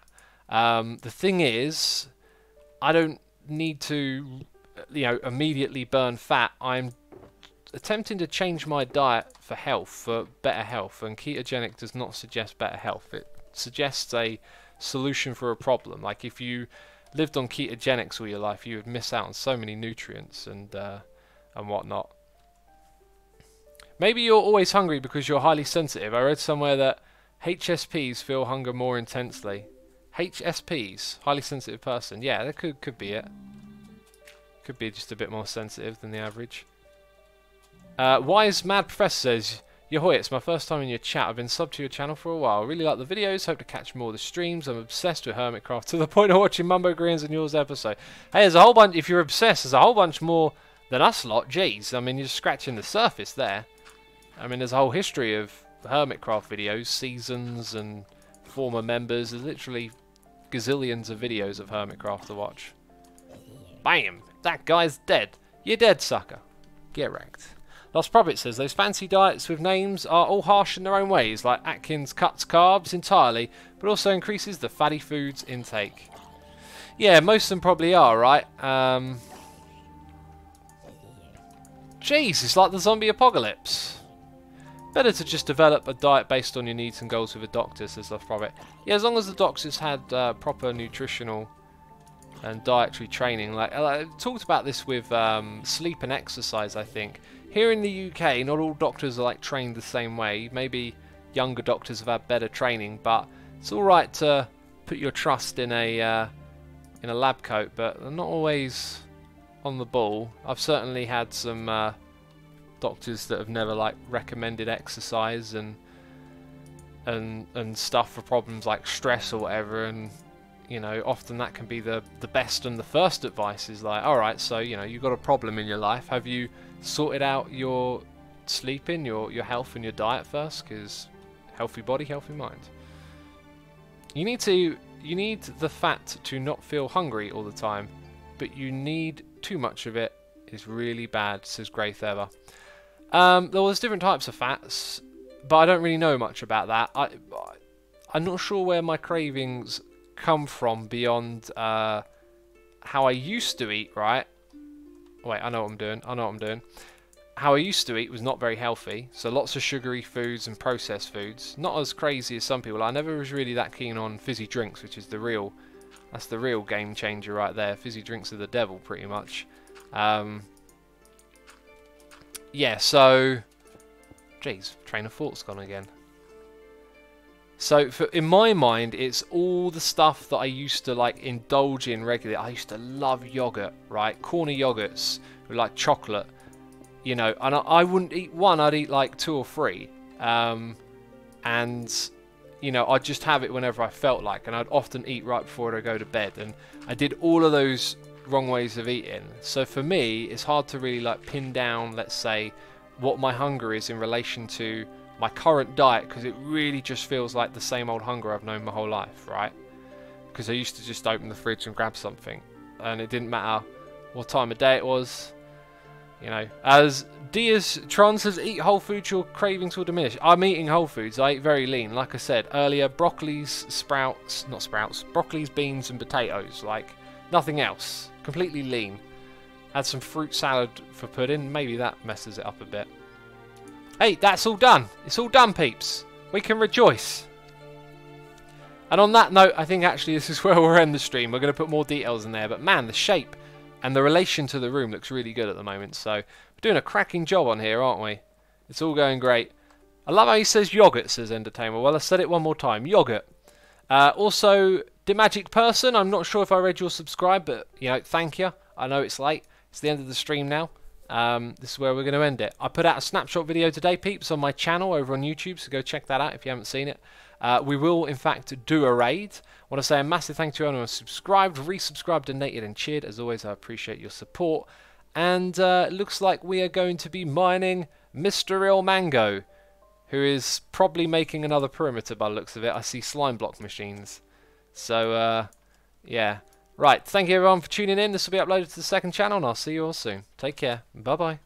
The thing is, I don't need to, immediately burn fat. I'm attempting to change my diet for health, for better health, and ketogenic does not suggest better health. It suggests a solution for a problem. Like if you lived on ketogenics all your life, you would miss out on so many nutrients and whatnot. Maybe you're always hungry because you're highly sensitive. I read somewhere that HSPs feel hunger more intensely. HSPs, highly sensitive person. Yeah, that could be it. Could be just a bit more sensitive than the average. Wise Mad Professor says, Yahoy, it's my first time in your chat. I've been subbed to your channel for a while. Really like the videos. Hope to catch more of the streams. I'm obsessed with Hermitcraft to the point of watching Mumbo Greens and yours episode. Hey, there's a whole bunch. If you're obsessed, there's a whole bunch more than us lot. Jeez, I mean, you're just scratching the surface there. I mean, there's a whole history of Hermitcraft videos, seasons and former members. There's literally gazillions of videos of Hermitcraft to watch. Bam! That guy's dead. You're dead, sucker. Get wrecked. Lost Prophet says, those fancy diets with names are all harsh in their own ways, like Atkins cuts carbs entirely, but also increases the fatty foods intake. Yeah, most of them probably are, right? Jeez, it's like the zombie apocalypse. Better to just develop a diet based on your needs and goals with a doctor, says Lost Prophet. Yeah, as long as the doctor's had proper nutritional and dietary training. Like I talked about this with sleep and exercise, I think. Here in the UK, not all doctors are like trained the same way. Maybe younger doctors have had better training, but it's all right to put your trust in a lab coat, but they're not always on the ball. I've certainly had some doctors that have never like recommended exercise and stuff for problems like stress or whatever, and you know, often that can be the best and the first advice is like, alright, so you know, you've got a problem in your life, have you sorted out your sleeping, your health and your diet first? Because healthy body, healthy mind. You need the fat to not feel hungry all the time, but you need too much of it is really bad, says Grey Feather. There's different types of fats, but I don't really know much about that. I'm not sure where my cravings come from beyond how I used to eat, right? Wait, I know what I'm doing. How I used to eat was not very healthy, so lots of sugary foods and processed foods. Not as crazy as some people. I never was really that keen on fizzy drinks, which is that's the real game changer right there. Fizzy drinks are the devil, pretty much. Yeah, so... Jeez, train of thought's gone again. So, in my mind, it's all the stuff that I used to like indulge in regularly. I used to love yogurt, right? Corny yogurts with like chocolate, you know. And I wouldn't eat one; I'd eat like 2 or 3. And you know, I'd just have it whenever I felt like, and I'd often eat right before I go to bed. And I did all of those wrong ways of eating. So for me, it's hard to really like pin down, let's say, what my hunger is in relation to my current diet, because it really just feels like the same old hunger I've known my whole life, right? Because I used to just open the fridge and grab something, and it didn't matter what time of day it was, you know. As Diaz Tron says, eat whole foods, your cravings will diminish. I'm eating whole foods. I eat very lean. Like I said earlier, broccolis, broccolis, beans and potatoes, like nothing else. Completely lean. Had some fruit salad for pudding. Maybe that messes it up a bit. Hey, that's all done. It's all done, peeps. We can rejoice. And on that note, I think actually this is where we'll end the stream. We're going to put more details in there. But man, the shape and the relation to the room looks really good at the moment. So we're doing a cracking job on here, aren't we? It's all going great. I love how he says yogurt, says Entertainment. Well, I said it one more time. Yogurt. Also, The Magic Person. I'm not sure if I read your subscribe, but, you know, thank you. I know it's late. It's the end of the stream now. This is where we're going to end it. I put out a snapshot video today, peeps, on my channel over on YouTube, so go check that out if you haven't seen it. We will, in fact, do a raid. I want to say a massive thank you to everyone who subscribed, resubscribed, donated, and cheered. As always, I appreciate your support. And it looks like we are going to be mining Mr. Real Mango, who is probably making another perimeter by the looks of it. I see slime block machines. So, yeah. Right, thank you everyone for tuning in. This will be uploaded to the second channel, and I'll see you all soon. Take care. Bye-bye.